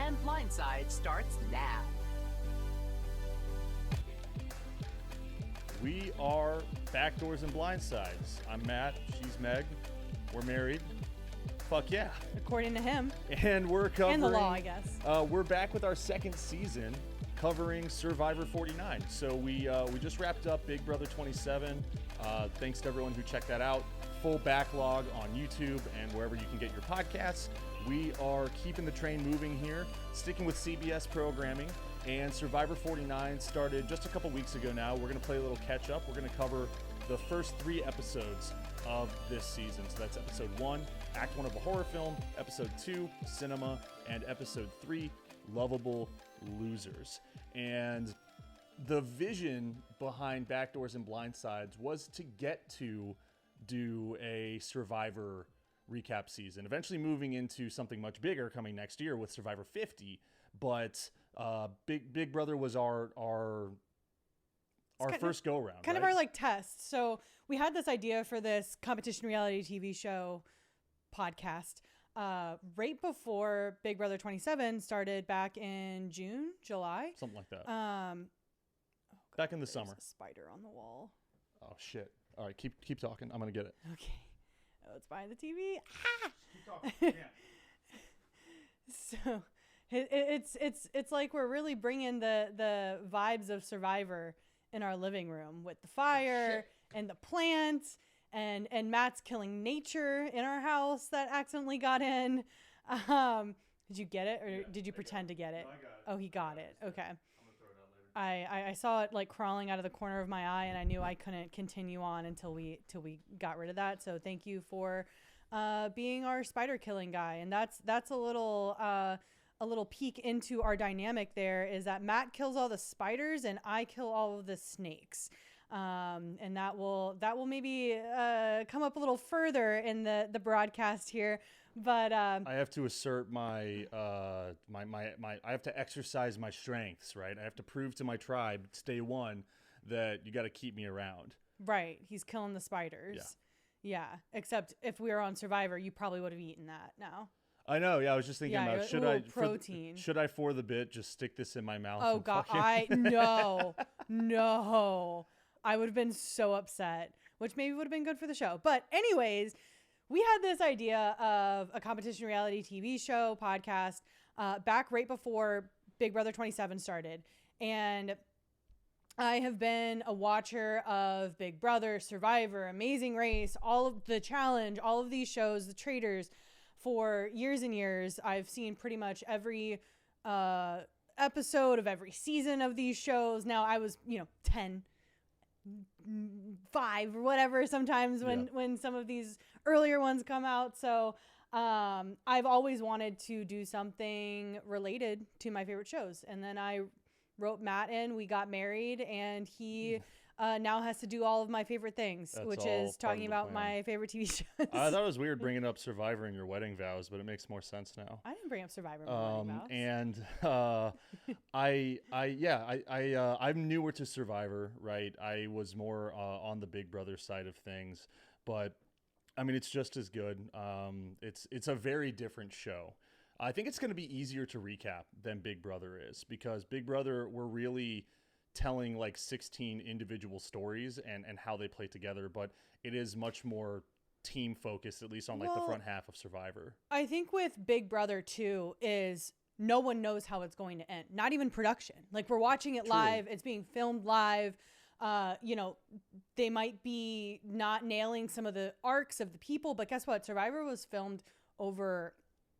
and Blindsides starts now. We are Backdoors and Blindsides. I'm Matt, she's Meg, we're married. Fuck yeah. According to him. And we're covering... And the law, I guess. We're back with our second season covering Survivor 49. So we just wrapped up Big Brother 27. Thanks to everyone who checked that out. Full backlog on YouTube and wherever you can get your podcasts. We are keeping the train moving here, sticking with CBS programming. And Survivor 49 started just a couple weeks ago now. We're going to play a little catch up. We're going to cover the first 3 episodes of this season. So that's episode 1, act 1 of a horror film, episode 2, cinema, and episode 3, Loveable Losers. And the vision behind Backdoors and Blindsides was to get to do a Survivor recap season, eventually moving into something much bigger coming next year with Survivor 50. But Big Brother was our first go around, kind of our like test. So we had this idea for this competition reality TV show podcast right before Big Brother 27 started back in June, July, something like that. God, back in the summer. A spider on the wall. Oh shit! All right, keep talking. I'm gonna get it. Okay. Oh, it's behind the TV. Ah! Keep talking. Yeah. So it's like we're really bringing the vibes of Survivor in our living room with the fire and the plants and Matt's killing nature in our house that accidentally got in. Did you get it, or did you pretend to get it? No, I got it. Oh, he got it. Okay. I'm gonna throw it out later. I saw it like crawling out of the corner of my eye, and I knew I couldn't continue on until we got rid of that. So thank you for being our spider killing guy. And that's a little peek into our dynamic. There is that Matt kills all the spiders and I kill all of the snakes. And that will maybe come up a little further in the broadcast here. But I have to assert my I have to exercise my strengths, right? I have to prove to my tribe, it's day one, that you got to keep me around. Right. He's killing the spiders. Yeah. Except if we were on Survivor, you probably would have eaten that now. I know. Yeah, I was just thinking about protein. Should I for the bit just stick this in my mouth? Oh God, no. I would have been so upset, which maybe would have been good for the show. But anyways, we had this idea of a competition reality TV show podcast back right before Big Brother 27 started, and I have been a watcher of Big Brother, Survivor, Amazing Race, all of the Challenge, all of these shows, The Traitors, for years and years. I've seen pretty much every episode of every season of these shows. Now I was, 10, 5 or whatever sometimes when some of these earlier ones come out. So I've always wanted to do something related to my favorite shows. And then I wrote Matt in, we got married, and he now has to do all of my favorite things. That's which is talking about my favorite TV shows. I thought it was weird bringing up Survivor in your wedding vows, but it makes more sense now. I didn't bring up Survivor in my wedding vows. And I'm newer to Survivor, right? I was more on the Big Brother side of things, but I mean, it's just as good. It's a very different show. I think it's going to be easier to recap than Big Brother is, because Big Brother, we're really telling like 16 individual stories and how they play together, but it is much more team focused, at least on like the front half of Survivor. I think with Big Brother too is no one knows how it's going to end. Not even production. Like, we're watching it live. It's being filmed live. They might be not nailing some of the arcs of the people, but guess what? Survivor was filmed over,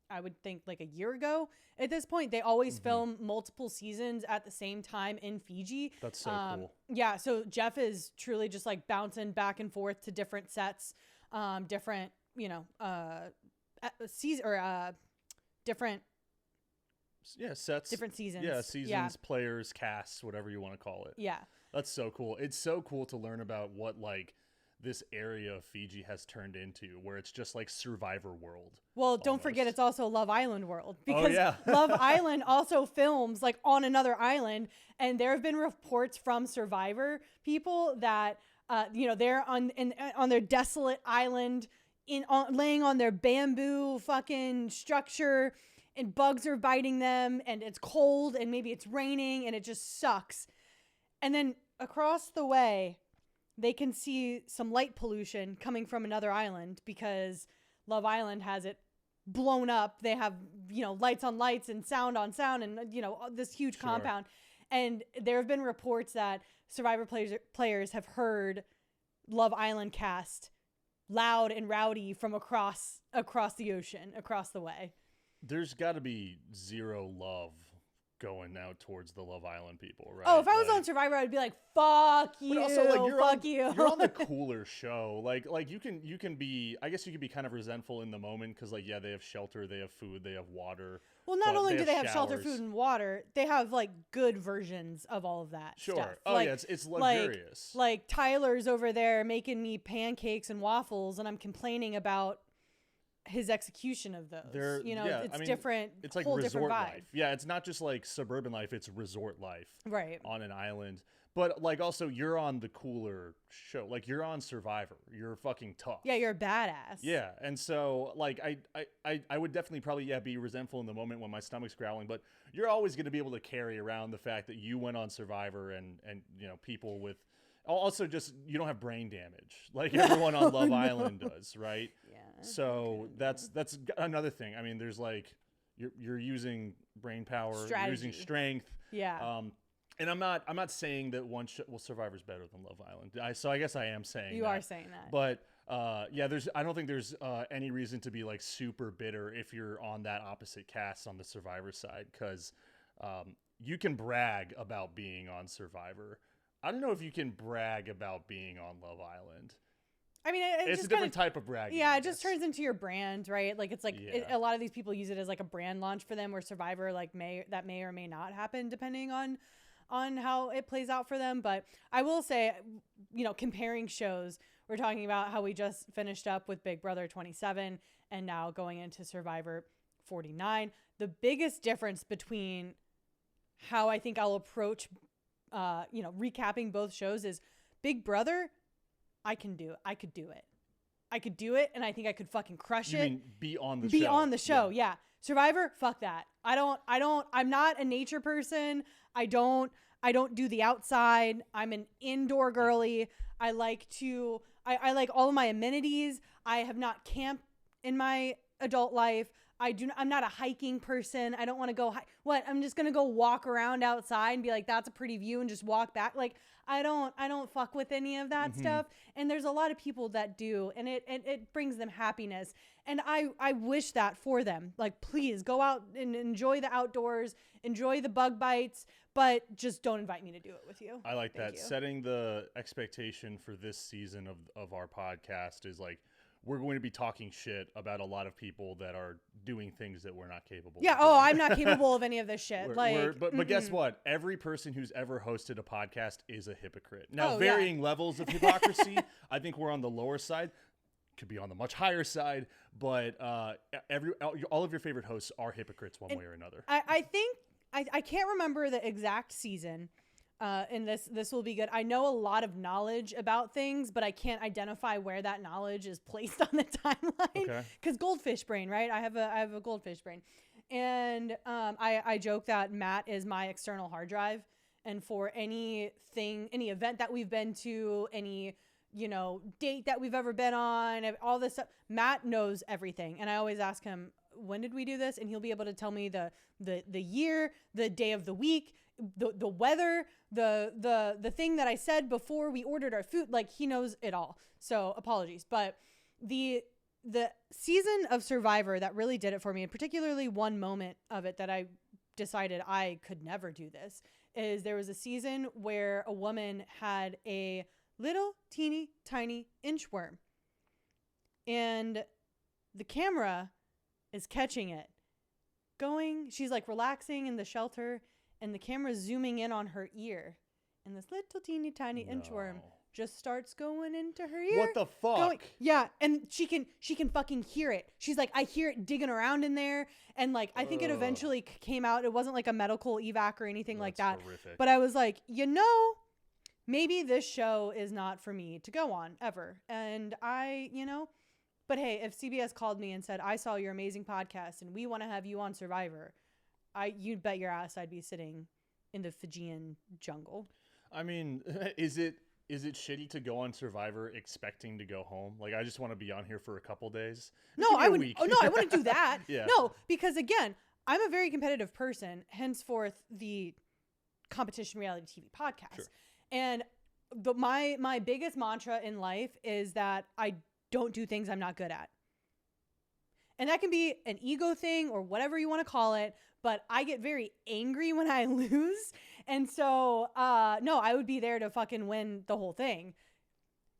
I would think, like a year ago. At this point, they always film multiple seasons at the same time in Fiji. That's so cool. Yeah, so Jeff is truly just like bouncing back and forth to different sets, different, season or different. Yeah, sets. Different seasons. Yeah, seasons, players, casts, whatever you want to call it. Yeah. That's so cool. It's so cool to learn about what like this area of Fiji has turned into, where it's just like Survivor world. Well, don't forget it's also Love Island world, because yeah. Love Island also films like on another island, and there have been reports from Survivor people that they're on their desolate island laying on their bamboo fucking structure and bugs are biting them and it's cold and maybe it's raining and it just sucks. And then across the way, they can see some light pollution coming from another island because Love Island has it blown up. They have, lights on lights and sound on sound and, this huge compound. And there have been reports that Survivor players have heard Love Island cast loud and rowdy from across the ocean, across the way. There's got to be zero love going now towards the Love Island people, right? Oh, if I was on Survivor, I'd be like, "Fuck you!" But also, like, you're on the cooler show. Like you can be. I guess you could be kind of resentful in the moment because, like, yeah, they have shelter, they have food, they have water. Well, not only do they have showers. shelter, food, and water, they have like good versions of all of that. Sure. Stuff. Oh, yeah, it's luxurious. Like Tyler's over there making me pancakes and waffles, and I'm complaining about his execution of those. It's different. It's like whole resort different vibe. life. Yeah, it's not just like suburban life, it's resort life. Right. On an island. But like also you're on the cooler show. Like you're on Survivor. You're fucking tough. Yeah, you're a badass. Yeah. And so like I would definitely probably be resentful in the moment when my stomach's growling, but you're always gonna be able to carry around the fact that you went on Survivor and people with also just you don't have brain damage like everyone on Love Island does, right? Yeah. So that's another thing. I mean, there's like you're using brain power, Strategy. you're using strength. Yeah. And I'm not saying that Survivor's better than Love Island. So I guess I am saying you are saying that. But I don't think there's any reason to be like super bitter if you're on that opposite cast on the Survivor side because you can brag about being on Survivor. I don't know if you can brag about being on Love Island. I mean, it's a different type of bragging. Yeah, it just turns into your brand, right? Like it's like a lot of these people use it as like a brand launch for them, where Survivor may or may not happen depending on how it plays out for them. But I will say, comparing shows, we're talking about how we just finished up with Big Brother 27 and now going into Survivor 49. The biggest difference between how I think I'll approach, recapping both shows is Big Brother. I could do it, and I think I could fucking crush it. You mean be on the show? Be on the show, yeah. Survivor, fuck that. I'm not a nature person. I don't do the outside. I'm an indoor girly. I like all of my amenities. I have not camped in my adult life. I'm not a hiking person. I don't want to go I'm just going to go walk around outside and be like, that's a pretty view and just walk back. Like, I don't fuck with any of that stuff. And there's a lot of people that do, and it brings them happiness. And I wish that for them. Like, please go out and enjoy the outdoors, enjoy the bug bites, but just don't invite me to do it with you. I like Thank that. you. Setting the expectation for this season of our podcast is like, we're going to be talking shit about a lot of people that are doing things that we're not capable of. Yeah. Oh, I'm not capable of any of this shit. But guess what? Every person who's ever hosted a podcast is a hypocrite. Now, varying levels of hypocrisy. I think we're on the lower side. Could be on the much higher side. But all of your favorite hosts are hypocrites one way or another. I think I can't remember the exact season. And this will be good. I know a lot of knowledge about things, but I can't identify where that knowledge is placed on the timeline. Because goldfish brain, right? I have a goldfish brain, and I joke that Matt is my external hard drive, and for any event that we've been to, any date that we've ever been on, all this stuff, Matt knows everything, and I always ask him, when did we do this? And he'll be able to tell me the year, the day of the week, the weather, the thing that I said before we ordered our food. Like, he knows it all. So apologies. But the season of Survivor that really did it for me, and particularly one moment of it that I decided I could never do this, is there was a season where a woman had a little teeny tiny inchworm, and the camera is catching it she's like relaxing in the shelter, and the camera's zooming in on her ear, and this little teeny tiny inchworm just starts going into her ear. What the fuck? And she can fucking hear it. She's like, I hear it digging around in there, and like I think it eventually came out. It wasn't like a medical evac or anything like that. Horrific. But I was like, maybe this show is not for me to go on ever. And I But hey, if CBS called me and said, I saw your amazing podcast and we want to have you on Survivor, you'd bet your ass I'd be sitting in the Fijian jungle. I mean, is it shitty to go on Survivor expecting to go home? Like, I just want to be on here for a couple days. No, I wouldn't. Oh, no, I wouldn't do that. Yeah. No, because again, I'm a very competitive person, henceforth the competition reality TV podcast. Sure. And my biggest mantra in life is that I don't do things I'm not good at. And that can be an ego thing or whatever you want to call it, but I get very angry when I lose. And so, no, I would be there to fucking win the whole thing.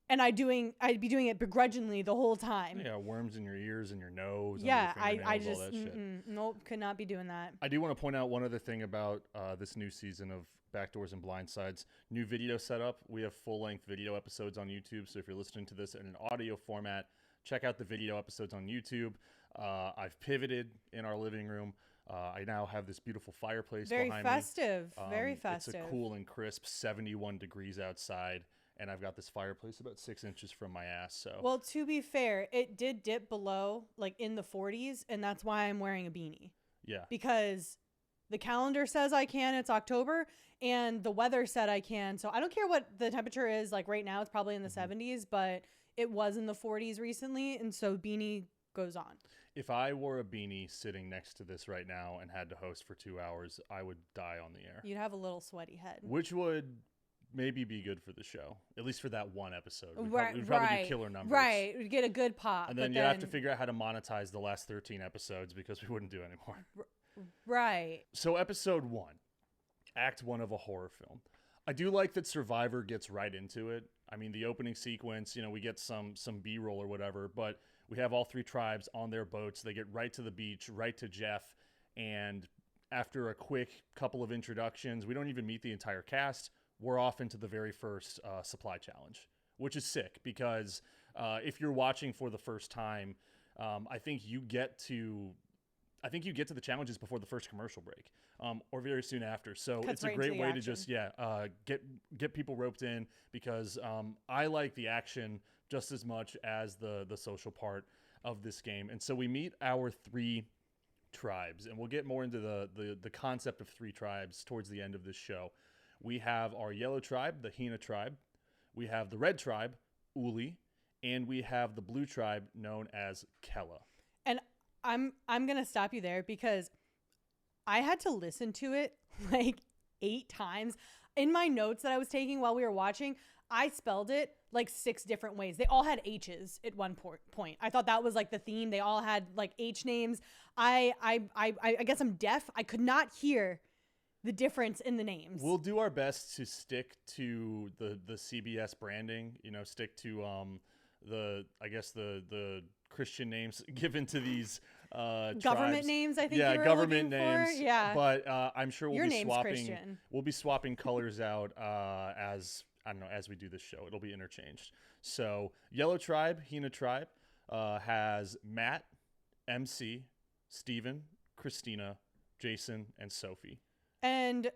And I'd be doing it begrudgingly the whole time. Yeah, worms in your ears and your nose. Yeah, and your I fingernails, just, all that shit. Nope, could not be doing that. I do want to point out one other thing about this new season of Backdoors and Blindsides. New video setup. We have full-length video episodes on YouTube, so if you're listening to this in an audio format, check out the video episodes on YouTube. I've pivoted in our living room. I now have this beautiful fireplace behind me. Very festive. It's a cool and crisp 71 degrees outside, and I've got this fireplace about 6 inches from my ass. So, well, to be fair, it did dip below, like in the 40s, and that's why I'm wearing a beanie. Yeah. Because the calendar says I can. It's October, and the weather said I can. So I don't care what the temperature is. Like right now, it's probably in the 70s, but it was in the 40s recently, and so beanie goes on. If I wore a beanie sitting next to this right now and had to host for 2 hours, I would die on the air. You'd have a little sweaty head. Which would maybe be good for the show, at least for that one episode. We'd probably do killer numbers. Right, we'd get a good pop. And then you'd have to figure out how to monetize the last 13 episodes because we wouldn't do anymore. Right. So episode 1, act 1 of a horror film. I do like that Survivor gets right into it. I mean, the opening sequence, we get some B-roll or whatever, but we have all 3 tribes on their boats. They get right to the beach, right to Jeff. And after a quick couple of introductions, we don't even meet the entire cast. We're off into the very first supply challenge, which is sick because if you're watching for the first time, I think you get to the challenges before the first commercial break, or very soon after. So it's a great way to just get people roped in because I like the action just as much as the social part of this game. And so we meet our 3 tribes, and we'll get more into the concept of 3 tribes towards the end of this show. We have our yellow tribe, the Hina tribe. We have the red tribe, Uli, and we have the blue tribe known as Kella. And I'm going to stop you there because I had to listen to it like 8 times. In my notes that I was taking while we were watching, I spelled it like 6 different ways. They all had H's at one point. I thought that was like the theme. They all had like H names. I guess I'm deaf. I could not hear the difference in the names. We'll do our best to stick to the CBS branding, stick to the Christian names given to as government tribes. names, I think. Yeah, you were government looking names. For. Yeah, but I'm sure Your we'll be name's swapping. Christian. We'll be swapping colors out as we do this show. It'll be interchanged. So yellow tribe, Hina tribe, has Matt, MC, Steven, Christina, Jason, and Sophie. And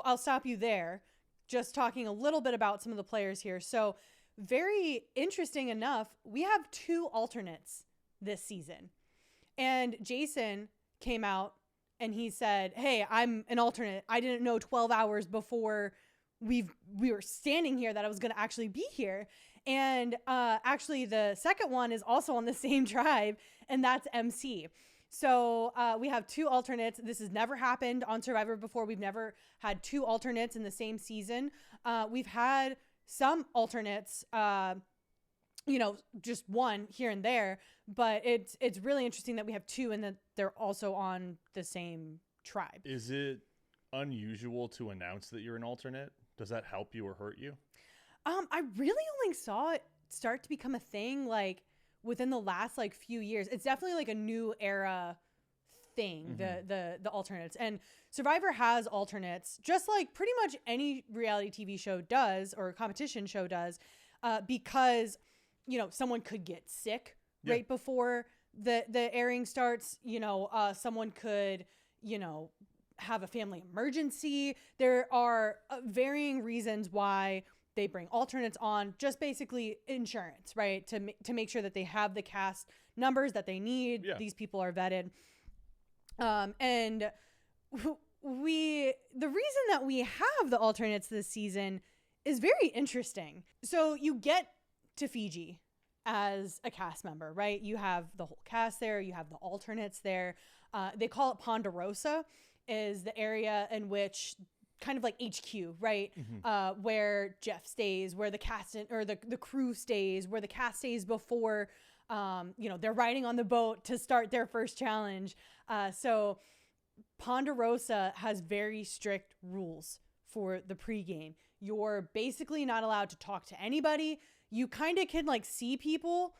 I'll stop you there. Just talking a little bit about some of the players here. So very interesting enough, we have 2 alternates this season. And Jason came out and he said, hey, I'm an alternate. I didn't know 12 hours before we were standing here that I was going to actually be here. And actually the second one is also on the same tribe, and that's MC. So we have 2 alternates. This has never happened on Survivor before. We've never had 2 alternates in the same season. We've had some alternates, just one here and there, but it's really interesting that we have 2 and that they're also on the same tribe. Is it unusual to announce that you're an alternate? Does that help you or hurt you? I really only saw it start to become a thing like within the last like few years. It's definitely like a new era thing, the alternates. And Survivor has alternates, just like pretty much any reality TV show does or competition show does, because someone could get sick right before the airing starts. Someone could have a family emergency. There are varying reasons why they bring alternates on, just basically insurance, right? To make sure that they have the cast numbers that they need. Yeah. These people are vetted. And the reason that we have the alternates this season is very interesting. So you get to Fiji as a cast member, right? You have the whole cast there. You have the alternates there. They call it Ponderosa, is the area in which kind of like HQ, right? Where Jeff stays, where the cast or the crew stays, where the cast stays before, they're riding on the boat to start their first challenge. So Ponderosa has very strict rules for the pregame. You're basically not allowed to talk to anybody. You kind of can like see people,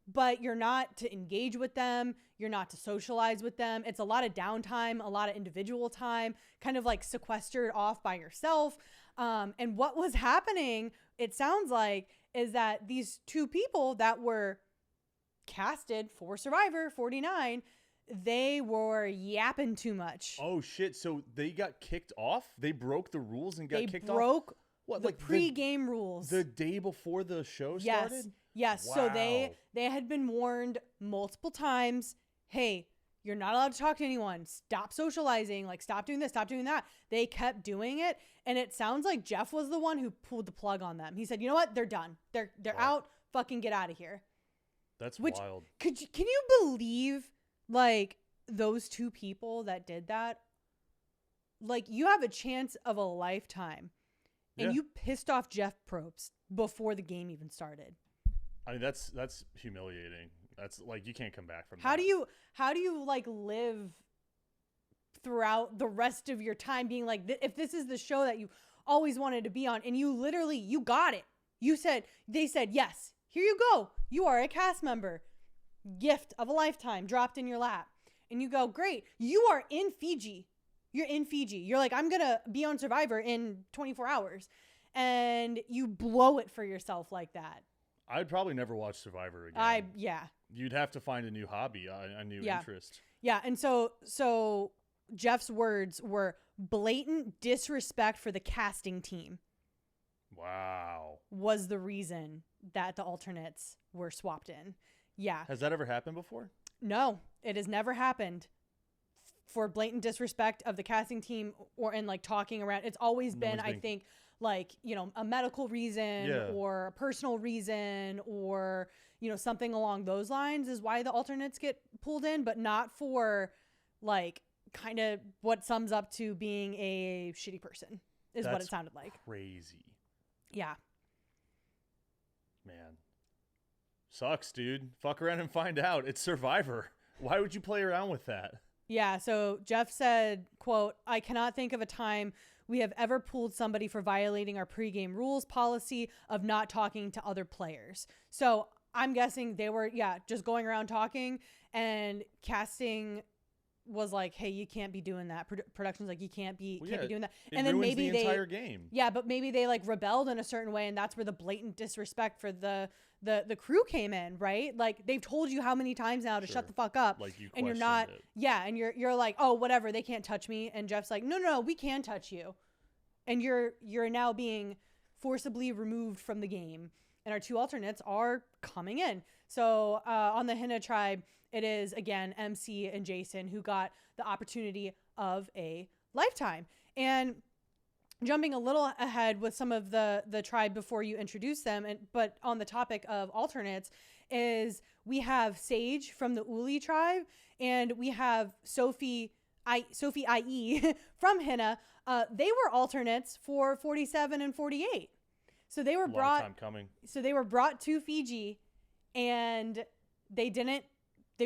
but you're not to engage with them. You're not to socialize with them. It's a lot of downtime, a lot of individual time, kind of like sequestered off by yourself. And what was happening, it sounds like, is that these two people that were casted for Survivor 49, they were yapping too much. Oh shit! So they got kicked off? They broke the rules and got kicked off? They broke what, the like pre-game rules. The day before the show started? Yes. Wow. So they had been warned multiple times, hey, you're not allowed to talk to anyone. Stop socializing. Like, stop doing this, stop doing that. They kept doing it. And it sounds like Jeff was the one who pulled the plug on them. He said, you know what? They're done. They're out. Fucking get out of here. That's wild. Can you believe, like, those two people that did that? Like, you have a chance of a lifetime. And you pissed off Jeff Probst before the game even started. I mean, that's humiliating. That's like, you can't come back from that. How do you like live throughout the rest of your time being like, if this is the show that you always wanted to be on, and you got it. They said, yes, here you go. You are a cast member. Gift of a lifetime dropped in your lap. And you go, great. You are in Fiji. You're in Fiji. You're like, I'm going to be on Survivor in 24 hours. And you blow it for yourself like that. I'd probably never watch Survivor again. You'd have to find a new hobby, a new interest. Yeah. And so Jeff's words were blatant disrespect for the casting team. Wow. Was the reason that the alternates were swapped in. Yeah. Has that ever happened before? No, it has never happened. For blatant disrespect of the casting team and like talking around. It's always been, I think, like, a medical reason or a personal reason or, something along those lines is why the alternates get pulled in, but not for like kind of what sums up to being a shitty person is what it sounded like. Crazy. Yeah. Man. Sucks, dude. Fuck around and find out. It's Survivor. Why would you play around with that? Yeah, so Jeff said, quote, I cannot think of a time we have ever pulled somebody for violating our pregame rules policy of not talking to other players. So I'm guessing they were, just going around talking, and casting was like, hey, you can't be doing that. Production's like, you can't be doing that. And then maybe the entire game. Yeah, but maybe they like rebelled in a certain way, and that's where the blatant disrespect for the crew came in, right? Like, they've told you how many times now to shut the fuck up. Like, you and you're not it. Yeah, and you're like, oh, whatever, they can't touch me. And Jeff's like, no, we can touch you. And you're now being forcibly removed from the game. And our two alternates are coming in. So on the Hina tribe, it is, again, MC and Jason who got the opportunity of a lifetime. And jumping a little ahead with some of the tribe before you introduce them, but on the topic of alternates, is we have Sage from the Uli tribe, and we have Sophie IE from Hina. They were alternates for 47 and 48. So they were brought. Time coming. So they were brought to Fiji, and they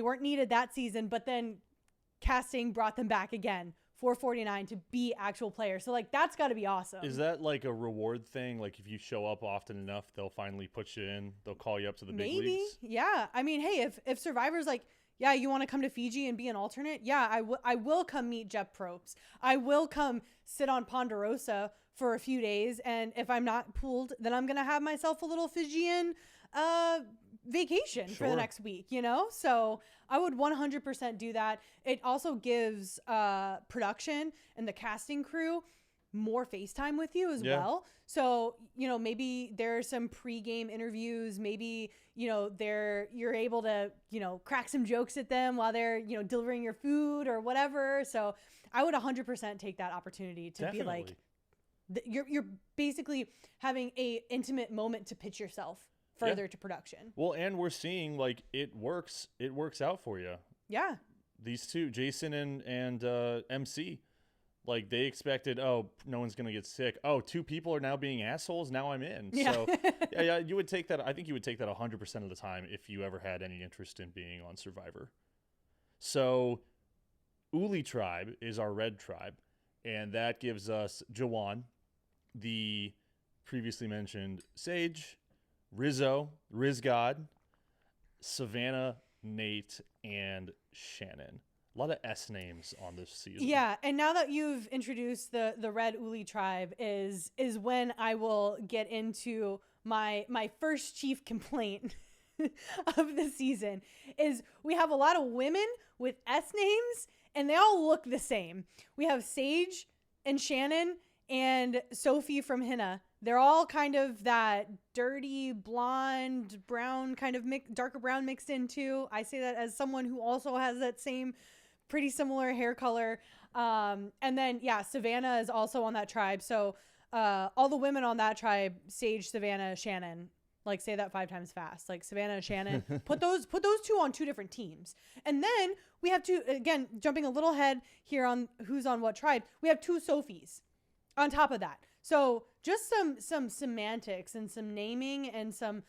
weren't needed that season, but then casting brought them back again for 49 to be actual players. So like, that's got to be awesome. Is that like a reward thing? Like, if you show up often enough, they'll finally put you in. They'll call you up to the big leagues. Yeah. I mean, hey, if Survivor's like, yeah, you want to come to Fiji and be an alternate? Yeah, I will come meet Jeff Probst. I will come sit on Ponderosa for a few days. And if I'm not pulled, then I'm going to have myself a little Fijian vacation for the next week, So I would 100% do that. It also gives production and the casting crew more FaceTime with you as well. So, maybe there are some pre-game interviews. Maybe, you're able to, crack some jokes at them while they're, delivering your food or whatever. So I would 100% take that opportunity to be like, you're basically having a intimate moment to pitch yourself further to production. Well, and we're seeing like it works out for you. Yeah. These two, Jason and MC, like they expected, no one's going to get sick. Oh, 2 people are now being assholes. Now I'm in. Yeah. So yeah, you would take that. I think you would take that 100% of the time if you ever had any interest in being on Survivor. So Uli tribe is our red tribe. And that gives us Jawan, the previously mentioned Sage, Rizzo, Rizgod, Savannah, Nate, and Shannon. A lot of S names on this season. Yeah, and now that you've introduced the Red Uli tribe is when I will get into my first chief complaint of the season is we have a lot of women with S names and they all look the same. We have Sage and Shannon and Sophie from Henna. They're all kind of that dirty blonde brown kind of darker brown mixed into. I say that as someone who also has that same pretty similar hair color. And then, Savannah is also on that tribe. So all the women on that tribe, Sage, Savannah, Shannon, like say that 5 times fast. Like Savannah, Shannon, put those 2 on 2 different teams. And then we have again, jumping a little ahead here on who's on what tribe, we have 2 Sophies on top of that. So just some semantics and some naming and some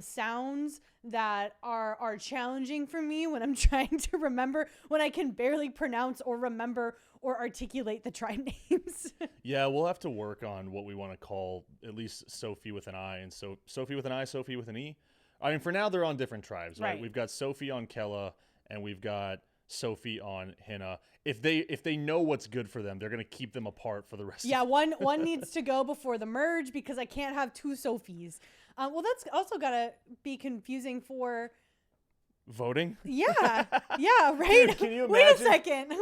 sounds that are challenging for me when I'm trying to remember, when I can barely pronounce or remember or articulate the tribe names. Yeah, we'll have to work on what we want to call at least Sophie with an I and Sophie with an I, Sophie with an E. I mean, for now they're on different tribes, right? We've got Sophie on Kella and we've got Sophie on Henna. If they know what's good for them, they're going to keep them apart for the rest of the one needs to go before the merge because I can't have 2 Sophies. Well, that's also got to be confusing for voting. Yeah, right. Dude, can you imagine? Wait a second.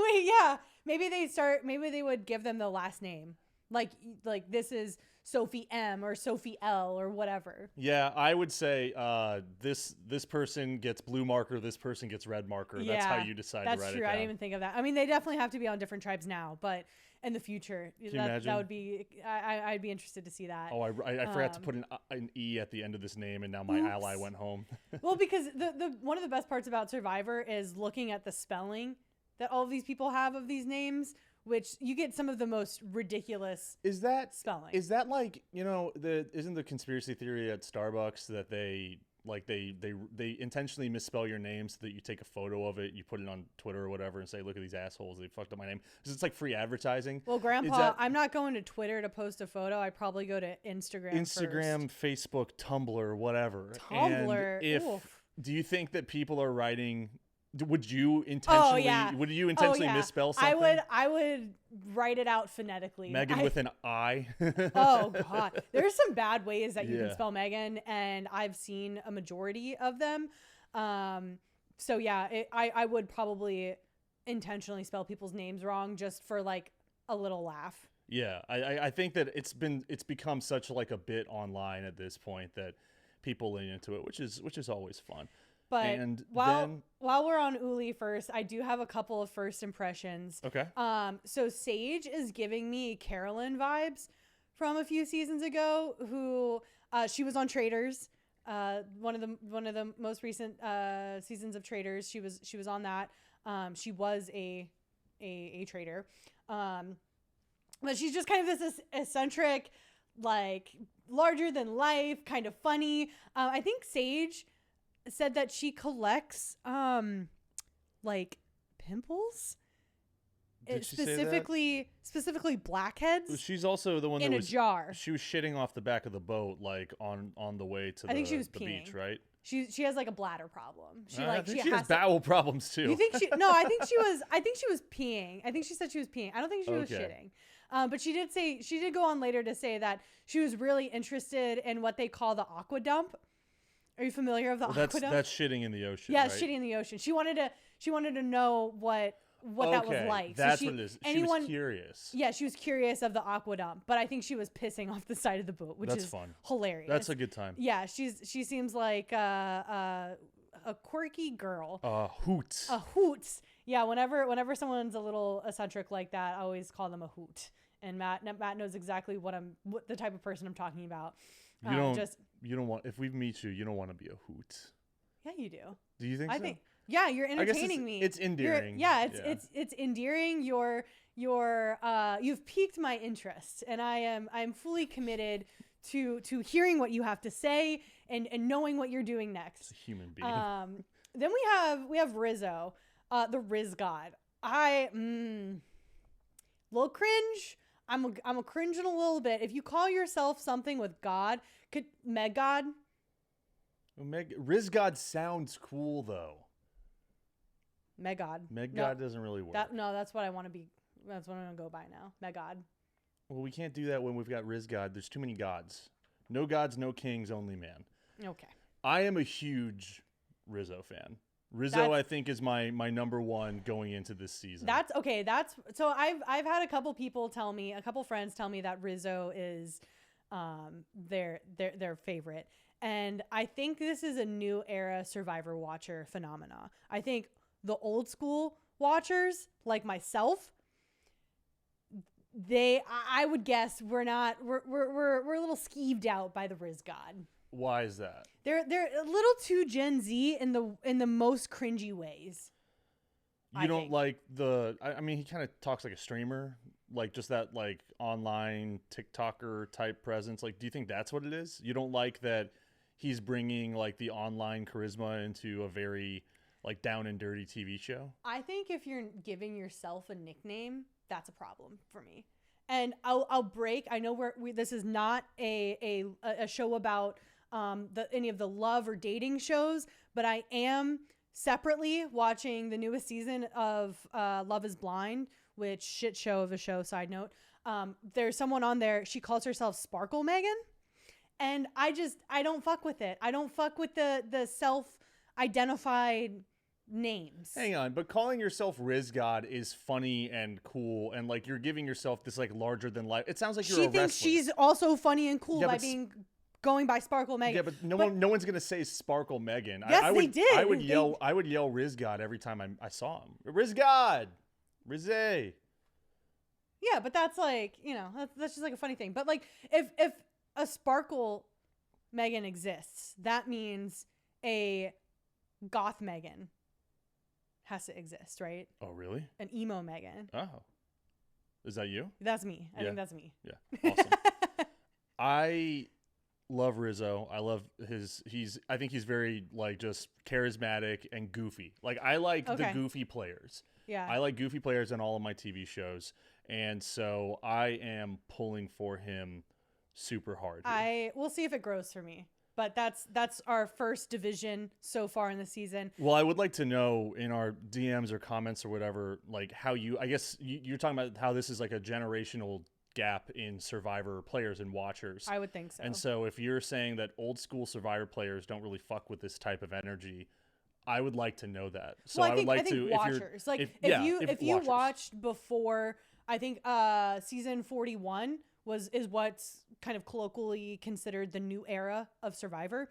Maybe they would give them the last name. Like this is Sophie M or Sophie L or whatever. Yeah, I would say this person gets blue marker, this person gets red marker. That's how you decide to write it down. That's true. I didn't even think of that. I mean, they definitely have to be on different tribes now, but in the future, that would be. I'd be interested to see that. Oh, I forgot to put an E at the end of this name, and now my ally went home. Well, because the one of the best parts about Survivor is looking at the spelling that all of these people have of these names, which you get some of the most ridiculous spelling. Is that like, isn't the conspiracy theory at Starbucks that they intentionally misspell your name so that you take a photo of it, you put it on Twitter or whatever and say, look at these assholes, they fucked up my name. Because it's like free advertising. Well, Grandpa, I'm not going to Twitter to post a photo. I probably go to Instagram first. Facebook, Tumblr, whatever. Tumblr. Do you think that people are writing... Would you intentionally misspell something? I would write it out phonetically. Megan with an I. Oh God, there's some bad ways that you can spell Megan, and I've seen a majority of them. So yeah, I would probably intentionally spell people's names wrong just for like a little laugh. Yeah, I think that it's become such like a bit online at this point that people lean into it, which is always fun. But while we're on Uli first, I do have a couple of first impressions. Okay. So Sage is giving me Carolyn vibes from a few seasons ago. Who she was on Traitors, one of the most recent seasons of Traitors. She was on that. She was a traitor. But she's just kind of this eccentric, like larger than life, kind of funny. I think Sage said that she collects like pimples. Did she specifically blackheads. She's also the one in that a jar. She was shitting off the back of the boat, like on the way to the beach, right? She has like a bladder problem. She has bowel problems too. You think she? No, I think she was peeing. I think she said she was peeing. I don't think she was shitting. But she did go on later to say that she was really interested in what they call the aqua dump. Are you familiar with the aqua dump? That's shitting in the ocean. Yeah, right? Shitting in the ocean. She wanted to know what what that was like. That's so what it is. She was curious. Yeah, she was curious of the aqua dump, but I think she was pissing off the side of the boat, which is fun. Hilarious. That's a good time. Yeah, she seems like a quirky girl. Hoot. A hoot. Yeah, whenever someone's a little eccentric like that, I always call them a hoot. And Matt knows exactly what the type of person I'm talking about. You don't want, if we meet you, you don't want to be a hoot. Yeah, you do. Do you think so? Yeah, you're entertaining me. It's endearing. It's endearing. You've piqued my interest, and I'm fully committed to hearing what you have to say and knowing what you're doing next. It's a human being. Then we have Rizzo, the Riz God. Little cringe. I'm a cringing a little bit. If you call yourself something with God, Meg God. Riz God sounds cool though. Meg God. God doesn't really work. That's what I want to be. That's what I'm gonna go by now. Meg God. Well, we can't do that when we've got Riz God. There's too many gods. No gods, no kings, only man. Okay. I am a huge Rizzo fan. Rizzo, I think, is my number one going into this season. That's okay. So I've had a couple friends tell me that Rizzo is their favorite. And I think this is a new era Survivor watcher phenomena. I think the old school watchers like myself, I would guess we're a little skeeved out by the Riz God. Why is that? They're a little too Gen Z in the most cringy ways. You don't like I mean, he kind of talks like a streamer, like just that like online TikToker type presence. Like, do you think that's what it is? You don't like that he's bringing like the online charisma into a very like down and dirty TV show? I think if you're giving yourself a nickname, that's a problem for me. And I'll break. I know this is not a show about any of the love or dating shows, but I am separately watching the newest season of Love is Blind, which shit show of a show, side note. There's someone on there, she calls herself Sparkle Megan, and I don't fuck with it. I don't fuck with the self-identified names. Hang on, but calling yourself Riz God is funny and cool, and like you're giving yourself this like larger than life. It sounds like you're a wrestler. She thinks she's also funny and cool by going by Sparkle Megan. Yeah, but no one's gonna say Sparkle Megan. Yes, they did. I would yell Riz God every time I saw him. Riz God, Rizze. Yeah, but that's like, that's just like a funny thing. But like if a Sparkle Megan exists, that means a goth Megan has to exist, right? Oh, really? An emo Megan. Oh. Is that you? That's me. I think that's me. Yeah. Awesome. I love Rizzo. I love I think he's very like just charismatic and goofy. Like I like the goofy players. Yeah. I like goofy players in all of my TV shows. And so I am pulling for him super hard. We'll see if it grows for me. But that's our first division so far in the season. Well, I would like to know in our DMs or comments or whatever, like how I guess you're talking about how this is like a generational gap in Survivor players and watchers. I would think so. And so if you're saying that old school Survivor players don't really fuck with this type of energy, I would like to know that. So well, I think watchers. If you watched before, I think season 41 is what's kind of colloquially considered the new era of Survivor.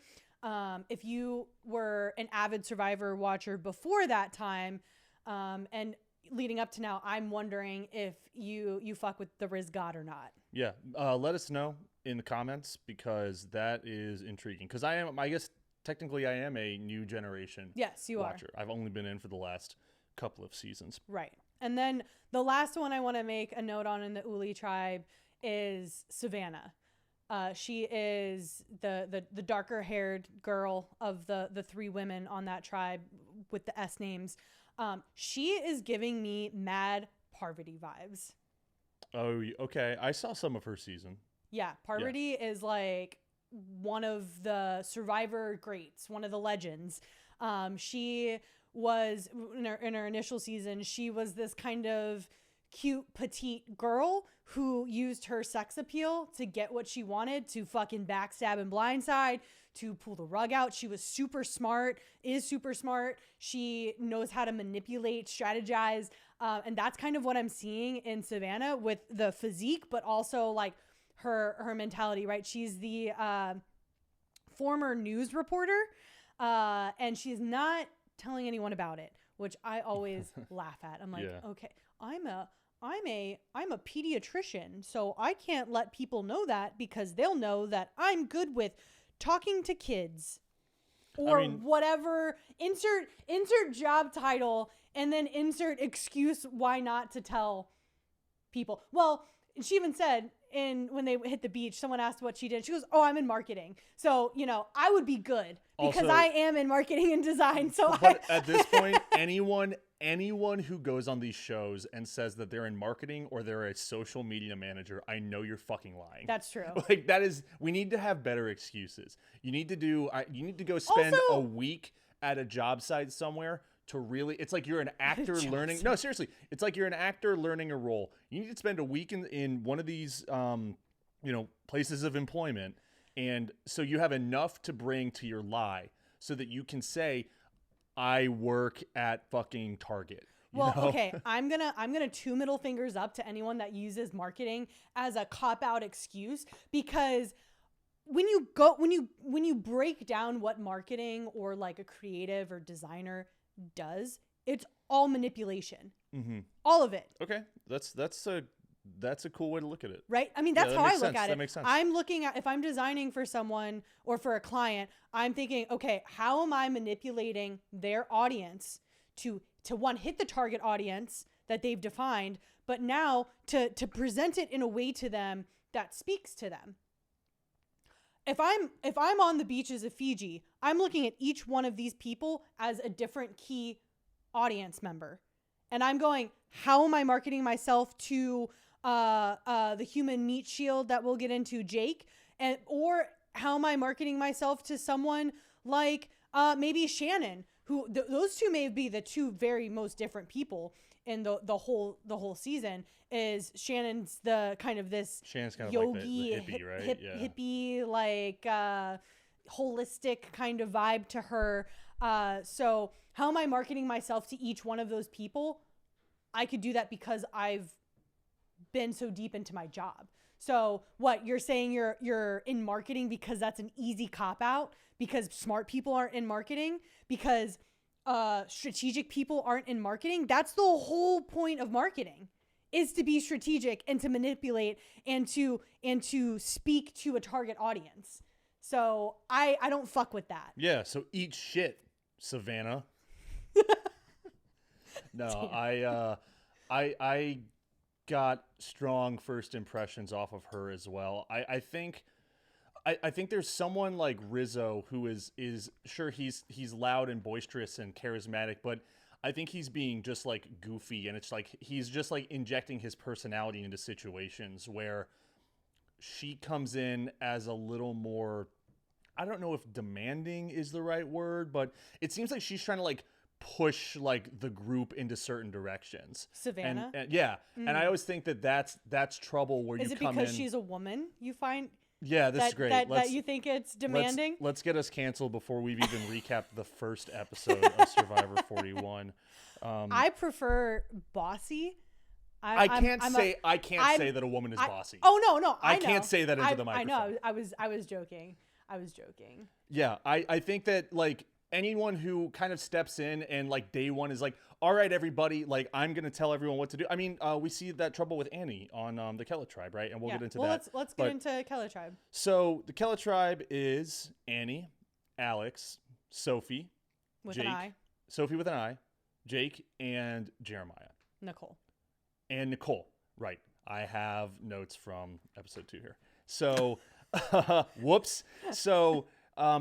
If you were an avid Survivor watcher before that time, and leading up to now, I'm wondering if you fuck with the Riz God or not. Yeah, let us know in the comments because that is intriguing. Because I guess technically I am a new generation. Yes, you watcher. I've only been in for the last couple of seasons. Right, and then the last one I want to make a note on in the Uli tribe is Savannah. She is the darker haired girl of the three women on that tribe with the S names. She is giving me mad Parvati vibes. Oh, okay. I saw some of her season. Yeah, Parvati is like one of the Survivor greats, one of the legends. She was in her initial season. She was this kind of cute petite girl who used her sex appeal to get what she wanted, to fucking backstab and blindside, to pull the rug out. She was super smart, is super smart. She knows how to manipulate, strategize. And that's kind of what I'm seeing in Savannah with the physique, but also like her mentality, right? She's the former news reporter, and she's not telling anyone about it, which I always laugh at. I'm like, okay, I'm a pediatrician, so I can't let people know that because they'll know that I'm good with talking to kids or whatever. Insert job title and then insert excuse why not to tell people. Well, she even said when they hit the beach, someone asked what she did. She goes, "Oh, I'm in marketing." So, I would be good because Also, I am in marketing and design. So at this point, anyone who goes on these shows and says that they're in marketing or they're a social media manager, I know you're fucking lying. That's true. Like we need to have better excuses. You need to go spend a week at a job site somewhere to really, it's like you're an actor learning. No, seriously, it's like you're an actor learning a role. You need to spend a week in one of these, places of employment. And so you have enough to bring to your lie so that you can say, I work at fucking Target. Okay, I'm gonna two middle fingers up to anyone that uses marketing as a cop-out excuse, because when you break down what marketing or like a creative or designer does, it's all manipulation. Mm-hmm. All of it. Okay, that's a cool way to look at it. Right? I mean, that's how I look at it. That makes sense. I'm looking at, if I'm designing for someone or for a client, I'm thinking, okay, how am I manipulating their audience to one, hit the target audience that they've defined, but now to present it in a way to them that speaks to them. If I'm on the beaches of Fiji, I'm looking at each one of these people as a different key audience member. And I'm going, how am I marketing myself to the human meat shield that we'll get into, Jake? Or how am I marketing myself to someone like maybe Shannon, who those two may be the two very most different people in the whole season. Is Shannon's the kind of this yogi, like the hippie, right? Hippie, like holistic kind of vibe to her. So how am I marketing myself to each one of those people? I could do that because I've been so deep into my job. So what you're saying, you're in marketing because that's an easy cop out, because smart people aren't in marketing, because strategic people aren't in marketing. That's the whole point of marketing, is to be strategic and to manipulate and to speak to a target audience. So I don't fuck with that. Yeah, so eat shit, Savannah. No, I got strong first impressions off of her as well. I think there's someone like Rizzo who is sure he's loud and boisterous and charismatic, but I think he's being just like goofy, and it's like he's just like injecting his personality into situations where she comes in as a little more, I don't know if demanding is the right word, but it seems like she's trying to like push like the group into certain directions. Savannah? And yeah. And I always think that's trouble where is you it come in. because she's a woman, you find? Yeah, this is great. That you think it's demanding? Let's get us canceled before we've even recapped the first episode of Survivor 41. I prefer bossy. I can't say that a woman is bossy. Oh no, I know. Can't say that into the microphone. I know. I was joking. Yeah, I think that like anyone who kind of steps in and like day one is like, all right, everybody, like I'm gonna tell everyone what to do. I mean, we see that trouble with Annie on the Keller Tribe, right? And we'll get into that. Let's get into Keller Tribe. So the Keller Tribe is Annie, Alex, Sophie, Jake, Sophie with an I, Jake, and Jeremiah. Nicole. Right. I have notes from episode 2 here. So, whoops. So,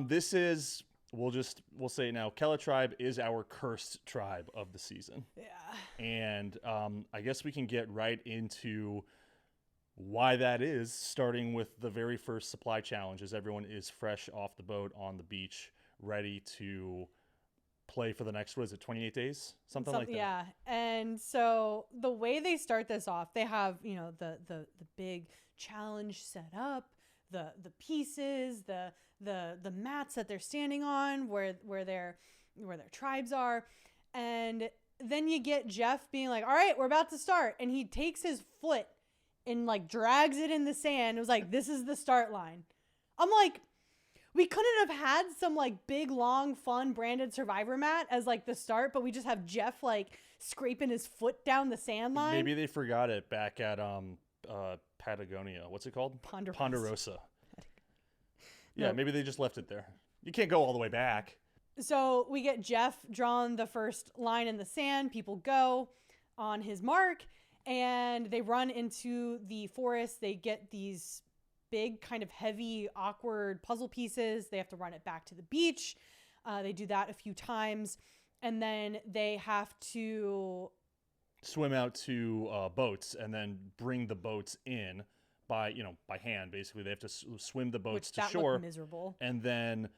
this is, we'll say it now. Keller Tribe is our cursed tribe of the season. Yeah. And I guess we can get right into why that is, starting with the very first supply challenge, as everyone is fresh off the boat on the beach, ready to play for the next, 28 days? Something like that. Yeah. And so the way they start this off, they have, the big challenge set up, the pieces, the mats that they're standing on, where their tribes are. And then you get Jeff being like, all right, we're about to start. And he takes his foot and like drags it in the sand. It was like, this is the start line. I'm like, we couldn't have had some like big, long, fun branded Survivor mat as like the start, but we just have Jeff like scraping his foot down the sand line. Maybe they forgot it back at Patagonia. What's it called? Ponderosa. Yeah, Nope. maybe they just left it there. You can't go all the way back. So we get Jeff drawing the first line in the sand. People go on his mark and they run into the forest. They get these big, kind of heavy, awkward puzzle pieces. They have to run it back to the beach. They do that a few times. And then they have to swim out to boats and then bring the boats in by hand. Basically, they have to swim the boats to shore. Looked miserable. And then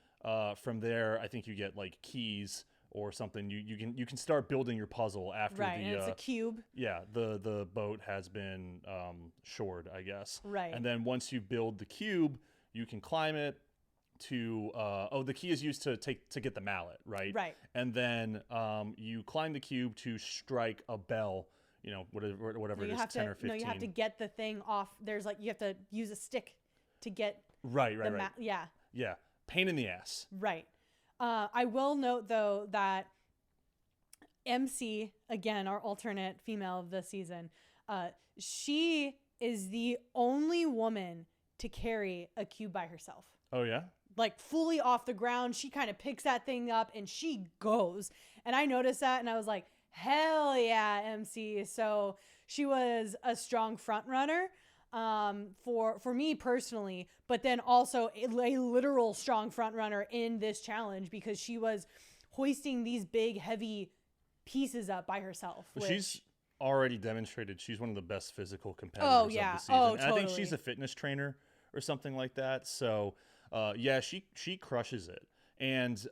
from there, I think you get like keys or something. You can start building your puzzle after right, and it's a cube. Yeah, the boat has been shored, I guess. Right. And then once you build the cube, you can climb it to the key is used to get the mallet, right? Right. And then you climb the cube to strike a bell. Whatever it is, 10 or 15. No, you have to get the thing off. There's like you have to use a stick to get right. Yeah. Yeah. Pain in the ass. Right. I will note though that MC, again, our alternate female of the season, she is the only woman to carry a cube by herself. Oh yeah? Like fully off the ground. She kind of picks that thing up and she goes. And I noticed that and I was like, hell yeah, MC. So she was a strong front runner for me personally, but then also a literal strong front runner in this challenge because she was hoisting these big, heavy pieces up by herself. Well, she's already demonstrated she's one of the best physical competitors of the season. Oh, and totally. I think she's a fitness trainer or something like that. So yeah, she crushes it. And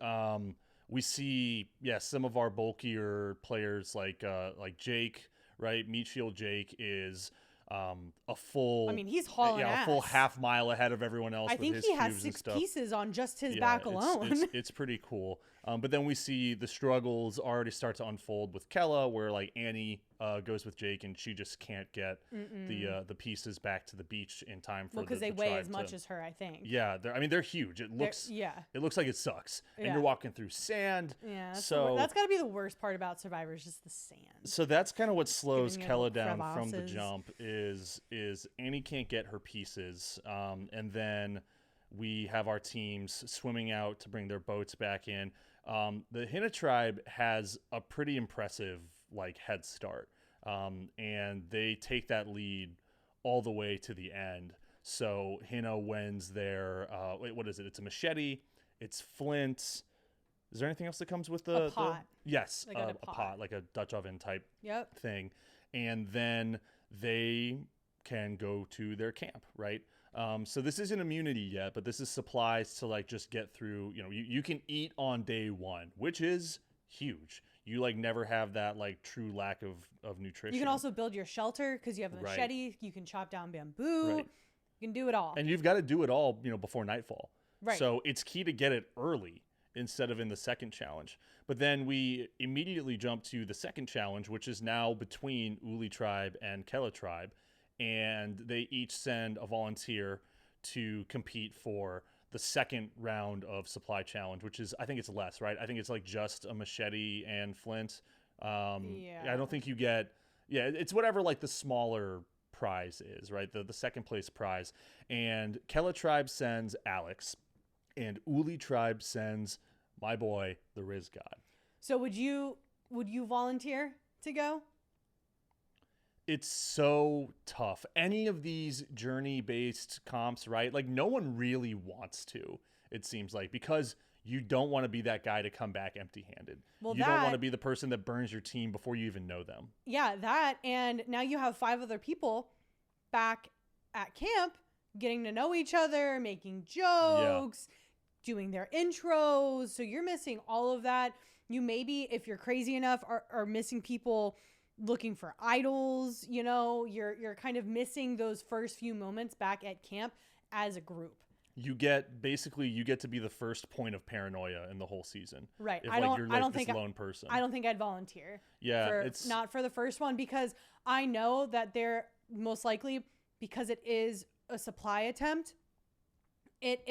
we see, some of our bulkier players like Jake, right? Meat Shield Jake is a full. I mean, he's hauling ass. A full half mile ahead of everyone else. I think he has 6 pieces on just his back alone. It's pretty cool. But then we see the struggles already start to unfold with Kella, where like Annie goes with Jake and she just can't get the pieces back to the beach in time for because they weigh as much as her, I think. Yeah, they're huge. It looks like it sucks, and you're walking through sand. Yeah, so that's got to be the worst part about Survivor, is just the sand. So that's kind of what slows Kella down crevasses. from the jump. Is Annie can't get her pieces, and then we have our teams swimming out to bring their boats back in. The Hina tribe has a pretty impressive head start, and they take that lead all the way to the end. So Hina wins their what is it? It's a machete. It's flint. Is there anything else that comes with the pot? Yes, They got a pot, like a Dutch oven type thing, and then they can go to their camp, right? So this isn't immunity yet, but this is supplies to just get through. You can eat on day one, which is huge. You never have that true lack of nutrition. You can also build your shelter because you have a machete. Right. You can chop down bamboo. Right. You can do it all. And you've got to do it all, before nightfall. Right. So it's key to get it early instead of in the second challenge. But then we immediately jump to the second challenge, which is now between Uli tribe and Kella tribe. And they each send a volunteer to compete for the second round of supply challenge, which is, I think it's less, right? I think it's just a machete and flint. I don't think you get, it's whatever the smaller prize is, right? The second place prize. And Kella tribe sends Alex, and Uli tribe sends my boy, the Riz God. So would you volunteer to go? It's so tough. Any of these journey-based comps, right? No one really wants to, it seems like, because you don't want to be that guy to come back empty-handed. Well, you don't want to be the person that burns your team before you even know them. Yeah, that, and now you have 5 other people back at camp getting to know each other, making jokes, doing their intros. So you're missing all of that. You maybe, if you're crazy enough, are missing people looking for idols. You're kind of missing those first few moments back at camp as a group. you get to be the first point of paranoia in the whole season. Right. If, I don't you're like think this lone person. I don't think I'd volunteer. Yeah, it's not for the first one, because I know that they're most likely, because it is a supply attempt, it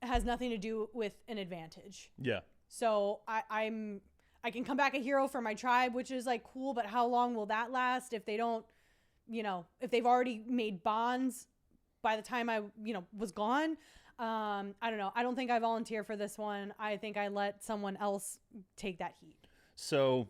has nothing to do with an advantage. Yeah. So I can come back a hero for my tribe, which is like cool, but how long will that last if they don't, if they've already made bonds by the time I, was gone? I don't know. I don't think I volunteer for this one. I think I let someone else take that heat. So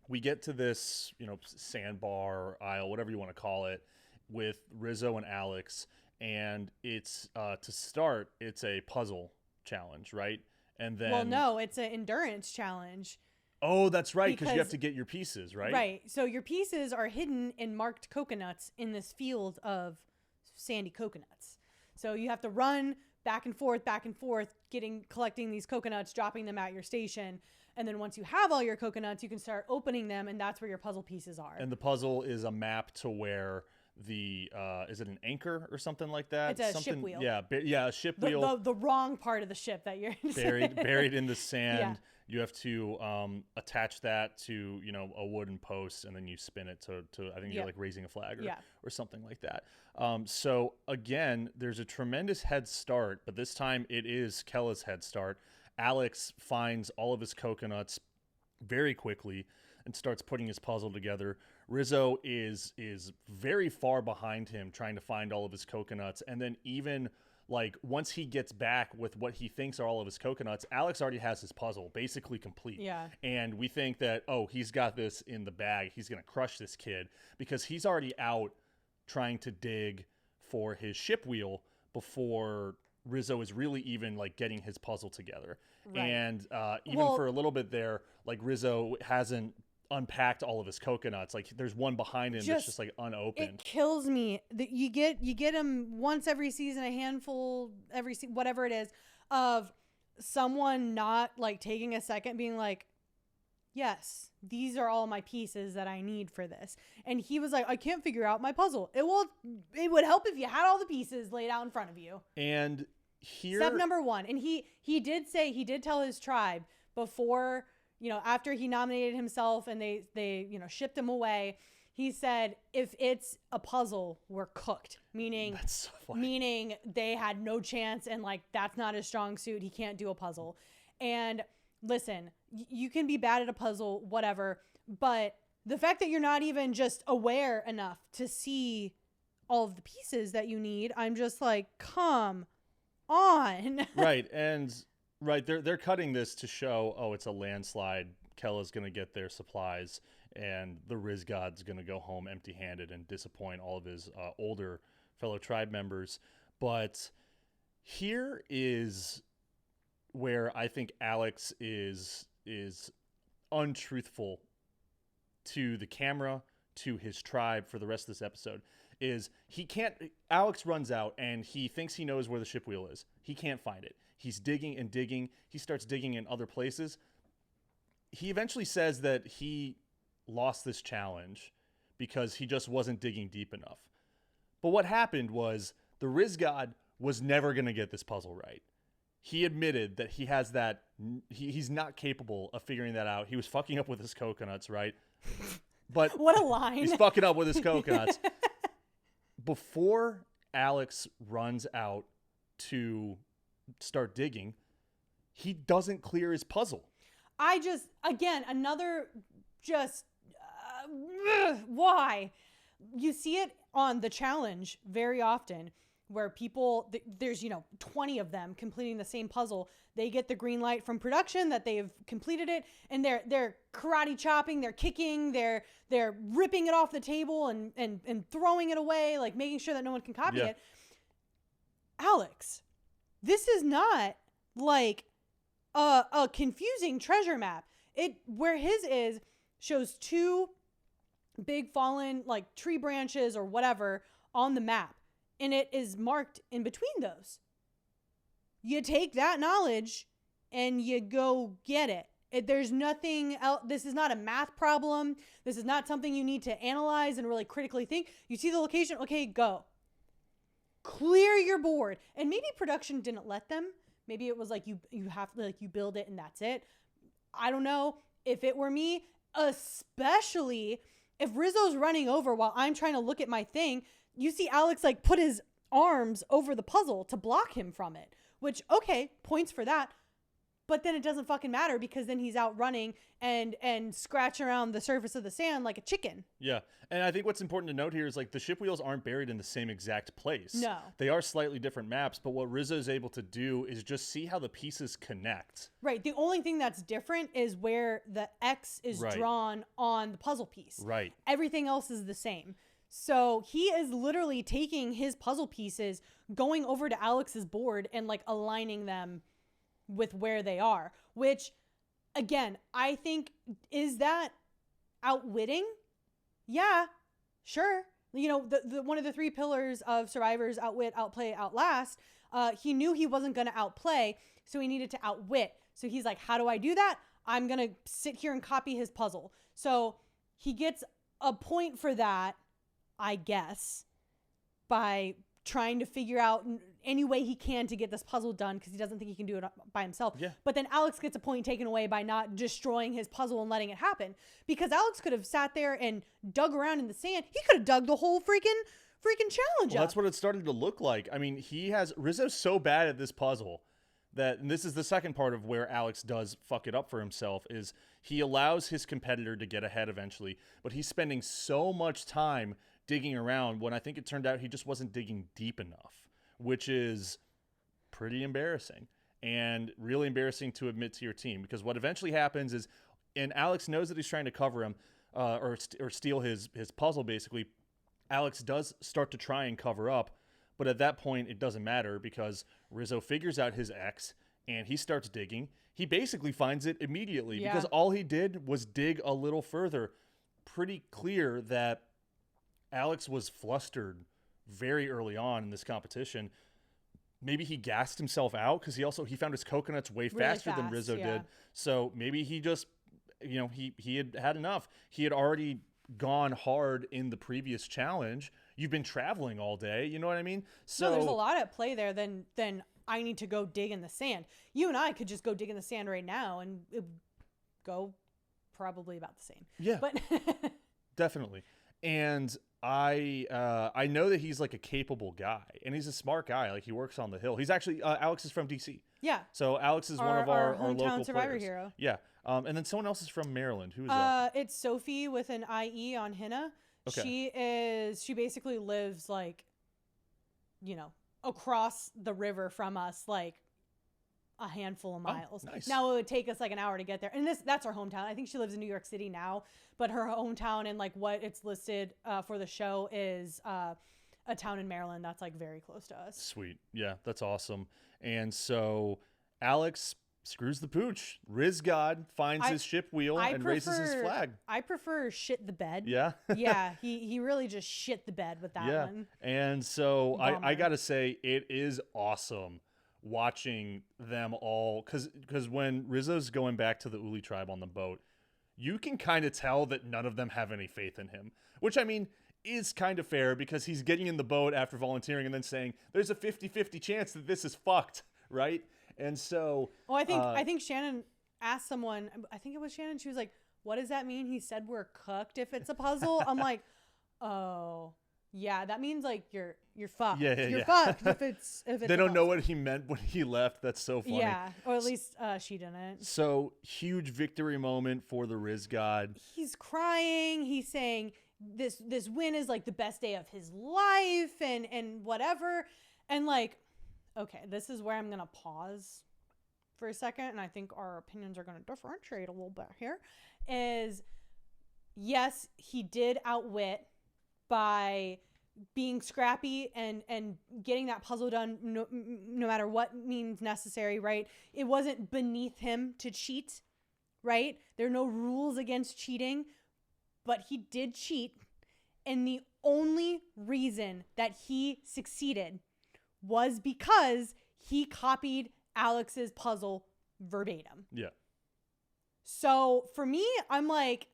we get to this, sandbar aisle, whatever you want to call it, with Rizzo and Alex. And it's, to start, it's a puzzle challenge, right? And then... Well, no, it's an endurance challenge. Oh, that's right, because you have to get your pieces, right? Right. So your pieces are hidden in marked coconuts in this field of sandy coconuts. So you have to run back and forth, collecting these coconuts, dropping them at your station. And then once you have all your coconuts, you can start opening them, and that's where your puzzle pieces are. And the puzzle is a map to where the is it an anchor or something like that? It's a ship wheel. Yeah, a ship wheel. The wrong part of the ship that you're buried in the sand. Yeah. You have to attach that to a wooden post, and then you spin it to I think you're like raising a flag or something like that. So again, there's a tremendous head start, but this time it is Kella's head start. Alex finds all of his coconuts very quickly and starts putting his puzzle together. Rizzo is very far behind him, trying to find all of his coconuts, and then even like once he gets back with what he thinks are all of his coconuts, Alex already has his puzzle basically complete. Yeah. And we think that, he's got this in the bag. He's going to crush this kid because he's already out trying to dig for his ship wheel before Rizzo is really even like getting his puzzle together. Right. And even for a little bit there, like Rizzo hasn't unpacked all of his coconuts. Like there's one behind him that's just like unopened. It kills me that you get him once every season, a handful whatever it is, of someone not like taking a second being like, yes, these are all my pieces that I need for this. And he was like, I can't figure out my puzzle. It would help if you had all the pieces laid out in front of you. And here, step number one. And he did tell his tribe before, after he nominated himself and they shipped him away, he said, if it's a puzzle, we're cooked. Meaning they had no chance, and like that's not his strong suit. He can't do a puzzle. And listen, you can be bad at a puzzle, whatever, but the fact that you're not even just aware enough to see all of the pieces that you need, I'm just like, come on. Right. And right, they're cutting this to show, it's a landslide. Kella's going to get their supplies, and the Riz God's going to go home empty-handed and disappoint all of his older fellow tribe members. But here is where I think Alex is untruthful to the camera, to his tribe for the rest of this episode. Alex runs out and he thinks he knows where the ship wheel is. He can't find it. He's digging and digging. He starts digging in other places. He eventually says that he lost this challenge because he just wasn't digging deep enough. But what happened was the Riz God was never going to get this puzzle right. He admitted that he has that. He's not capable of figuring that out. He was fucking up with his coconuts, right? But what a line. He's fucking up with his coconuts. Before Alex runs out to start digging, he doesn't clear his puzzle. Why? You see it on the challenge very often where people, there's 20 of them completing the same puzzle. They get the green light from production that they've completed it, and they're karate chopping, they're kicking, they're ripping it off the table and throwing it away, like making sure that no one can copy it. Alex, this is not like a confusing treasure map. Where his is shows two big fallen like tree branches or whatever on the map, and it is marked in between those. You take that knowledge and you go get it. There's nothing else. This is not a math problem. This is not something you need to analyze and really critically think. You see the location, okay, go. clear your board. And maybe production didn't let them. Maybe it was like you have to, like, you build it and that's it. I don't know. If it were me, especially if Rizzo's running over while I'm trying to look at my thing, you see Alex like put his arms over the puzzle to block him from it, which, okay, points for that. But then it doesn't fucking matter because then he's out running and scratching around the surface of the sand like a chicken. Yeah. And I think what's important to note here is like the ship wheels aren't buried in the same exact place. No. They are slightly different maps, but what Rizzo is able to do is just see how the pieces connect. Right. The only thing that's different is where the X is drawn on the puzzle piece. Right. Everything else is the same. So he is literally taking his puzzle pieces, going over to Alex's board and like aligning them with where they are, which again, I think, is that outwitting? Yeah, sure. You know, the one of the 3 pillars of Survivor's outwit, outplay, outlast. He knew he wasn't going to outplay, so he needed to outwit. So he's like, how do I do that? I'm going to sit here and copy his puzzle. So he gets a point for that, I guess, by trying to figure out any way he can to get this puzzle done because he doesn't think he can do it by himself. Yeah. But then Alex gets a point taken away by not destroying his puzzle and letting it happen, because Alex could have sat there and dug around in the sand. He could have dug the whole freaking challenge up. That's what it started to look like. I mean, Rizzo's so bad at this puzzle that, and this is the second part of where Alex does fuck it up for himself, is he allows his competitor to get ahead eventually, but he's spending so much time digging around when I think it turned out he just wasn't digging deep enough, which is pretty embarrassing and really embarrassing to admit to your team, because what eventually happens is, and Alex knows that he's trying to cover him or steal his puzzle basically. Alex does start to try and cover up, but at that point it doesn't matter because Rizzo figures out his X and he starts digging. He basically finds it immediately because all he did was dig a little further. Pretty clear that Alex was flustered very early on in this competition. Maybe he gassed himself out because he found his coconuts way faster than Rizzo did. So maybe he just, he had enough. He had already gone hard in the previous challenge. You've been traveling all day. You know what I mean? So no, there's a lot at play there than I need to go dig in the sand. You and I could just go dig in the sand right now and it would go probably about the same. Yeah, but definitely. And I know that he's like a capable guy and he's a smart guy. Like he works on the Hill. He's actually Alex is from DC. Yeah. So Alex is one of our local Survivor players. hero. Yeah. And then someone else is from Maryland. Who is that? It's Sophie with an IE on Henna. Okay. She basically lives like, across the river from us, like a handful of miles. Oh, nice. Now it would take us like an hour to get there. And that's her hometown. I think she lives in New York City now, but her hometown and like what it's listed for the show is a town in Maryland that's like very close to us. Sweet. Yeah, that's awesome. And so Alex screws the pooch. Riz God finds his ship wheel and raises his flag. I prefer shit the bed. Yeah. Yeah, he really just shit the bed with that one. And so I got to say, it is awesome watching them all, because when Rizzo's going back to the Uli tribe on the boat, you can kind of tell that none of them have any faith in him, which I mean is kind of fair because he's getting in the boat after volunteering and then saying there's a 50-50 chance that this is fucked, right? And so I think Shannon asked someone, I think it was Shannon, she was like, what does that mean? He said we're cooked if it's a puzzle. I'm like, oh yeah, that means like you're fucked. You're fucked if it's they don't know what he meant when he left. That's so funny. Yeah, or at least she didn't. So huge victory moment for the Riz God. He's crying. He's saying this win is like the best day of his life and whatever. And like, okay, this is where I'm gonna pause for a second, and I think our opinions are gonna differentiate a little bit here. Is yes, he did outwit by being scrappy and getting that puzzle done no matter what means necessary, right? It wasn't beneath him to cheat, right? There are no rules against cheating, but he did cheat. And the only reason that he succeeded was because he copied Alex's puzzle verbatim. Yeah. So for me, I'm like,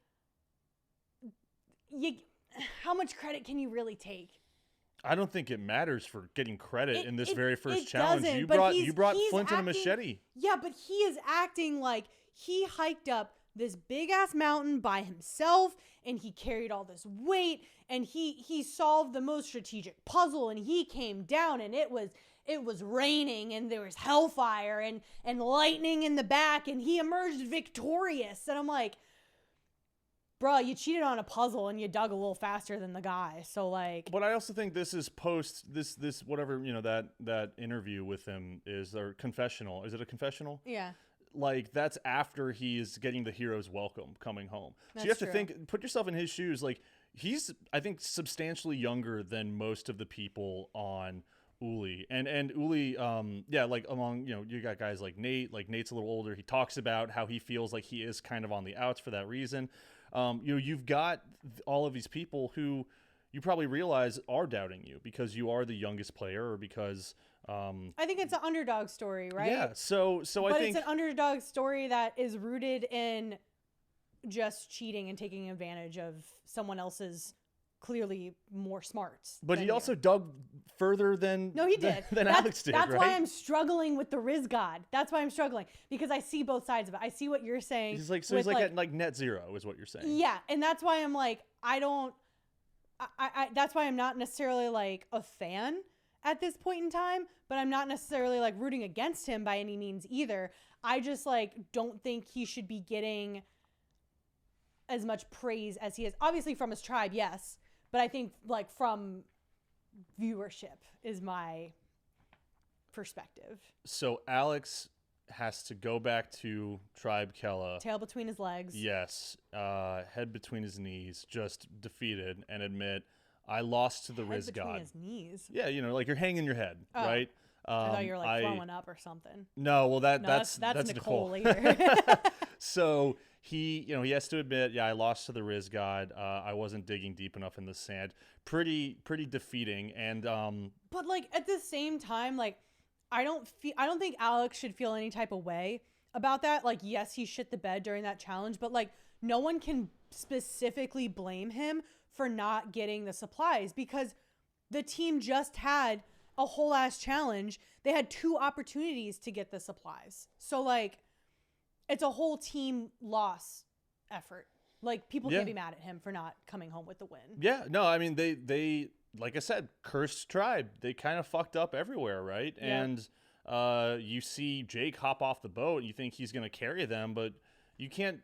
how much credit can you really take? I don't think it matters for getting credit in this very first it challenge. doesn't, You but brought he's Flint and a acting- machete. Yeah, but he is acting like he hiked up this big ass mountain by himself, and he carried all this weight, and he solved the most strategic puzzle, and he came down, and it was raining, and there was hellfire and lightning in the back, and he emerged victorious. And I'm like, bro, you cheated on a puzzle and you dug a little faster than the guy. So like, But I also think this is post this whatever, you know, that interview with him is, or confessional. Is it a confessional? yeah. Like, that's after he is getting the hero's welcome coming home. So you That's have to true. put yourself in his shoes. Like, he's, I think, substantially younger than most of the people on Uli. And Uli, like among, you know, you got guys like Nate. Like, Nate's a little older. He talks about how he feels like he is kind of on the outs for that reason. You know, you've got all of these people who you probably realize are doubting you because you are the youngest player, or because I think it's an underdog story, right? yeah. So But I think it's an underdog story that is rooted in just cheating and taking advantage of someone else's clearly more smarts. But than he you. also dug further than No, he did. than Alex did. That's right? why I'm struggling with the Riz God. That's why I'm struggling, because I see both sides of it. I see what you're saying. He's like, so with, he's like at like net zero is what you're saying. yeah, and that's why I'm like, I that's why I'm not necessarily like a fan at this point in time, but I'm not necessarily like rooting against him by any means either. I just like don't think he should be getting as much praise as he is. Obviously from his tribe, yes, but I think like from viewership is my perspective. So Alex has to go back to Tribe Kella. Tail between his legs. Yes, head between his knees, just defeated, and admit, I lost to the Head Riz between God. his knees. Yeah, you know, like you're hanging your head, Oh. right? I thought you were like throwing up or something. No, well No, that's Nicole Nicole. later. So he has to admit, yeah, I lost to the Riz God. I wasn't digging deep enough in the sand. Pretty defeating. And But like at the same time, like I don't think Alex should feel any type of way about that. Like, yes, he shit the bed during that challenge, but like no one can specifically blame him for not getting the supplies, because the team just had a whole ass challenge. They had 2 opportunities to get the supplies. So like it's a whole team loss effort. Like, people Yeah. can't be mad at him for not coming home with the win. yeah, no, I mean they like I said, cursed tribe. They kind of fucked up everywhere, right? Yeah. And you see Jake hop off the boat, and you think he's going to carry them, but you can't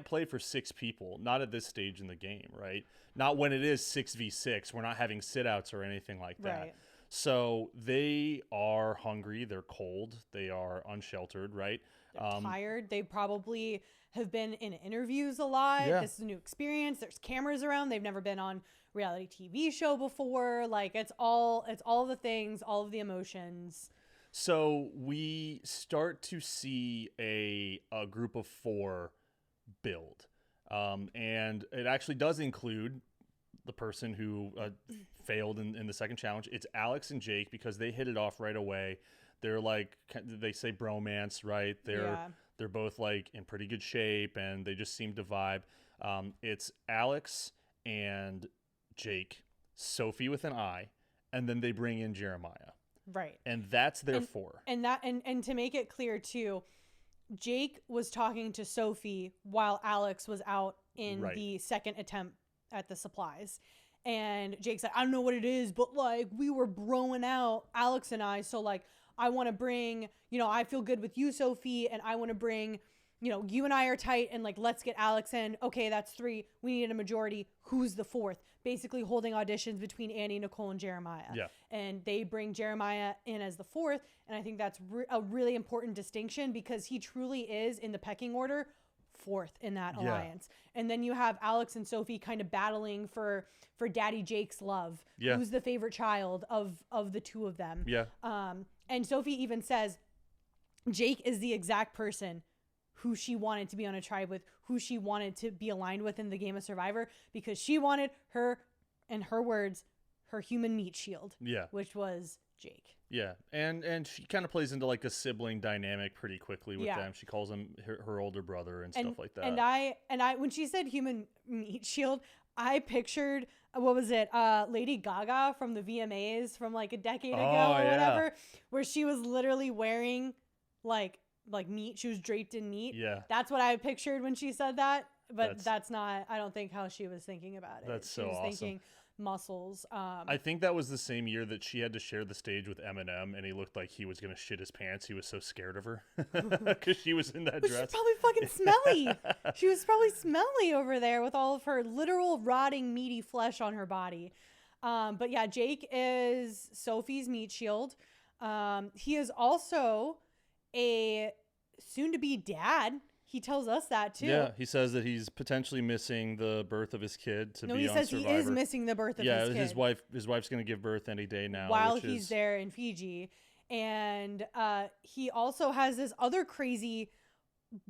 play for 6 people, not at this stage in the game, right? Not when it is 6v6. We're not having sit-outs or anything like that. Right. So they are hungry, they're cold, they are unsheltered, right? Tired. They probably have been in interviews a lot. Yeah. This is a new experience. There's cameras around. They've never been on reality TV show before. Like it's all the things, all of the emotions. So we start to see a group of 4 build. And it actually does include the person who failed in the second challenge. It's Alex and Jake, because they hit it off right away. They're like, they say bromance, right? They're both like in pretty good shape, and they just seem to vibe. It's Alex and Jake, Sophie with an I, and then they bring in Jeremiah. Right. And that's their 4. And to make it clear too, Jake was talking to Sophie while Alex was out in Right. the second attempt at the supplies. And Jake said, I don't know what it is, but like we were broing out, Alex and I. So like, I want to bring, you know, I feel good with you, Sophie, and I want to bring, you know, you and I are tight, and like, let's get Alex in. Okay, that's 3. We need a majority. Who's the 4th? Basically holding auditions between Annie, Nicole, and Jeremiah. Yeah. And they bring Jeremiah in as the 4th. And I think that's a really important distinction, because he truly is, in the pecking order, 4th in that Yeah. alliance. And then you have Alex and Sophie kind of battling for Daddy Jake's love. Yeah. Who's the favorite child of the 2 of them. Yeah. And Sophie even says Jake is the exact person who she wanted to be on a tribe with, who she wanted to be aligned with in the game of Survivor, because she wanted her, in her words, her human meat shield. Yeah. Which was Jake. Yeah, and she kind of plays into like a sibling dynamic pretty quickly with them. She calls him her older brother and stuff like that. And I when she said human meat shield, I pictured what was it? Lady Gaga from the VMAs from like a decade ago or yeah. whatever, where she was literally wearing like meat. She was draped in meat. Yeah. That's what I pictured when she said that. But that's not, I don't think how she was thinking about it. That's she so was awesome. thinking muscles. I think that was the same year that she had to share the stage with Eminem, and he looked like he was going to shit his pants. He was so scared of her because she was in that But she's dress. probably fucking smelly. She was probably smelly over there with all of her literal rotting meaty flesh on her body. But yeah, Jake is Sophie's meat shield. He is also a soon-to-be dad. He tells us that too. Yeah, he says that he's potentially missing the birth of his kid to be on Survivor. No, he says he is missing the birth of his kid. Yeah, his wife's going to give birth any day now. While he's there in Fiji. And he also has this other crazy,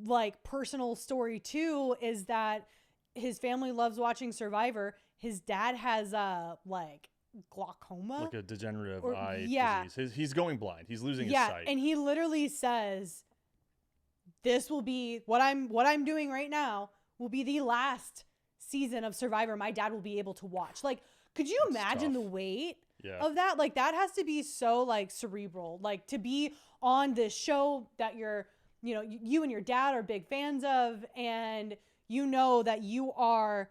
like, personal story too, is that his family loves watching Survivor. His dad has, like, glaucoma. Like a degenerative eye disease. He's going blind. He's losing his sight. And he literally says, this will be what I'm doing right now will be the last season of Survivor my dad will be able to watch. Like, could you imagine the weight of that? Like, that has to be so like cerebral. Like, to be on this show that you and your dad are big fans of, and you know that you are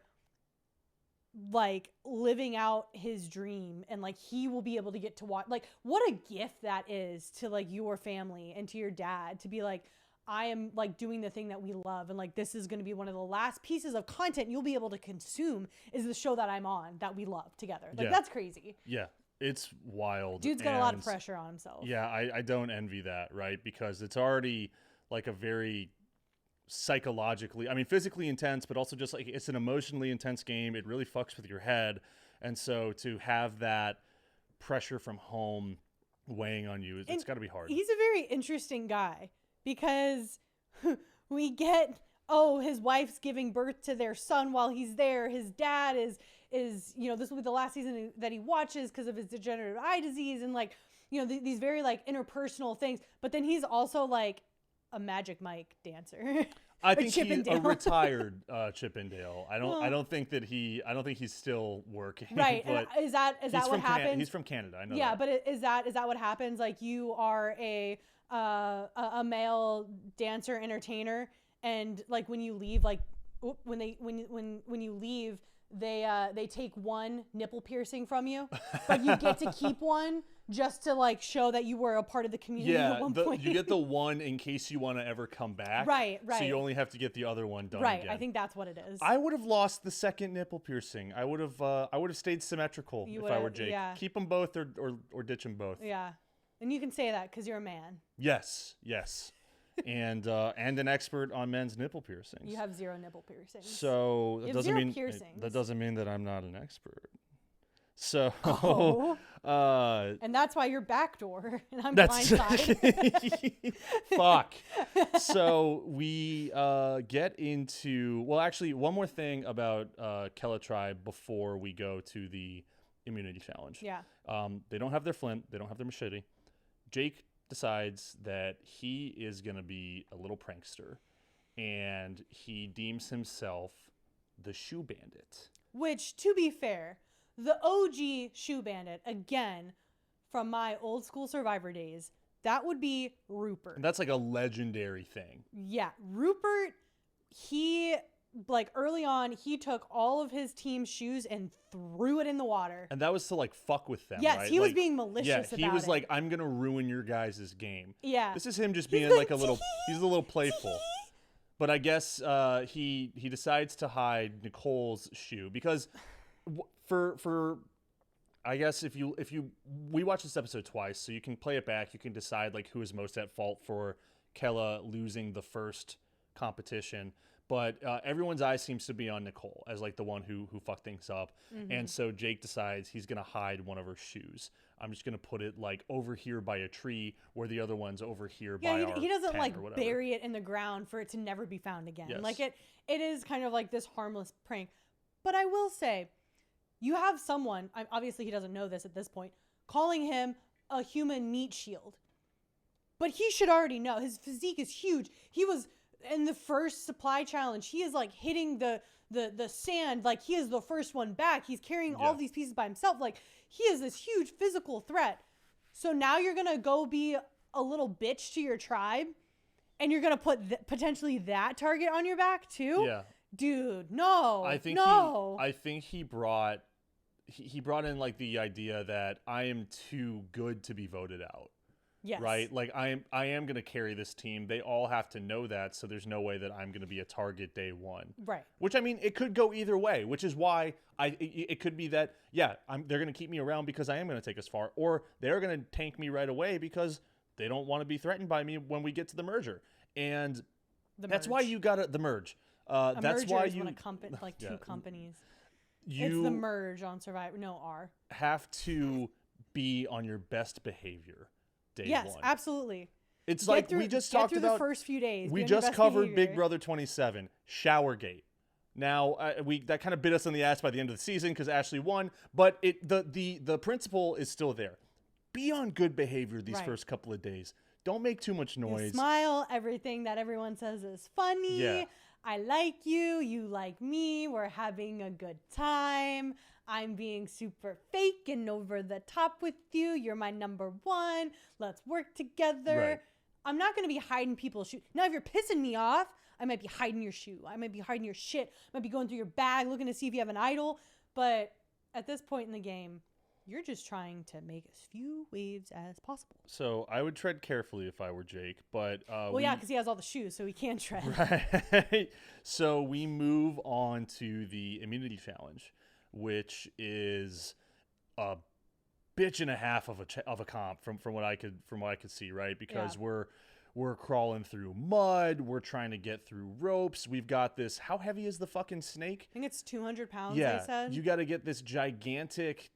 like living out his dream, and like he will be able to get to watch. Like, what a gift that is to like your family and to your dad, to be like, I am like doing the thing that we love, and like this is going to be one of the last pieces of content you'll be able to consume is the show that I'm on that we love together. Like, that's crazy. Yeah, it's wild. Dude's got a lot of pressure on himself. Yeah, I don't envy that, right? Because it's already like a very psychologically, I mean, physically intense, but also just like it's an emotionally intense game. It really fucks with your head. And so to have that pressure from home weighing on you, it's got to be hard. He's a very interesting guy. Because we get, his wife's giving birth to their son while he's there. His dad is this will be the last season that he watches because of his degenerative eye disease, and like, these very like interpersonal things. But then he's also like a Magic Mike dancer. I think he's a retired Chippendale. I don't think he's still working. Right. But is that what happens? He's from Canada. I know. Yeah, that. But is that what happens? Like, you are a male dancer entertainer, and like when you leave, like when you leave, they take one nipple piercing from you, but you get to keep one just to like show that you were a part of the community at one point. You get the one in case you want to ever come back. Right. So you only have to get the other one done right. again. I think that's what it is. I would have lost the second nipple piercing. I would have stayed symmetrical if I were Jake. Yeah. Keep them both or ditch them both. Yeah. And you can say that because you're a man. Yes. And an expert on men's nipple piercings. You have 0 nipple piercings. So that doesn't mean that I'm not an expert. So and that's why you're backdoor and I'm blindside. Fuck. So we get into, well, actually one more thing about Kela Tribe before we go to the immunity challenge. Yeah. They don't have their flint, they don't have their machete. Jake decides that he is going to be a little prankster, and he deems himself the Shoe Bandit. Which, to be fair, the OG Shoe Bandit, again, from my old school Survivor days, that would be Rupert. And that's like a legendary thing. Yeah. Rupert, he, like early on, he took all of his team's shoes and threw it in the water. And that was to like fuck with them, yes, right? He was being malicious about it. Yeah, he was like, I'm going to ruin your guys' game. Yeah. This is him just being like a little, he's a little playful. But I guess he decides to hide Nicole's shoe because for I guess if we watched this episode twice, so you can play it back, you can decide like who is most at fault for Kela losing the first competition. But everyone's eye seems to be on Nicole as like the one who fucked things up. Mm-hmm. And so Jake decides he's going to hide one of her shoes. I'm just going to put it like over here by a tree where the other one's over here by our he doesn't like or bury it in the ground for it to never be found again. Yes. Like it is kind of like this harmless prank. But I will say, you have someone, obviously he doesn't know this at this point, calling him a human meat shield. But he should already know. His physique is huge. He was in the first supply challenge. He is like hitting the the sand. Like, he is the first one back. He's carrying all these pieces by himself. Like, he is this huge physical threat. So now you're going to go be a little bitch to your tribe, and you're going to put potentially that target on your back too? Yeah. Dude, no. I think he brought in like the idea that I am too good to be voted out. Yes. Right? Like I am going to carry this team. They all have to know that, so there's no way that I'm going to be a target day one. Right. Which, I mean, it could go either way, which is why it could be that, they're going to keep me around because I am going to take us far, or they're going to tank me right away because they don't want to be threatened by me when we get to the merger. And that's why you got the merge. That's why you two companies. It's the merge on Survivor. No, have to be on your best behavior. Day yes, one. Absolutely. It's like we just talked about the first few days. We just covered Big Brother 27, Showergate. Now that kind of bit us on the ass by the end of the season because Ashley won, but the principle is still there. Be on good behavior these first couple of days. Don't make too much noise. You smile. Everything that everyone says is funny. Yeah. I like you. You like me. We're having a good time. I'm being super fake and over the top with you. You're my number one. Let's work together. Right. I'm not going to be hiding people's shoes. Now, if you're pissing me off, I might be hiding your shoe. I might be hiding your shit. I might be going through your bag looking to see if you have an idol. But at this point in the game, you're just trying to make as few waves as possible. So I would tread carefully if I were Jake, but because he has all the shoes, so he can tread. Right. So we move on to the immunity challenge, which is a bitch and a half of a comp from what I could see, right? Because we're crawling through mud, we're trying to get through ropes. We've got this. How heavy is the fucking snake? I think it's 200 pounds. Yeah, they said. You got to get this gigantic.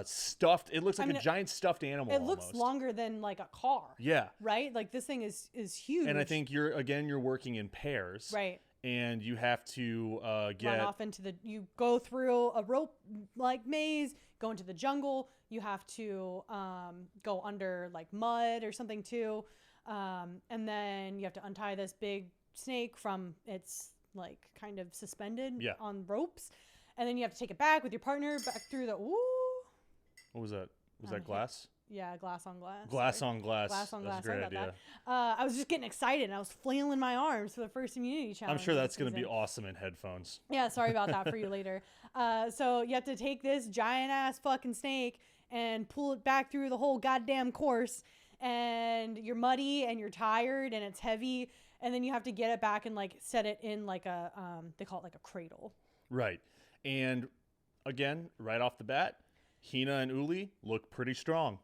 Stuffed. It looks like a giant stuffed animal. It looks longer than like a car. Yeah. Right. Like this thing is huge. And I think you're working in pairs. Right. And you have to run off into you go through a rope like maze, go into the jungle. You have to go under like mud or something too, and then you have to untie this big snake from its like kind of suspended on ropes, and then you have to take it back with your partner back through the. What was that? Was that glass? Yeah, glass on glass. Glass on glass. Glass on glass. That's a great idea. I was just getting excited and I was flailing my arms for the first immunity challenge. I'm sure that's going to be awesome in headphones. Yeah, sorry about that for you later. So you have to take this giant ass fucking snake and pull it back through the whole goddamn course. And you're muddy and you're tired and it's heavy. And then you have to get it back and like set it in like a, they call it like a cradle. Right. And again, right off the bat, Hina and Uli look pretty strong.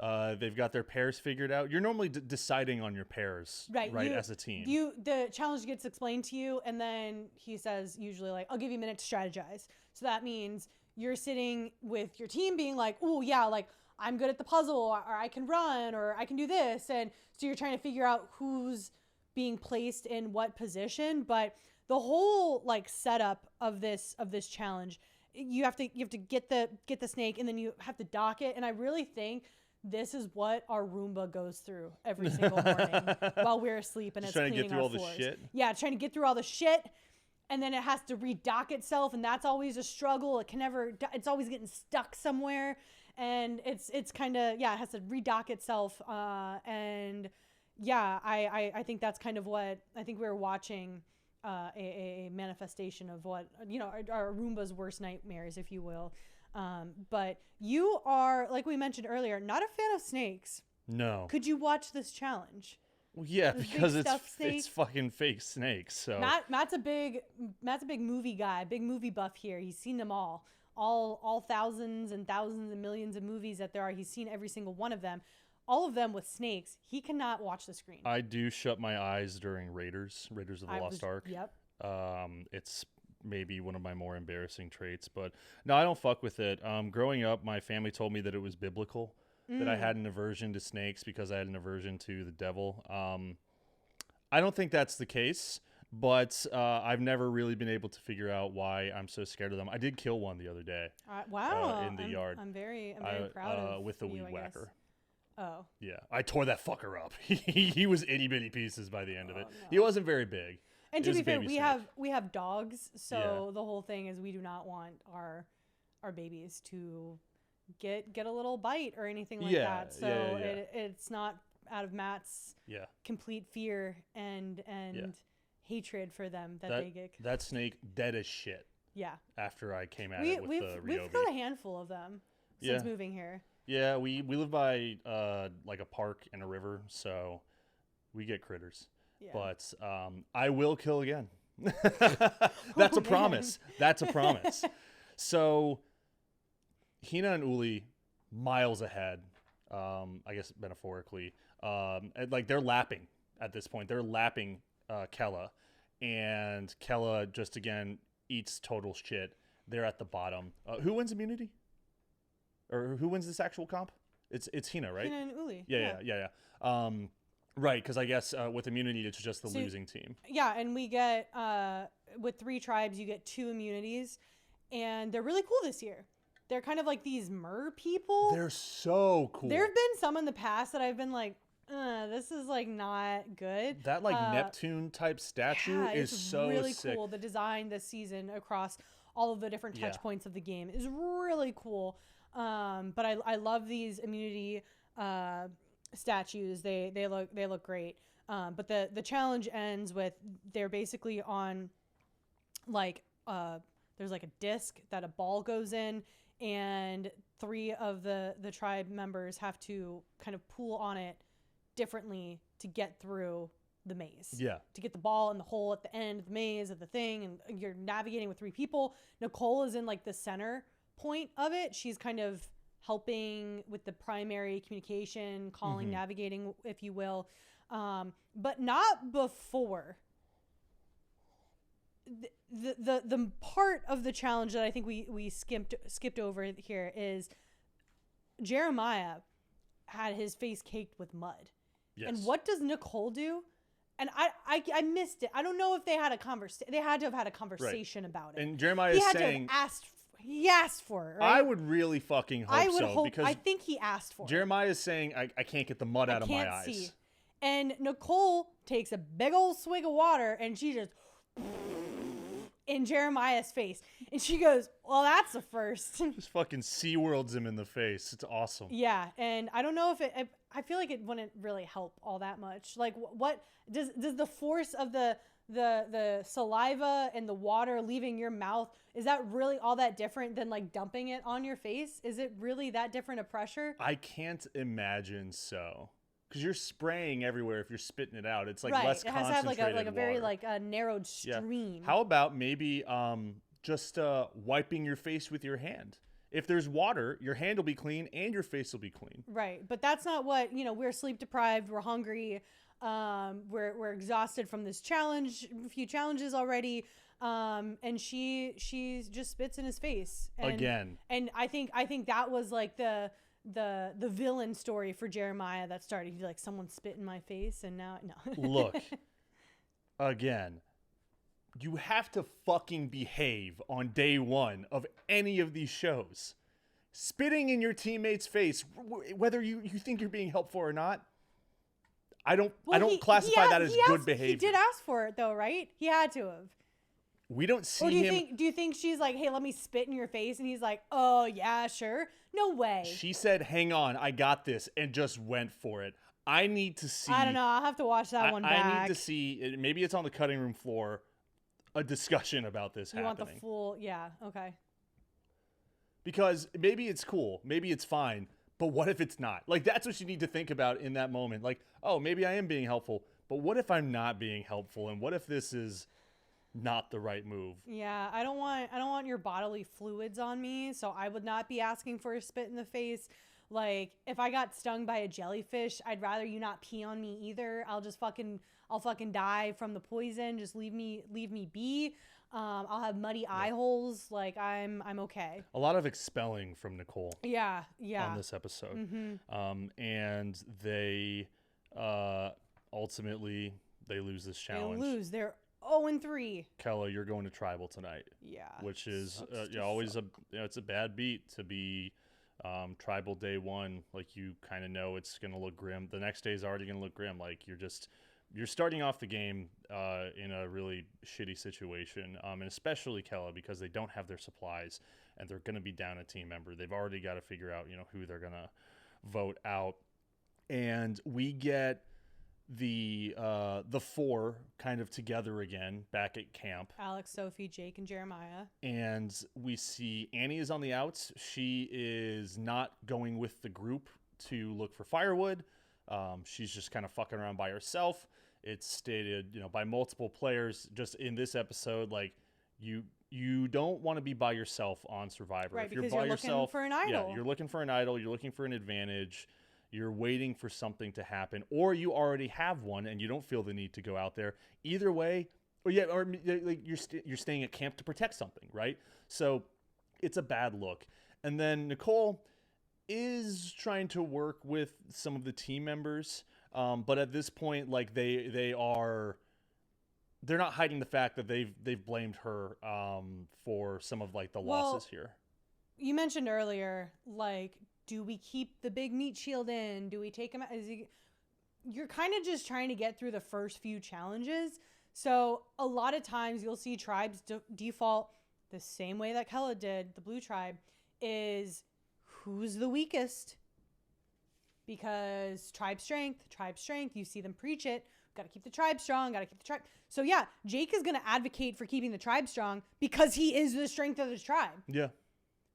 They've got their pairs figured out. You're normally deciding on your pairs, right, as a team. The challenge gets explained to you, and then he says usually like, I'll give you a minute to strategize. So that means you're sitting with your team being like, oh, yeah, like I'm good at the puzzle, or I can run, or I can do this. And so you're trying to figure out who's being placed in what position. But the whole like setup of this challenge, you have to get the snake, and then you have to dock it. And I really think this is what our Roomba goes through every single morning while we're asleep, and just it's trying to cleaning get through our all floors. the shit. Yeah, trying to get through all the shit, and then it has to redock itself, and that's always a struggle. It can never. It's always getting stuck somewhere, and it's kind of it has to redock itself. And yeah, I think that's kind of what I think we were watching. A manifestation of what our Roomba's worst nightmares, if you will. But you are, like we mentioned earlier, not a fan of snakes. No. Could you watch this challenge? Well, yeah, because it's fucking fake snakes. So Matt's a big movie guy, big movie buff here. He's seen them all thousands and thousands and millions of movies that there are. He's seen every single one of them. All of them with snakes. He cannot watch the screen. I do shut my eyes during Raiders of the Lost Ark. Yep. It's maybe one of my more embarrassing traits, but no, I don't fuck with it. Growing up, my family told me that it was biblical, that I had an aversion to snakes because I had an aversion to the devil. I don't think that's the case, but I've never really been able to figure out why I'm so scared of them. I did kill one the other day. Wow. In the yard. I'm very proud of with the you, weed whacker. Oh. Yeah, I tore that fucker up. He was itty bitty pieces by the end of it. No. He wasn't very big. And It to was be a fair, baby we have dogs, so Yeah. the whole thing is we do not want our babies to get a little bite or anything like Yeah, that. So yeah. it's not out of Matt's Yeah. complete fear and hatred for them that they get. That snake dead as shit Yeah. after I came at it with the We've Ryobi. got a handful of them since Yeah. moving here. Yeah, we live by like a park and a river, so we get critters. Yeah. But I will kill again. That's a man. promise. That's a promise. So Hina and Uli miles ahead, I guess metaphorically. And, like they're lapping at this point. They're lapping Kella, and Kella just again eats total shit. They're at the bottom. Who wins immunity? Or who wins this actual comp? It's Hina, right? Hina and Uli. Yeah. Right, because I guess with immunity, it's just the losing team. Yeah, and we get, with 3 tribes, you get 2 immunities, and they're really cool this year. They're kind of like these mer people. They're so cool. There have been some in the past that I've been like, this is like not good. That like Neptune type statue is so really sick. cool. The design this season across all of the different touch points of the game is really cool. But I love these immunity statues. They look great. But the challenge ends with they're basically on like there's like a disc that a ball goes in, and 3 of the tribe members have to kind of pull on it differently to get through the maze. Yeah. To get the ball in the hole at the end of the maze of the thing, and you're navigating with 3 people. Nicole is in like the center point of it. She's kind of helping with the primary communication, calling, navigating, if you will. But not before. The part of the challenge that I think we skipped over here is Jeremiah had his face caked with mud. Yes. And what does Nicole do? And I missed it. I don't know if they had a conversation. They had to have had a conversation about it. And Jeremiah he is had saying, to have asked. He asked for it, right? I would really fucking hope because I think he asked for it. Jeremiah is saying, I can't get the mud out of my eyes. See. And Nicole takes a big old swig of water and she just in Jeremiah's face. And she goes, well, that's a first. Just fucking SeaWorlds him in the face. It's awesome. Yeah. And I don't know if I feel like it wouldn't really help all that much. Like what does the force of the saliva and the water leaving your mouth, is that really all that different than like dumping it on your face? Is it really that different a pressure? I can't imagine so. Because you're spraying everywhere if you're spitting it out. It's like right. less It has to have like a very water. like a narrowed stream. Yeah. How about maybe just wiping your face with your hand? If there's water, your hand will be clean and your face will be clean. Right. But that's not what, we're sleep deprived, we're hungry, we're exhausted from this challenge, a few challenges already. And she just spits in his face. Again. And I think that was like the villain story for Jeremiah that started. He's like, someone spit in my face, and now no. Look, again, you have to fucking behave on day 1 of any of these shows. Spitting in your teammate's face, whether you think you're being helpful or not, I don't classify that as good behavior. He did ask for it though, right? He had to have. We don't see or him. Do you think she's like, hey, let me spit in your face? And he's like, oh, yeah, sure. No way. She said, hang on, I got this, and just went for it. I need to see. I don't know. I'll have to watch that one back. I need to see. Maybe it's on the cutting room floor. A discussion about this happening. You want the full, yeah, okay. Because maybe it's cool. Maybe it's fine. But what if it's not? Like, that's what you need to think about in that moment. Like, oh, maybe I am being helpful. But what if I'm not being helpful? And what if this is not the right move? Yeah, I don't want your bodily fluids on me, so I would not be asking for a spit in the face. Like, if I got stung by a jellyfish, I'd rather you not pee on me either. I'll fucking die from the poison. Just leave me be. I'll have muddy eye holes. Like, I'm okay. A lot of expelling from Nicole. Yeah. On this episode. And they ultimately they lose this challenge. They lose. They're 0-3. Kella, you're going to tribal tonight. Yeah. Which is always it's a bad beat to be tribal day 1. Like, you kind of know it's going to look grim. The next day is already going to look grim. Like, you're just you're starting off the game in a really shitty situation, and especially Kella, because they don't have their supplies and they're going to be down a team member. They've already got to figure out, who they're going to vote out. And we get the four kind of together again back at camp. Alex, Sophie, Jake, and Jeremiah. And we see Annie is on the outs. She is not going with the group to look for firewood. She's just kind of fucking around by herself. It's stated, by multiple players just in this episode, like you don't want to be by yourself on Survivor. Right, if you're because by you're yourself, looking for an idol. Yeah, you're looking for an idol. You're looking for an advantage. You're waiting for something to happen, or you already have one and you don't feel the need to go out there. Either way, or like you're staying at camp to protect something, right? So it's a bad look. And then Nicole is trying to work with some of the team members, but at this point, like they're not hiding the fact that they've blamed her for some of like the losses here. You mentioned earlier, like, do we keep the big meat shield in? Do we take him out? You're kind of just trying to get through the first few challenges. So a lot of times you'll see tribes default the same way that Kella did, the blue tribe, is who's the weakest? Because tribe strength, you see them preach it. Got to keep the tribe strong, got to keep the tribe. So yeah, Jake is going to advocate for keeping the tribe strong because he is the strength of the tribe. Yeah.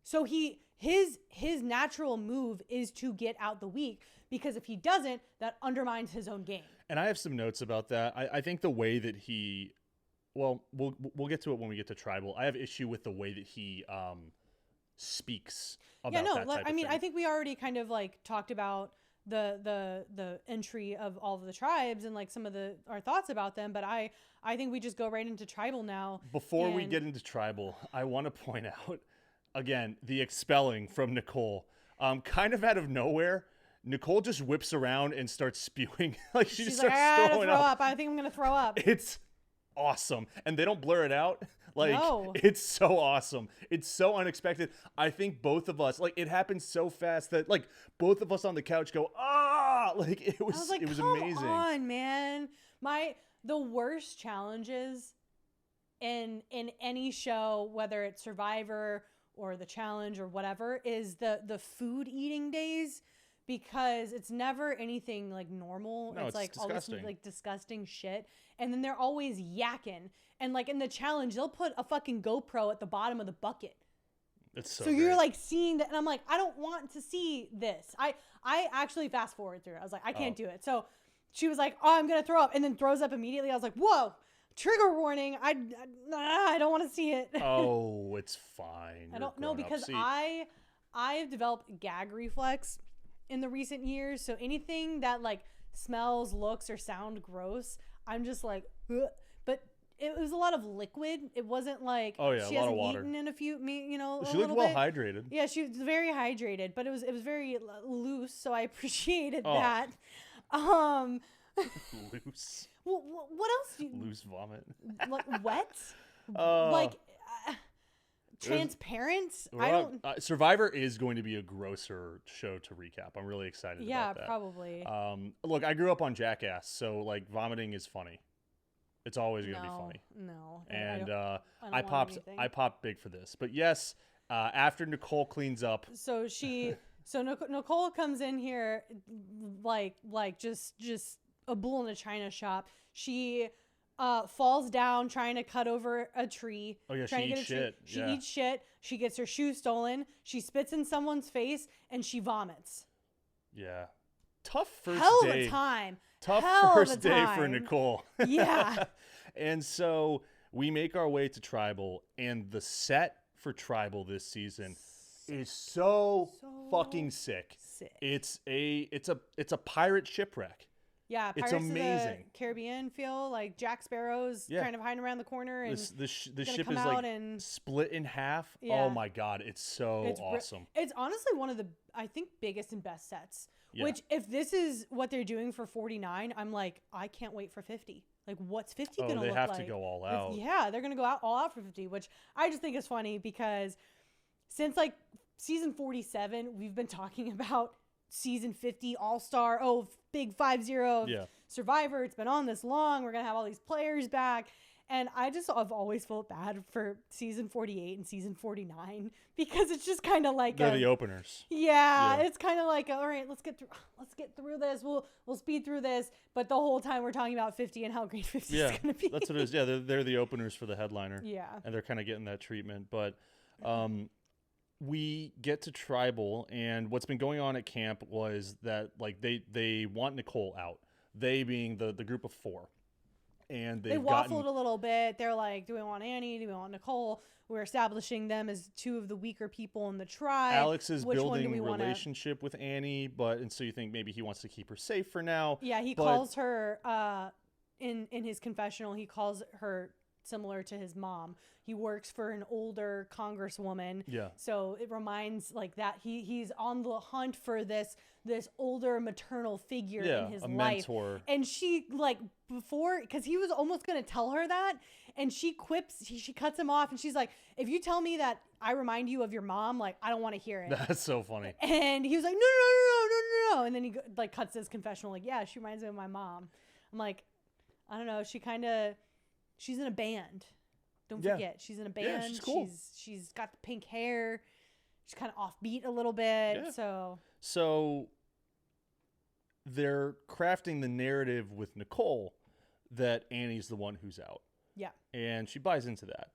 So his natural move is to get out the weak, because if he doesn't, that undermines his own game. And I have some notes about that. I think the way that he, we'll get to it when we get to tribal. I have issue with the way that he speaks about that type of thing. I think we already kind of like talked about the entry of all of the tribes and like some of our thoughts about them, but I think we just go right into tribal now. Before we get into tribal, I want to point out again the expelling from Nicole. Kind of out of nowhere, Nicole just whips around and starts spewing. Like she just starts throwing up. I think I'm gonna throw up. It's awesome, and they don't blur it out. Like, no. It's so awesome. It's so unexpected. I think both of us, like, it happened so fast that, like, both of us on the couch go, ah! Like, it was amazing. Come on, man. The worst challenges in any show, whether it's Survivor or The Challenge or whatever, is the food eating days, because it's never anything, like, normal. No, it's like disgusting. all this, like, disgusting shit. And then they're always yakking. And, like, in The Challenge, they'll put a fucking GoPro at the bottom of the bucket. It's so you're, great. like, seeing that. And I'm like, I don't want to see this. I actually fast forward through it. I was like, I can't do it. So she was like, oh, I'm going to throw up. And then throws up immediately. I was like, whoa, trigger warning. I don't want to see it. Oh, it's fine. I don't know, because I've developed gag reflex in the recent years. So anything that, like, smells, looks, or sound gross, I'm just like, ugh. But it was a lot of liquid. It wasn't like she a lot hasn't of water. Eaten in a few, she looked well hydrated. Yeah, she was very hydrated, but it was very loose, so I appreciated that. Loose. Well, what else? Loose vomit. Like wet? Like transparent? I don't. Survivor is going to be a grosser show to recap. I'm really excited about that. Yeah, probably. Look, I grew up on Jackass, so like vomiting is funny. It's always going to be funny. No. And I popped big for this. But yes, after Nicole cleans up. So Nicole comes in here like just a bull in a china shop. She falls down trying to cut over a tree. Oh yeah, she eats shit. She eats shit. She gets her shoe stolen. She spits in someone's face and she vomits. Yeah. Tough first Hell day. Of a time. Tough Hell first of a day time. for Nicole. Yeah. And so we make our way to Tribal, and the set for Tribal this season is so fucking sick. It's a pirate shipwreck. Yeah, it's amazing. Caribbean feel, like Jack Sparrow's kind of hiding around the corner, and the ship is like split in half. Yeah. Oh my god, it's so awesome. It's honestly one of the, I think, biggest and best sets. Yeah. Which, if this is what they're doing for 49, I'm like, I can't wait for 50. Like, what's 50 gonna look like? They have to go all out. Yeah, they're gonna go all out for 50, which I just think is funny, because since like season 47, we've been talking about season 50 all-star, big 5-0 Survivor. It's been on this long. We're going to have all these players back. And I've always felt bad for season 48 and season 49 because it's just kind of like they're the openers. Yeah, it's kind of like, all right, let's get through this. We'll speed through this, but the whole time we're talking about 50 and how great 50 is going to be. That's what it is. Yeah, they're the openers for the headliner. Yeah, and they're kind of getting that treatment. But we get to Tribal, and what's been going on at camp was that like they want Nicole out. They being the group of 4. And they waffled a little bit. They're like, do we want Annie? Do we want Nicole? We're establishing them as 2 of the weaker people in the tribe. Alex is building a relationship with Annie, and so you think maybe he wants to keep her safe for now. Yeah, he calls her in his confessional. He calls her similar to his mom. He works for an older congresswoman. Yeah. So it reminds like that he's on the hunt for this older maternal figure in his life. Mentor. And she like before, because he was almost going to tell her that, and she quips, she cuts him off, and she's like, if you tell me that I remind you of your mom, like I don't want to hear it. That's so funny. And he was like, no. And then he like cuts his confessional like, yeah, she reminds me of my mom. I'm like, I don't know. She's in a band. Don't forget, she's in a band. Yeah, she's cool. She's got the pink hair. She's kind of offbeat a little bit. Yeah. So they're crafting the narrative with Nicole that Annie's the one who's out. Yeah. And she buys into that.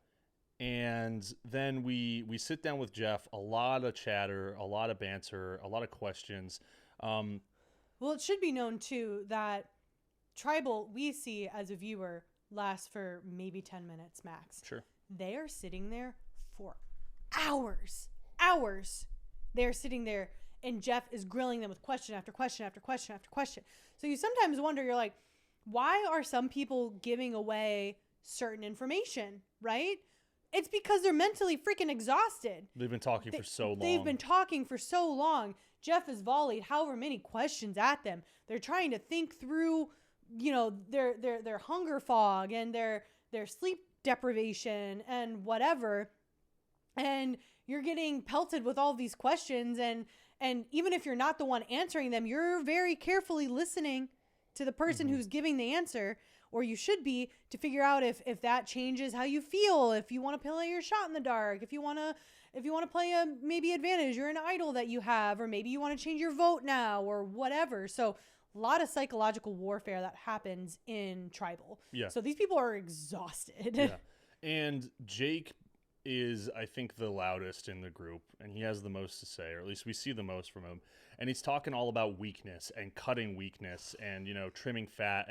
And then we sit down with Jeff, a lot of chatter, a lot of banter, a lot of questions. Well, it should be known too that Tribal, we see as a viewer, lasts for maybe 10 minutes max. Sure. They are sitting there for hours. They're sitting there, and Jeff is grilling them with question after question after question after question. So you sometimes wonder, you're like, why are some people giving away certain information, right? It's because they're mentally freaking exhausted. They've been talking for so long. They've been talking for so long. Jeff has volleyed however many questions at them. They're trying to think through, their hunger fog and their sleep deprivation and whatever. And you're getting pelted with all these questions. And even if you're not the one answering them, you're very carefully listening to the person who's giving the answer, or you should be, to figure out if that changes how you feel, if you want to play your shot in the dark, if you want to play a maybe advantage or an idol that you have, or maybe you want to change your vote now or whatever. So a lot of psychological warfare that happens in Tribal. Yeah. So these people are exhausted. Yeah. And Jake is, I think, the loudest in the group, and he has the most to say, or at least we see the most from him. And he's talking all about weakness and cutting weakness and, trimming fat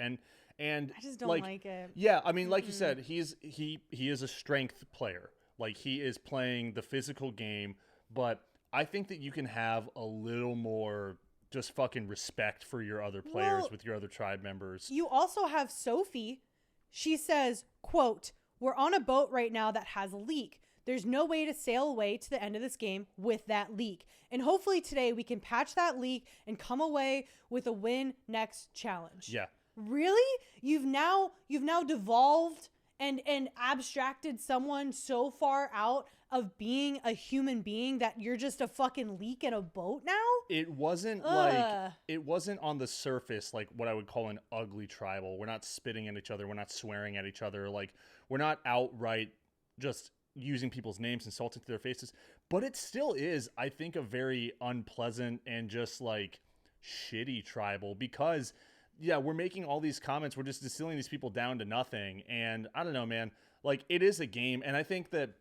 and I just don't like it. Yeah, I mean, like you said, he is a strength player. Like, he is playing the physical game, but I think that you can have a little more just fucking respect for your other players with your other tribe members. You also have Sophie. She says, quote, "We're on a boat right now that has a leak. There's no way to sail away to the end of this game with that leak. And hopefully today we can patch that leak and come away with a win next challenge." Yeah. Really? You've now devolved and abstracted someone so far out of being a human being that you're just a fucking leak in a boat now? It wasn't on the surface like what I would call an ugly tribal. We're not spitting at each other. We're not swearing at each other. Like, we're not outright just using people's names, insulting to their faces. But it still is, I think, a very unpleasant and just like shitty tribal because, yeah, we're making all these comments. We're just distilling these people down to nothing. And I don't know, man, like, it is a game. And I think that,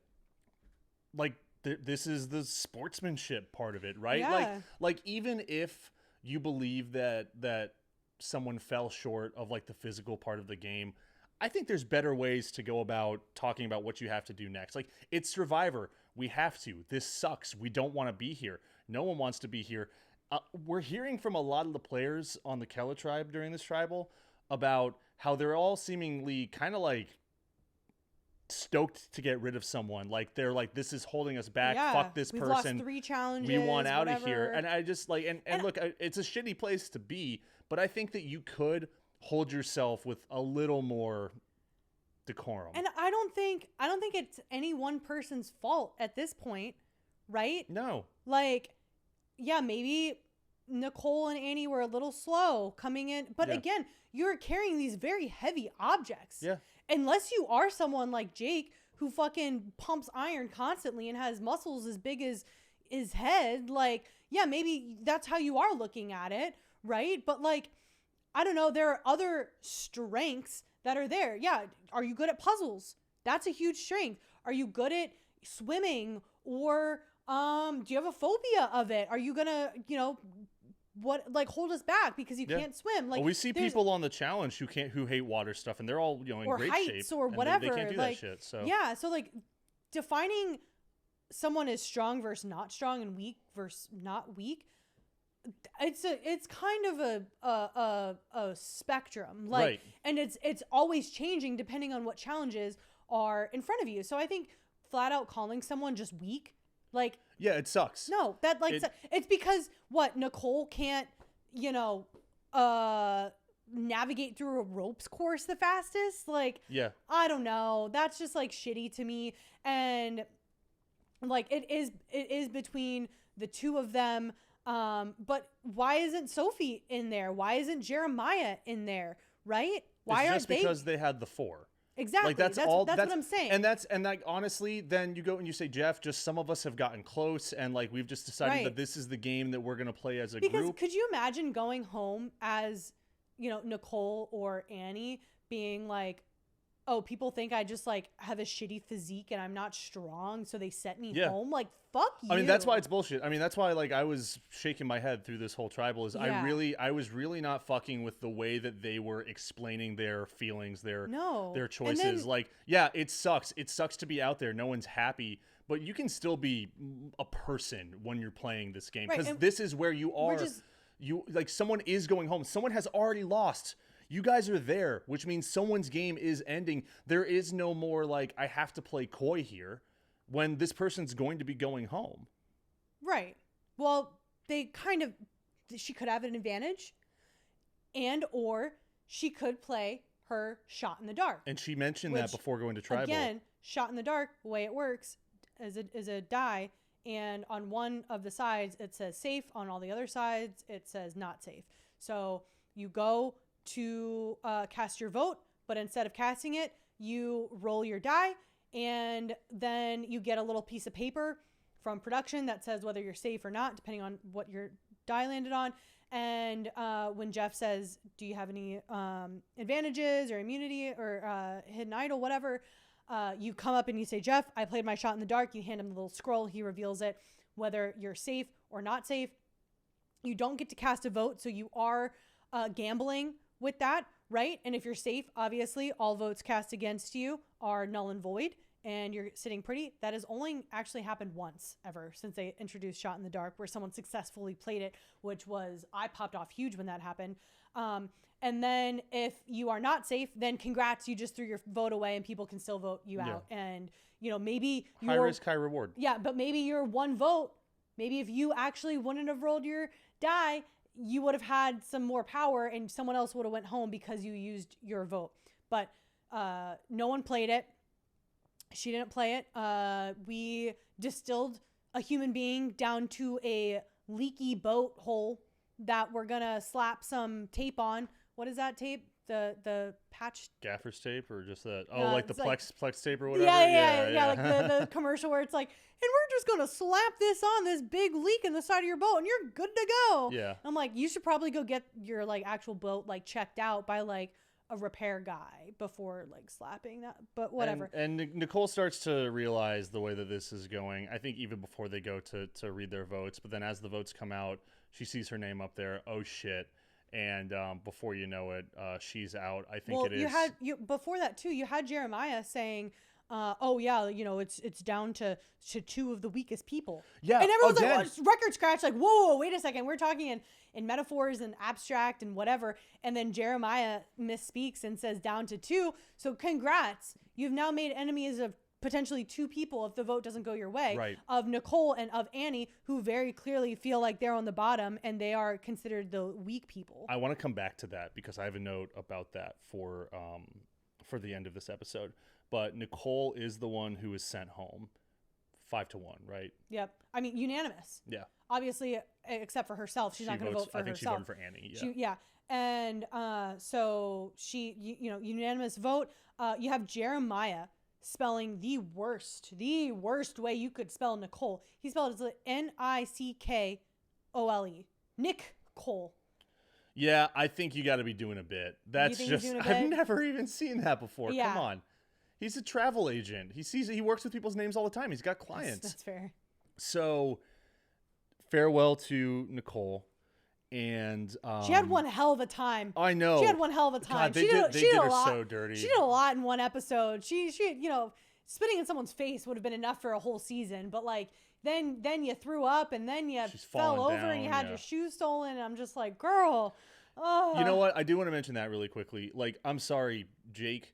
like, this is the sportsmanship part of it, right? Yeah. Like even if you believe that someone fell short of like the physical part of the game, I think there's better ways to go about talking about what you have to do next. Like, it's Survivor. We have to. This sucks. We don't want to be here. No one wants to be here. We're hearing from a lot of the players on the Keller tribe during this tribal about how they're all seemingly kind of like stoked to get rid of someone. Like, they're like, this is holding us back. Yeah, Fuck this we've person. Lost 3 challenges. We want out whatever. of here. And I just like, and look, it's a shitty place to be, but I think that you could hold yourself with a little more decorum. And I don't think it's any one person's fault at this point, right? No. Like, yeah, maybe Nicole and Annie were a little slow coming in. But again, you're carrying these very heavy objects. Yeah. Unless you are someone like Jake who fucking pumps iron constantly and has muscles as big as his head, like, yeah, maybe that's how you are looking at it, right? But like, I don't know, there are other strengths that are there. Yeah, are you good at puzzles? That's a huge strength. Are you good at swimming? Or do you have a phobia of it? Are you gonna, what, like, hold us back because you can't swim? Like, well, we see people on the challenge who hate water stuff, and they're all in or great heights shape or whatever. They can't do like, that shit. So yeah, so like defining someone as strong versus not strong and weak versus not weak, it's kind of a spectrum, like, right. And it's always changing depending on what challenges are in front of you. So I think flat out calling someone just weak, like, yeah, it sucks. No, that like it's because what, Nicole can't, navigate through a ropes course the fastest. Like, yeah, I don't know. That's just like shitty to me. And like, it is between the two of them. But why isn't Sophie in there? Why isn't Jeremiah in there? Right? Why it's aren't just they? because they had the 4. Exactly. Like, that's what I'm saying. And like, honestly, then you go and you say, Jeff, just some of us have gotten close, and like, we've just decided that this is the game that we're gonna play as a group. Because could you imagine going home as, Nicole or Annie being like, oh, people think I just like have a shitty physique and I'm not strong, so they sent me home? Like, fuck you. I mean, that's why it's bullshit. I mean, that's why, like, I was shaking my head through this whole tribal. I was really not fucking with the way that they were explaining their feelings, their choices. Then, like, yeah, it sucks. It sucks to be out there. No one's happy, but you can still be a person when you're playing this game, because this is where you are. Like, someone is going home. Someone has already lost. You guys are there, which means someone's game is ending. There is no more, like, I have to play coy here when this person's going to be going home. Right. Well, she could have an advantage, and or she could play her shot in the dark. And she mentioned that before going to tribal. Again, shot in the dark, the way it works is a die, and on one of the sides it says safe, on all the other sides it says not safe. So you go to cast your vote, but instead of casting it, you roll your die, and then you get a little piece of paper from production that says whether you're safe or not, depending on what your die landed on. And when Jeff says, do you have any advantages or immunity or hidden idol, whatever, you come up and you say, Jeff, I played my shot in the dark. You hand him the little scroll. He reveals it, whether you're safe or not safe. You don't get to cast a vote, so you are gambling with that, right? And if you're safe, obviously all votes cast against you are null and void, and you're sitting pretty. That has only actually happened once ever since they introduced shot in the dark, where someone successfully played it, which was, I popped off huge when that happened. And then if you are not safe, then congrats, you just threw your vote away and people can still vote you out. And maybe high risk, high reward. Yeah, but maybe your one vote, maybe if you actually wouldn't have rolled your die, you would have had some more power and someone else would have went home because you used your vote. But no one played it. She didn't play it. We distilled a human being down to a leaky boat hole that we're going to slap some tape on. What is that tape? The patch? Gaffer's tape, or just that? Oh, like the plex tape or whatever? Yeah. Like the commercial where it's like, and we're just going to slap this on this big leak in the side of your boat and you're good to go. Yeah. I'm like, you should probably go get your like actual boat like checked out by like a repair guy before like slapping that, but whatever. And Nicole starts to realize the way that this is going, I think even before they go to read their votes, but then as the votes come out, she sees her name up there. Oh shit. And before you know it, she's out. I think it is. Before that too, you had Jeremiah saying, oh yeah, it's down to 2 of the weakest people. Yeah. And everyone's like, oh, record scratch, like, whoa, wait a second. We're talking in metaphors and abstract and whatever. And then Jeremiah misspeaks and says down to 2. So congrats. You've now made enemies of potentially 2 people if the vote doesn't go your way, right, of Nicole and of Annie, who very clearly feel like they're on the bottom and they are considered the weak people. I want to come back to that because I have a note about that for the end of this episode. But Nicole is the one who is sent home 5-1, right? Yep. I mean, unanimous. Yeah. obviously, except for herself, she's not going to vote for herself. I think she voted for Annie. Yeah. Yeah. And so unanimous vote. You have Jeremiah spelling the worst way you could spell Nicole. He spelled it Nickole. Nick Cole. Yeah, I think you got to be doing a bit. That's just, I've never even seen that before. Yeah. Come on. He's a travel agent. He works with people's names all the time. He's got clients. That's fair. So, farewell to Nicole. And she had one hell of a time. I know. She had one hell of a time. God, they did her so dirty. She did a lot in one episode. She spitting in someone's face would have been enough for a whole season, but like then you threw up and then you fell over and you had your shoes stolen, and I'm just like, girl. Oh. You know what? I do want to mention that really quickly. Like, I'm sorry, Jake.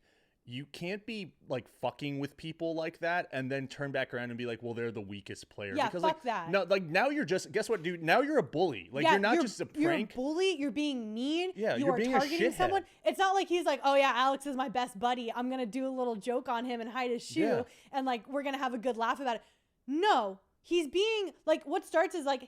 You can't be like fucking with people like that and then turn back around and be like, well, they're the weakest player. Yeah, because, fuck that. No, like now you're just, guess what, dude? Now you're a bully. Like you're not just a prank. You're a bully. You're being mean. Yeah, you you're are being targeting a shithead. someone. It's not like he's like, oh yeah, Alex is my best buddy. I'm gonna do a little joke on him and hide his shoe and like we're gonna have a good laugh about it. No, he's being like, what starts is like,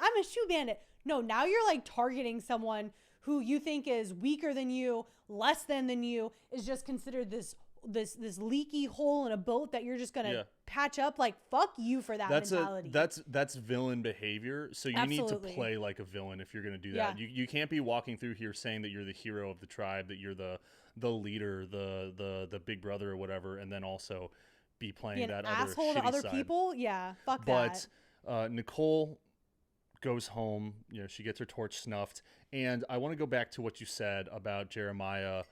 I'm a shoe bandit. No, now you're like targeting someone who you think is weaker than you, less than you, is just considered this leaky hole in a boat that you're just gonna patch up. Like, fuck you for that mentality. That's villain behavior. So you need to play like a villain if you're gonna do that. You can't be walking through here saying that you're the hero of the tribe, that you're the leader, the big brother or whatever, and then also be playing that other asshole to other people. Yeah, fuck that. But Nicole goes home. You know, she gets her torch snuffed, and I want to go back to what you said about Jeremiah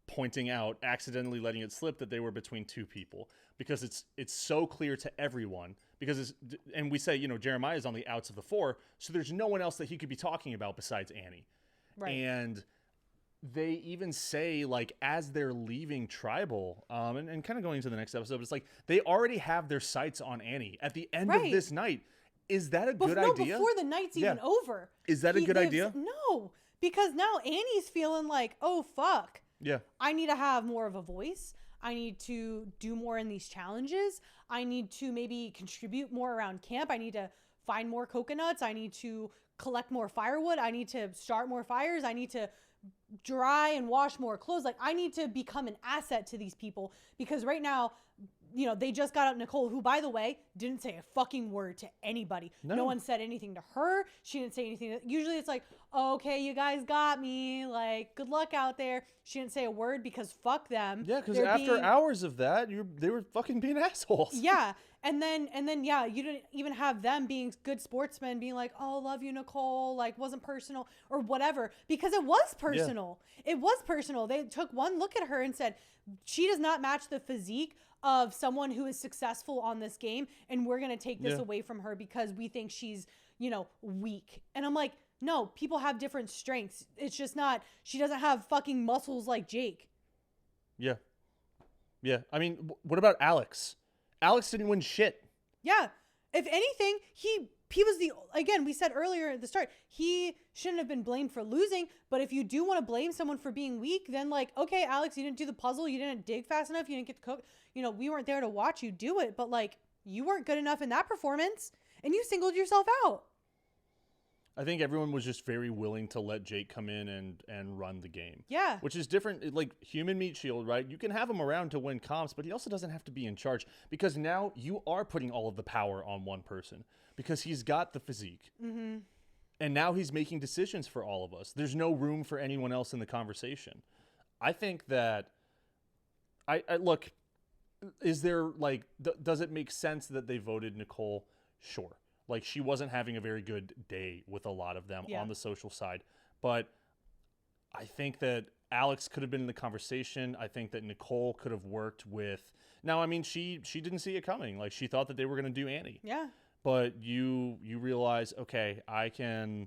pointing out, accidentally letting it slip that they were between two people, because it's so clear to everyone, because and we say, you know, Jeremiah is on the outs of the four, so there's no one else that he could be talking about besides Annie. Right. And they even say, like, as they're leaving Tribal, and kind of going into the next episode, it's like they already have their sights on Annie at the end of this night. Is that a good idea? Before the night's even over. Is that a good idea? No, because now Annie's feeling like, oh, fuck. Yeah. I need to have more of a voice. I need to do more in these challenges. I need to maybe contribute more around camp. I need to find more coconuts. I need to collect more firewood. I need to start more fires. I need to dry and wash more clothes. Like, I need to become an asset to these people, because right now, you know, they just got out Nicole, who, by the way, didn't say a fucking word to anybody. No one said anything to her. She didn't say anything. Usually it's like, okay, you guys got me. Like, good luck out there. She didn't say a word because fuck them. Yeah, because after hours of that, they were fucking being assholes. Yeah. And then, yeah, you didn't even have them being good sportsmen, being like, oh, love you, Nicole, like, wasn't personal or whatever, because it was personal. Yeah. It was personal. They took one look at her and said, she does not match the physique of someone who is successful on this game, and we're going to take this away from her because we think she's, you know, weak. And I'm like, no, people have different strengths. It's just not, she doesn't have fucking muscles like Jake. Yeah. Yeah. I mean, what about Alex? Alex didn't win shit. Yeah. If anything, he was again, we said earlier at the start, he shouldn't have been blamed for losing. But if you do want to blame someone for being weak, then like, okay, Alex, you didn't do the puzzle. You didn't dig fast enough. You didn't get the cook. You know, we weren't there to watch you do it. But like, you weren't good enough in that performance and you singled yourself out. I think everyone was just very willing to let Jake come in and run the game. Yeah. Which is different. Like, human meat shield, right? You can have him around to win comps, but he also doesn't have to be in charge, because now you are putting all of the power on one person because he's got the physique. Mm-hmm. And now he's making decisions for all of us. There's no room for anyone else in the conversation. I think that I look, is there like, does it make sense that they voted Nicole? Sure. Like, she wasn't having a very good day with a lot of them on the social side. But I think that Alex could have been in the conversation. I think that Nicole could have worked with... Now, I mean, she didn't see it coming. Like, she thought that they were going to do Annie. Yeah. But you realize, okay, I can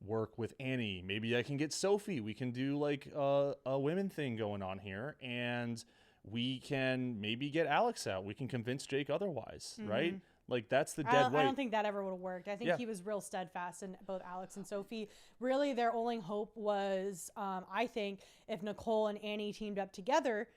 work with Annie. Maybe I can get Sophie. We can do, like, a women thing going on here. And we can maybe get Alex out. We can convince Jake otherwise, right? Like, that's the dead weight. I don't think that ever would have worked. I think he was real steadfast in both Alex and Sophie. Really, their only hope was, I think, if Nicole and Annie teamed up together,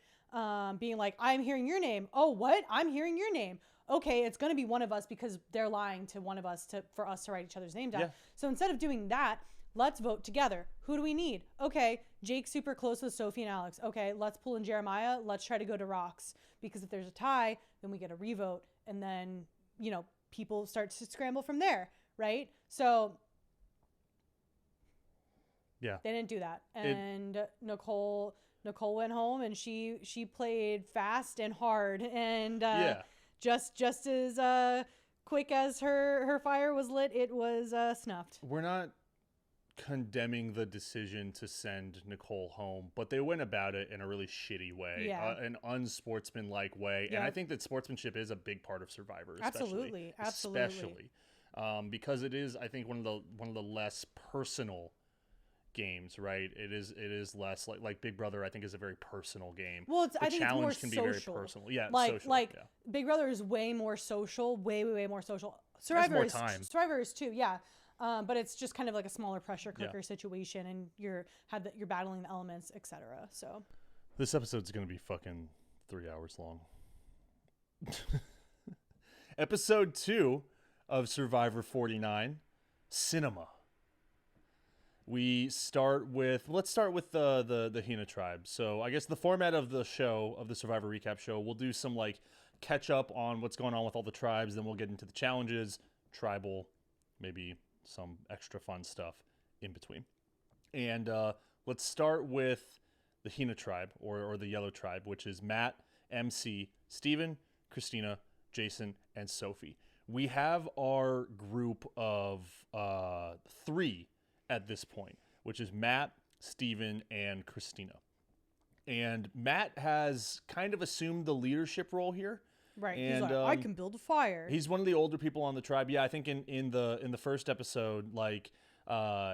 being like, I'm hearing your name. Oh, what? I'm hearing your name. okay, it's going to be one of us because they're lying to one of us for us to write each other's name down. Yeah. So instead of doing that, let's vote together. Who do we need? Okay, Jake's super close with Sophie and Alex. Okay, let's pull in Jeremiah. Let's try to go to rocks, because if there's a tie, then we get a revote, and then, you know, people start to scramble from there, right? So Yeah. they didn't do that. And Nicole went home, and she played fast and hard, and just as quick as her fire was lit, it was snuffed. We're not condemning the decision to send Nicole home, but they went about it in a really shitty way, an unsportsmanlike way. And I think that sportsmanship is a big part of Survivor, especially because it is, I think, one of the less personal games, right? It is less like Big Brother, I think, is a very personal game. Well, I think challenge can be very personal. Yeah, social. Big Brother is way more social, way more social. Survivor is too, yeah. But it's just kind of like a smaller pressure cooker situation, and you're battling the elements, etc. So this episode's gonna be fucking 3 hours long. Episode 2 of Survivor 49, Cinema. Let's start with the Hina tribe. So I guess the format of the show, of the Survivor recap show, we'll do some like catch up on what's going on with all the tribes. Then we'll get into the challenges, tribal, maybe some extra fun stuff in between. And let's start with the Hina tribe, or the yellow tribe, which is Matt, MC, Steven, Christina, Jason, and Sophie. We have our group of 3 at this point, which is Matt, Steven, and Christina. And Matt has kind of assumed the leadership role here. Right. And, he's like, I can build a fire. He's one of the older people on the tribe. Yeah, I think in the first episode, like,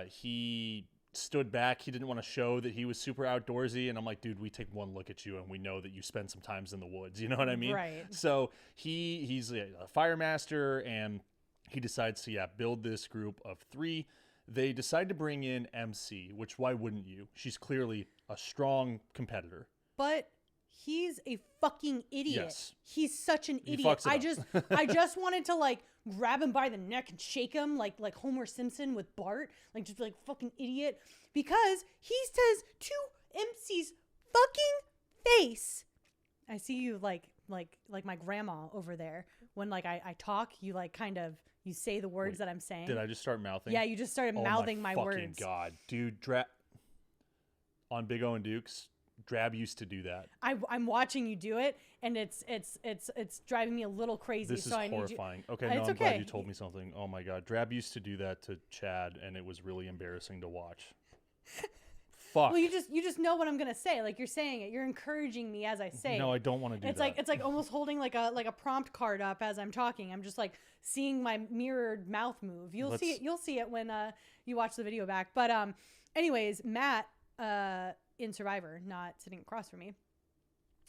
he stood back. He didn't want to show that he was super outdoorsy. And I'm like, dude, we take one look at you and we know that you spend some times in the woods. You know what I mean? Right. So he's a fire master, and he decides to build this group of 3. They decide to bring in MC, which why wouldn't you? She's clearly a strong competitor. But he's a fucking idiot. Yes. He's such an idiot. Fucks it up. I just wanted to like grab him by the neck and shake him like Homer Simpson with Bart, like just like fucking idiot, because he says to MC's fucking face, I see you like my grandma over there when like I talk, you like kind of you say the words that I'm saying. Did I just start mouthing? Yeah, you just started mouthing my words. Fucking God, dude, on Big O and Dukes, Drab used to do that. I'm watching you do it, and it's driving me a little crazy. This is horrifying. Okay, no, I'm glad you told me something. Oh my God, Drab used to do that to Chad, and it was really embarrassing to watch. Fuck. Well, you just know what I'm gonna say. Like, you're saying it. You're encouraging me as I say. No, I don't want to do that. It's like almost holding like a prompt card up as I'm talking. I'm just like seeing my mirrored mouth move. You'll see it when you watch the video back. But anyways, Matt in Survivor, not sitting across from me,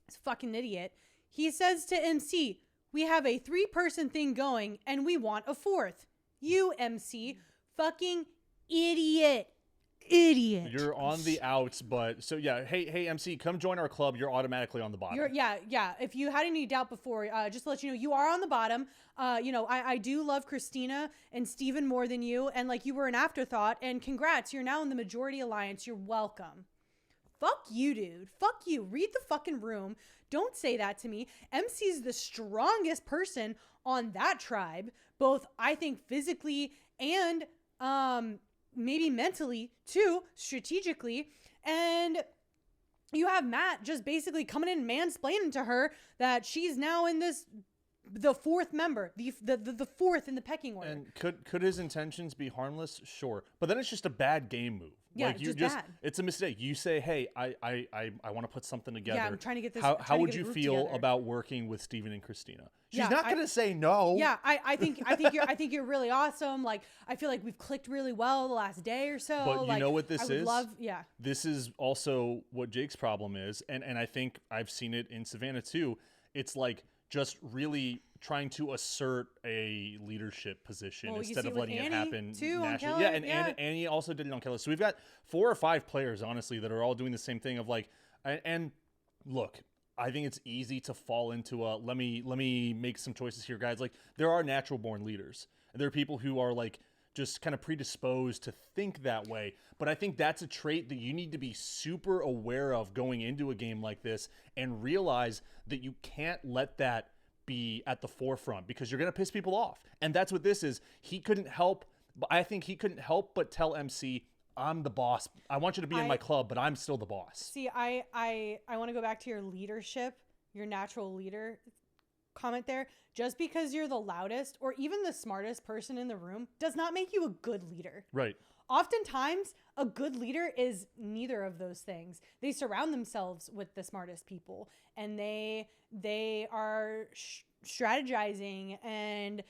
is a fucking idiot. He says to MC, "We have a 3-person thing going, and we want a 4th. You, MC, fucking idiot." You're on the outs, but so yeah. Hey, MC, come join our club. You're automatically on the bottom. Yeah. If you had any doubt before, just to let you know, you are on the bottom. I do love Christina and Steven more than you, and like you were an afterthought. And congrats, you're now in the majority alliance. You're welcome. Fuck you, dude. Fuck you. Read the fucking room. Don't say that to me. MC's the strongest person on that tribe, both I think physically and maybe mentally too, strategically. And you have Matt just basically coming in and mansplaining to her that she's now in the 4th member, the 4th in the pecking order. And could his intentions be harmless? Sure, but then it's just a bad game move. Yeah, like you just bad. It's a mistake. You say, hey, I want to put something together. Yeah, I'm trying to get this. How would you feel about working with Steven and Christina? She's not gonna say no. Yeah, I think you're really awesome. Like, I feel like we've clicked really well the last day or so. But like, you know what this is? This is also what Jake's problem is, and I think I've seen it in Savannah too. It's like just really trying to assert a leadership position instead of letting Annie it happen naturally. And Annie also did it on Kelly. So we've got 4 or 5 players, honestly, that are all doing the same thing of like, and look, I think it's easy to fall into a let me make some choices here, guys. Like there are natural born leaders, and there are people who are like just kind of predisposed to think that way. But I think that's a trait that you need to be super aware of going into a game like this and realize that you can't let that be at the forefront because you're going to piss people off. And that's what this is. I think he couldn't help but tell MC, I'm the boss. I want you to be in my club, but I'm still the boss. See, I want to go back to your leadership, your natural leader comment there. Just because you're the loudest or even the smartest person in the room does not make you a good leader. Right. Oftentimes, a good leader is neither of those things. They surround themselves with the smartest people, and they are strategizing and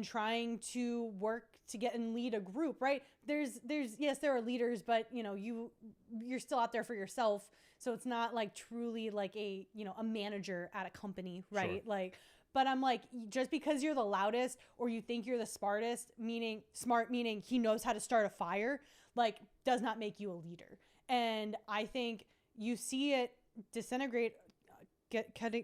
trying to work to get and lead a group, right? There's yes, there are leaders, but you're still out there for yourself. So it's not like truly like a manager at a company, right? Sure. But I'm like, just because you're the loudest or you think you're the smartest, meaning he knows how to start a fire, like does not make you a leader. And I think you see it disintegrate,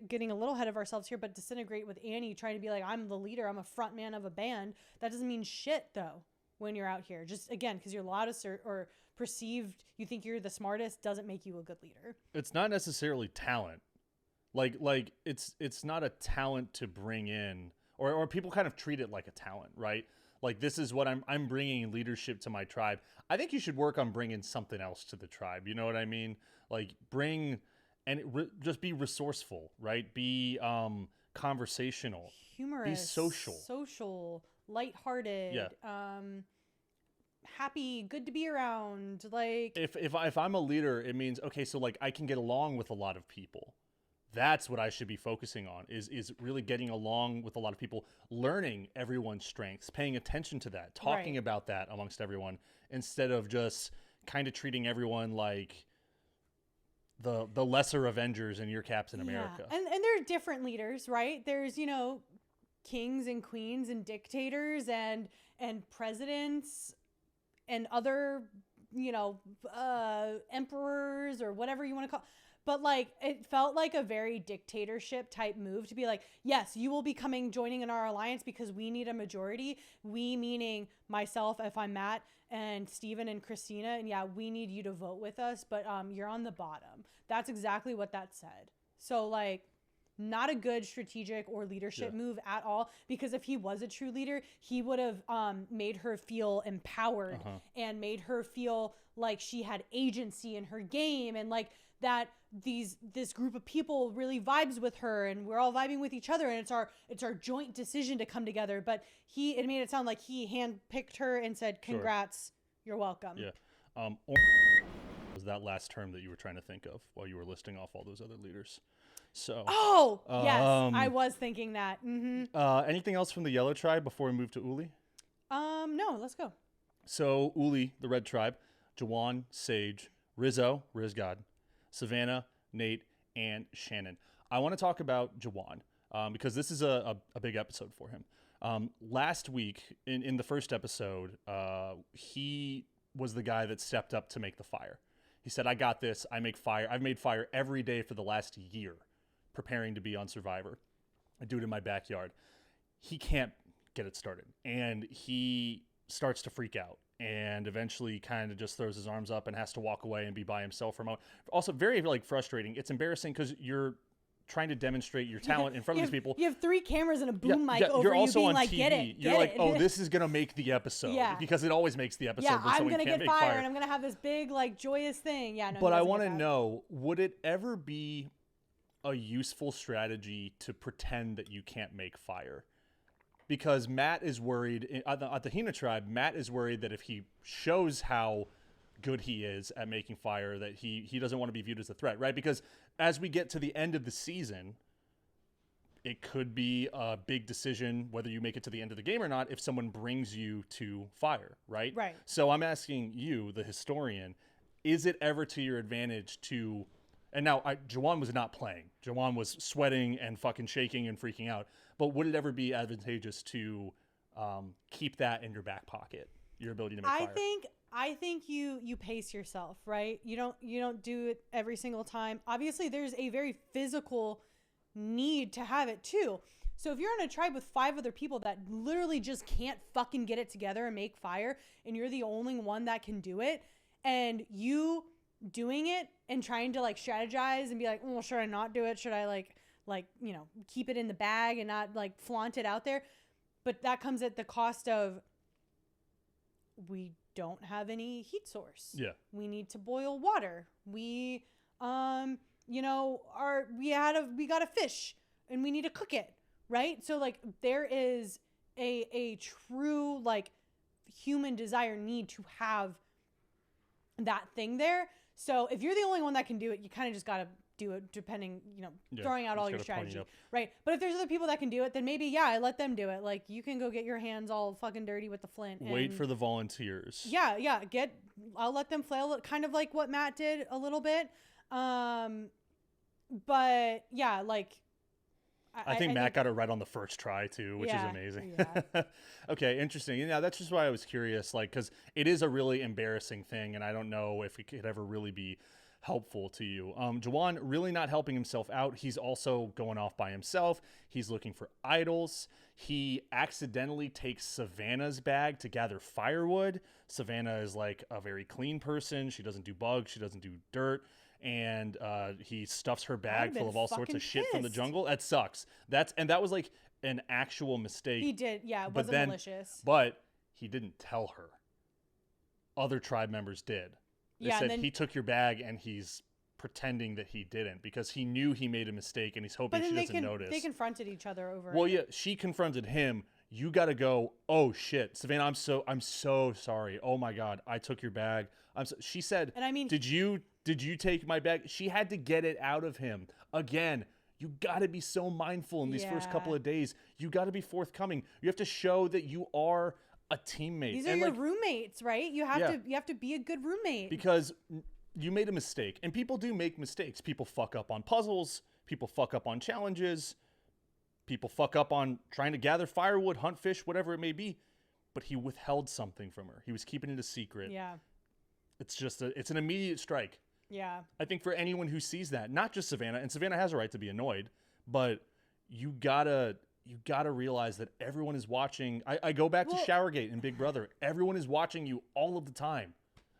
getting a little ahead of ourselves here, but disintegrate with Annie trying to be like, I'm the leader, I'm a front man of a band. That doesn't mean shit though when you're out here. Just again, because you're loudest or perceived, you think you're the smartest, doesn't make you a good leader. It's not necessarily talent. Like it's not a talent to bring in, or people kind of treat it like a talent, right? Like this is what I'm bringing leadership to my tribe. I think you should work on bringing something else to the tribe. You know what I mean? Like just be resourceful, right? Be conversational, humorous, be social, lighthearted, happy, good to be around. Like if I'm a leader, it means okay, so like I can get along with a lot of people. That's what I should be focusing on is really getting along with a lot of people, learning everyone's strengths, paying attention to that, talking about that amongst everyone, instead of just kind of treating everyone like the lesser Avengers and your Captain America. And there are different leaders, right? There's, kings and queens and dictators and presidents and other, emperors or whatever you want to call. But like, it felt like a very dictatorship type move to be like, yes, you will be joining in our alliance because we need a majority. We meaning myself, if I'm Matt, and Steven and Christina. And yeah, we need you to vote with us, but you're on the bottom. That's exactly what that said. So like, not a good strategic or leadership move at all, because if he was a true leader, he would have made her feel empowered and made her feel like she had agency in her game, and like that this group of people really vibes with her and we're all vibing with each other and it's our joint decision to come together. But it made it sound like he handpicked her and said, congrats, you're welcome. Yeah. Was that last term that you were trying to think of while you were listing off all those other leaders? So yes, I was thinking that. Anything else from the Yellow Tribe before we move to Uli? No, let's go. So Uli, the Red Tribe, Jawan, Sage, Rizzo, Rizgod, Savannah, Nate, and Shannon. I want to talk about Jawan because this is a big episode for him. Last week, in the first episode, he was the guy that stepped up to make the fire. He said, I got this. I make fire. I've made fire every day for the last year, preparing to be on Survivor. I do it in my backyard. He can't get it started. And he starts to freak out. And eventually kind of just throws his arms up and has to walk away and be by himself for a moment. Also very frustrating. It's embarrassing because you're trying to demonstrate your talent in front of these people. You have 3 cameras and a boom mic over you're you also being on like, TV. get it. You're like, oh, this is going to make the episode. Because it always makes the episode when I'm someone going to can't get make fire fire. and I'm going to have this big joyous thing. Yeah, no. But I want to know, would it ever be a useful strategy to pretend that you can't make fire? Because Matt is worried, at the Hina tribe, Matt is worried that if he shows how good he is at making fire, that he doesn't want to be viewed as a threat, right? Because as we get to the end of the season, it could be a big decision whether you make it to the end of the game or not if someone brings you to fire, right? Right. So I'm asking you, the historian, is it ever to your advantage to... And now, Jawan was not playing. Jawan was sweating and fucking shaking and freaking out. But would it ever be advantageous to keep that in your back pocket, your ability to make fire? I think you pace yourself, right? You don't do it every single time. Obviously, there's a very physical need to have it too. So if you're in a tribe with 5 other people that literally just can't fucking get it together and make fire, and you're the only one that can do it, and you doing it and trying to like strategize and be like, well, should I not do it? Should I like keep it in the bag and not like flaunt it out there? But that comes at the cost of, we don't have any heat source. Yeah. We need to boil water. We we got a fish and we need to cook it, right? So like there is a true like human desire need to have that thing there. So if you're the only one that can do it, you kind of just got to do it, depending, throwing out all your strategy, right? But if there's other people that can do it, then maybe, I let them do it. Like, you can go get your hands all fucking dirty with the flint. Wait for the volunteers. Yeah. I'll let them flail it, kind of like what Matt did a little bit. But yeah, like, I think Matt got it right on the first try too, which is amazing. Yeah. Okay, interesting. Yeah, that's just why I was curious, like, because it is a really embarrassing thing, and I don't know if it could ever really be helpful to you. Jawan really not helping himself out. He's also going off by himself. He's looking for idols. He accidentally takes Savannah's bag to gather firewood. Savannah is like a very clean person. She doesn't do bugs. She doesn't do dirt. And he stuffs her bag full of all sorts of shit from the jungle. That sucks. That was like an actual mistake. He did. Yeah, it wasn't malicious. But he didn't tell her. Other tribe members did. They said he took your bag and he's pretending that he didn't because he knew he made a mistake and he's hoping she doesn't notice. They confronted each other over it. Yeah, she confronted him. You got to go, oh shit, Savannah, I'm so sorry. Oh my God, I took your bag. She said, and I mean, did you take my bag? She had to get it out of him. Again, you got to be so mindful in these first couple of days. You got to be forthcoming. You have to show that you are a teammate. These are your roommates, right? You have to be a good roommate. Because you made a mistake, and people do make mistakes. People fuck up on puzzles. People fuck up on challenges. People fuck up on trying to gather firewood, hunt fish, whatever it may be. But he withheld something from her. He was keeping it a secret. Yeah. It's an immediate strike. Yeah. I think for anyone who sees that, not just Savannah, and Savannah has a right to be annoyed, but you gotta realize that everyone is watching. I go back to Showergate and Big Brother. Everyone is watching you all of the time.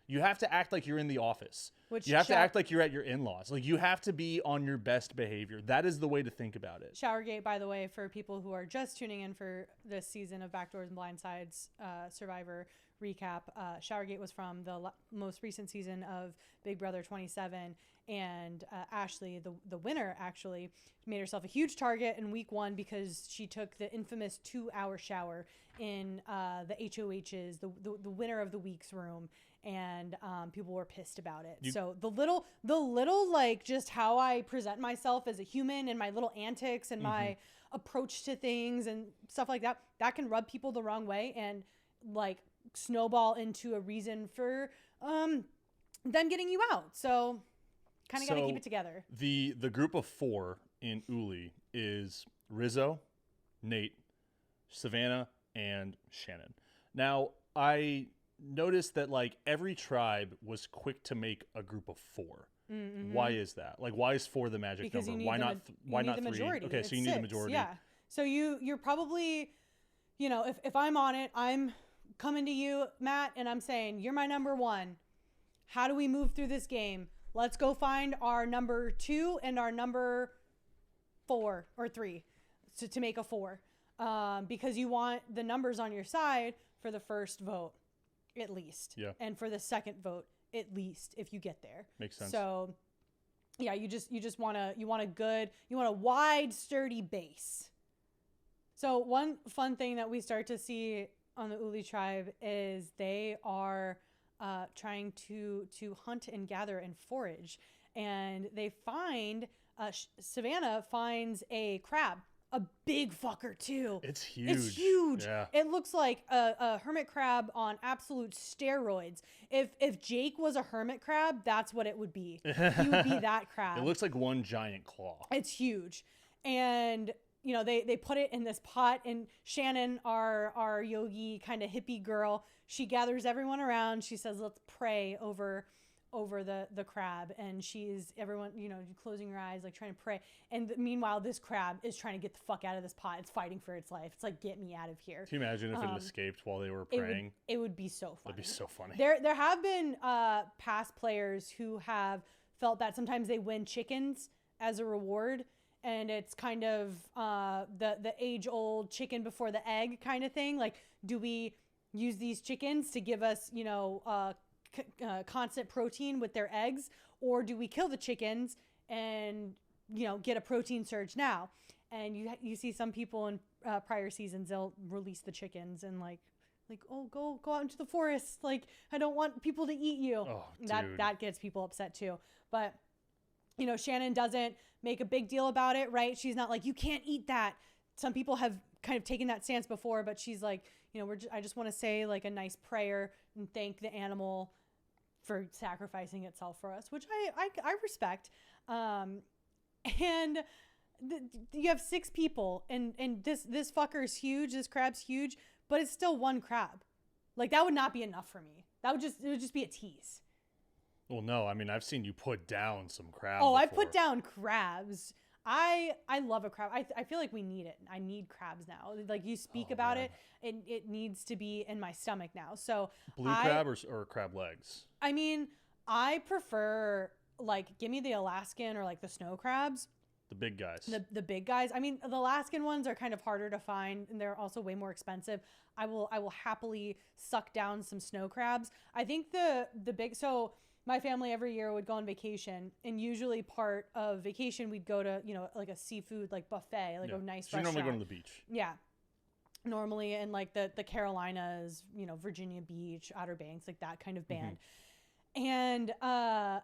You have to act like you're in the office. You have to act like you're at your in-laws. Like, you have to be on your best behavior. That is the way to think about it. Showergate, by the way, for people who are just tuning in for this season of Backdoors and Blindsides Survivor recap, Showergate was from the most recent season of Big Brother 27, and Ashley, the winner, actually made herself a huge target in week 1 because she took the infamous 2-hour shower in the HOH's, the winner of the week's room, and people were pissed about it. So the little like just how I present myself as a human and my little antics and my approach to things and stuff like that can rub people the wrong way and like snowball into a reason for them getting you out. So kind of got to keep it together. The group of 4 in Uli is Rizzo, Nate, Savannah, and Shannon. Now, I noticed that like every tribe was quick to make a group of 4. Mm-hmm. Why is that? Like, why is 4 the magic number? Why not 3? Majority. Okay, so you need the majority. Yeah. So you're probably, if I'm on it, I'm coming to you, Matt, and I'm saying, you're my number 1. How do we move through this game? Let's go find our number 2 and our number 4 or 3 to make a 4. Because you want the numbers on your side for the first vote, at least. Yeah. And for the second vote, at least, if you get there. Makes sense. So, yeah, you want a wide, sturdy base. So one fun thing that we start to see on the Uli tribe is they are trying to hunt and gather and forage, and they find Savannah finds a crab, a big fucker too. It's huge. It's huge. Yeah. It looks like a hermit crab on absolute steroids. If Jake was a hermit crab, that's what it would be. He would be that crab. It looks like one giant claw. It's huge. And you know, they put it in this pot, and Shannon, our yogi kind of hippie girl, she gathers everyone around. She says, let's pray over the crab, and she's everyone, you know, closing your eyes, like trying to pray. And meanwhile, this crab is trying to get the fuck out of this pot. It's fighting for its life. It's like, get me out of here. Can you imagine if it had escaped while they were praying? It would be so funny. That'd be so funny. There have been past players who have felt that sometimes they win chickens as a reward, and it's kind of the age-old chicken before the egg kind of thing. Like, do we use these chickens to give us, you know, constant protein with their eggs, or do we kill the chickens and, you know, get a protein surge now? And you see some people in prior seasons, they'll release the chickens and like, oh, go out into the forest. Like, I don't want people to eat you. Oh, that gets people upset too. But, you know, Shannon doesn't make a big deal about it, right? She's not like, you can't eat that. Some people have kind of taken that stance before, but she's like, you know, I just want to say like a nice prayer and thank the animal for sacrificing itself for us, which I respect. And you have 6 people, and this fucker's huge. This crab's huge, but it's still one crab. Like, that would not be enough for me. It would just be a tease. Well, no, I mean, I've seen you put down some crabs. Oh, before. I put down crabs. I love a crab. I feel like we need it. I need crabs now. Like, you speak about man. it needs to be in my stomach now. So blue crab or crab legs? I mean, I prefer, like, give me the Alaskan or like the snow crabs. The big guys. The big guys. I mean, the Alaskan ones are kind of harder to find, and they're also way more expensive. I will happily suck down some snow crabs. I think the big, so my family every year would go on vacation, and usually part of vacation we'd go to, you know, like a seafood like buffet, like a nice so restaurant. You normally go to the beach. Yeah. Normally in like the Carolinas, you know, Virginia Beach, Outer Banks, like that kind of band. And I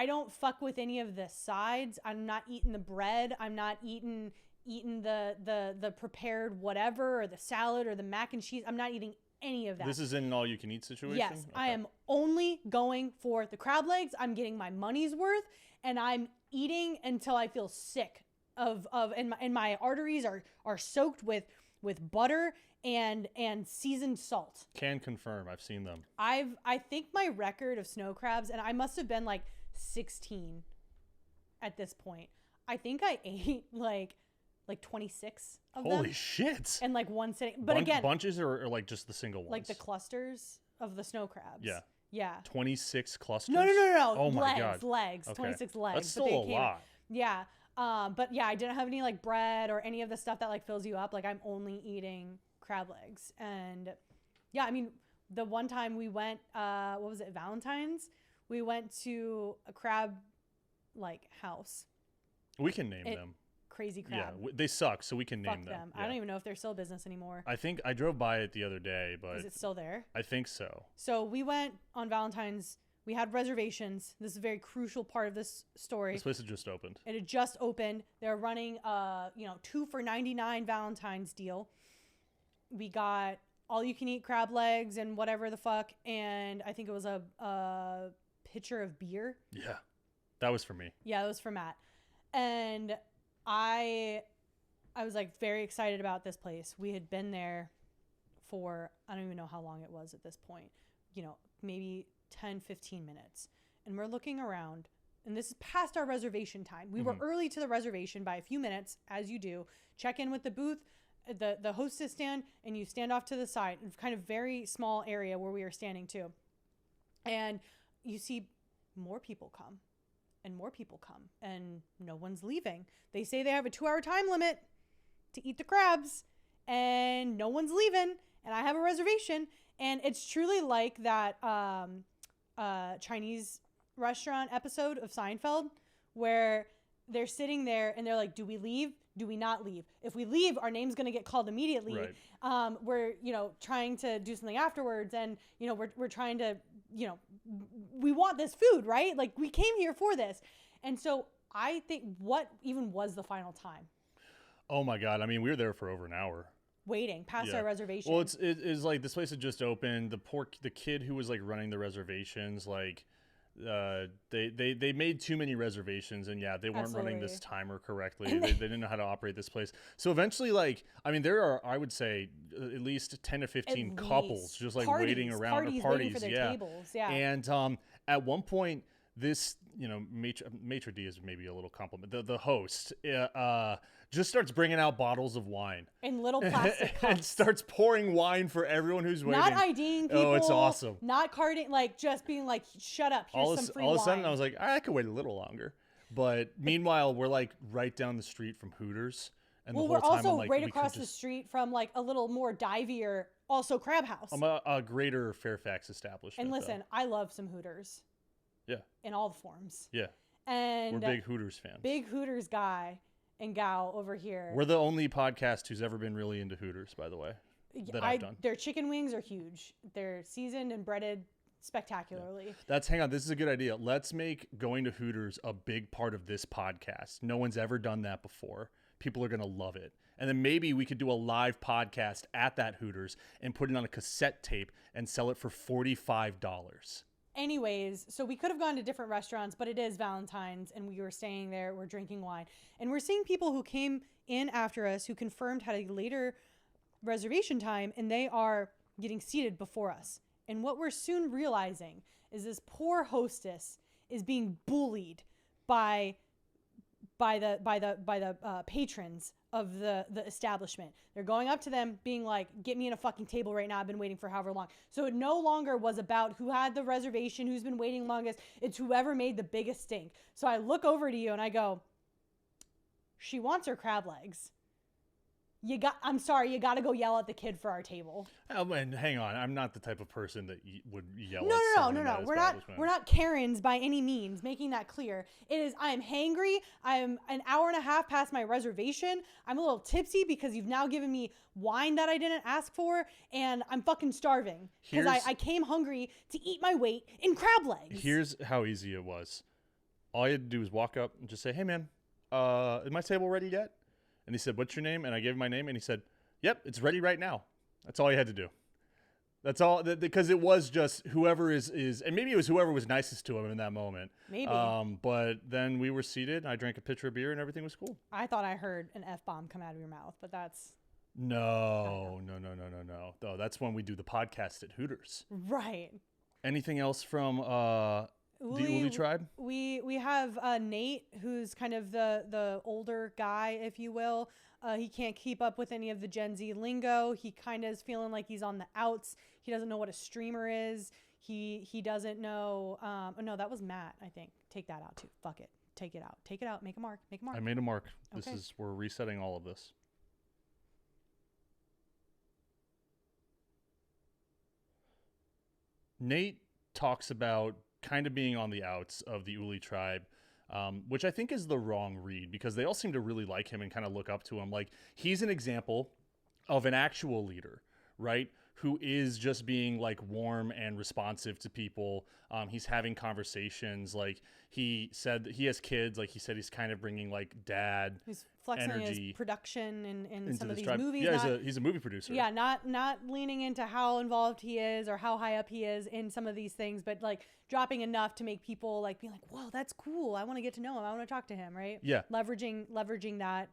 don't fuck with any of the sides. I'm not eating the bread. I'm not eating the prepared whatever, or the salad or the mac and cheese. I'm not eating any of that. This is in an all-you-can-eat situation? Yes, okay. I am only going for the crab legs. I'm getting my money's worth, and I'm eating until I feel sick and my arteries are soaked with butter and seasoned salt. Can confirm. I've seen them. I think my record of snow crabs, and I must have been like 16 at this point. I think I ate like 26 of them. Holy shit. And like one sitting. But again, bunches or like just the single ones? Like the clusters of the snow crabs. Yeah. Yeah. 26 clusters? No. Oh my God. Legs. Okay. 26 legs. That's still a lot. Yeah. But yeah, I didn't have any like bread or any of the stuff that like fills you up. Like, I'm only eating crab legs. And yeah, I mean, the one time we went, what was it, Valentine's? We went to a crab like house. We can name them. Crazy crab. Yeah, they suck, so we can name them. Yeah. I don't even know if they're still a business anymore. I think I drove by it the other day, but... Is it still there? I think so. So we went on Valentine's. We had reservations. This is a very crucial part of this story. This place had just opened. It had just opened. They're running a 2 for $99 Valentine's deal. We got all you can eat crab legs and whatever the fuck, and I think it was a pitcher of beer. Yeah, that was for me. Yeah, it was for Matt. And I was like very excited about this place. We had been there for, I don't even know how long it was at this point, maybe 10, 15 minutes. And we're looking around, and this is past our reservation time. We were early to the reservation by a few minutes, as you do. Check in with the booth, the hostess stand, and you stand off to the side. It's kind of very small area where we were standing too. And you see more people come. And more people come, and no one's leaving. They say they have a 2-hour time limit to eat the crabs, and no one's leaving, and I have a reservation. And it's truly like that Chinese restaurant episode of Seinfeld where they're sitting there and they're like, do we leave? Do we not leave? If we leave, our name's going to get called immediately. Right. We're, trying to do something afterwards, and, we're trying to, we want this food, right? Like, we came here for this. And so I think, what even was the final time? Oh my God. I mean, we were there for over an hour. Waiting past our reservation. Well, it's like this place had just opened. The kid who was like running the reservations, like, They made too many reservations, and yeah, they weren't running this timer correctly. They didn't know how to operate this place. So eventually, like, I mean, there are, I would say, at least 10 to 15 couples just like waiting around, or parties, for their tables. Yeah. And at one point, this, you know, maitre d' is maybe a little compliment. The host just starts bringing out bottles of wine in little plastic cups and starts pouring wine for everyone who's waiting. Not IDing people. Oh, it's awesome. Not carding, like just being like, shut up. Here's some free wine. All of a sudden, I was like, I could wait a little longer. But meanwhile, we're like right down the street from Hooters. And well, the whole we're time also I'm like, right across the street from like a little more divier, also Crab House. I'm a greater Fairfax establishment. And listen, though. I love some Hooters. Yeah. In all the forms. Yeah. And we're big Hooters fans. Big Hooters guy and gal over here. We're the only podcast who's ever been really into Hooters, by the way, that I've done. Their chicken wings are huge. They're seasoned and breaded spectacularly. Yeah. Hang on. This is a good idea. Let's make going to Hooters a big part of this podcast. No one's ever done that before. People are going to love it. And then maybe we could do a live podcast at that Hooters and put it on a cassette tape and sell it for $45. Anyways, so we could have gone to different restaurants, but it is Valentine's and we were staying there. We're drinking wine and we're seeing people who came in after us who confirmed had a later reservation time and they are getting seated before us. And what we're soon realizing is this poor hostess is being bullied by the patrons of the establishment. They're going up to them being like, get me in a fucking table right now. I've been waiting for however long. So it no longer was about who had the reservation, who's been waiting longest. It's whoever made the biggest stink. So I look over to you and I go, she wants her crab legs. I'm sorry, you got to go yell at the kid for our table. Oh, and hang on, I'm not the type of person that would yell at No. someone. We're not Karens by any means, making that clear. It is, I am hangry. I am an hour and a half past my reservation. I'm a little tipsy because you've now given me wine that I didn't ask for, and I'm fucking starving because I came hungry to eat my weight in crab legs. Here's how easy it was. All you had to do was walk up and just say, hey man, is my table ready yet? And he said, what's your name? And I gave him my name. And he said, yep, it's ready right now. That's all you had to do. That's all. Because it was just whoever is, and maybe it was whoever was nicest to him in that moment. Maybe. But then we were seated. I drank a pitcher of beer and everything was cool. I thought I heard an F-bomb come out of your mouth, but that's. No. Oh, that's when we do the podcast at Hooters. Right. Anything else from the Uli tribe? We have Nate, who's kind of the older guy, if you will. He can't keep up with any of the Gen Z lingo. He kind of is feeling like he's on the outs. He doesn't know what a streamer is. He doesn't know. No, that was Matt, I think. Take that out too. Fuck it. Take it out. Take it out. Make a mark. Make a mark. I made a mark. Okay. We're resetting all of this. Nate talks about kind of being on the outs of the Uli tribe, which I think is the wrong read because they all seem to really like him and kind of look up to him. Like he's an example of an actual leader, right? Who is just being like warm and responsive to people. He's having conversations. Like he said he has kids. Like he said, he's kind of bringing like dad he's flexing energy his production in some of these tribe. movies. Yeah, he's a movie producer. Yeah, not leaning into how involved he is or how high up he is in some of these things, but like dropping enough to make people like be like, whoa, that's cool. I want to get to know him. I want to talk to him. Right. Yeah. Leveraging that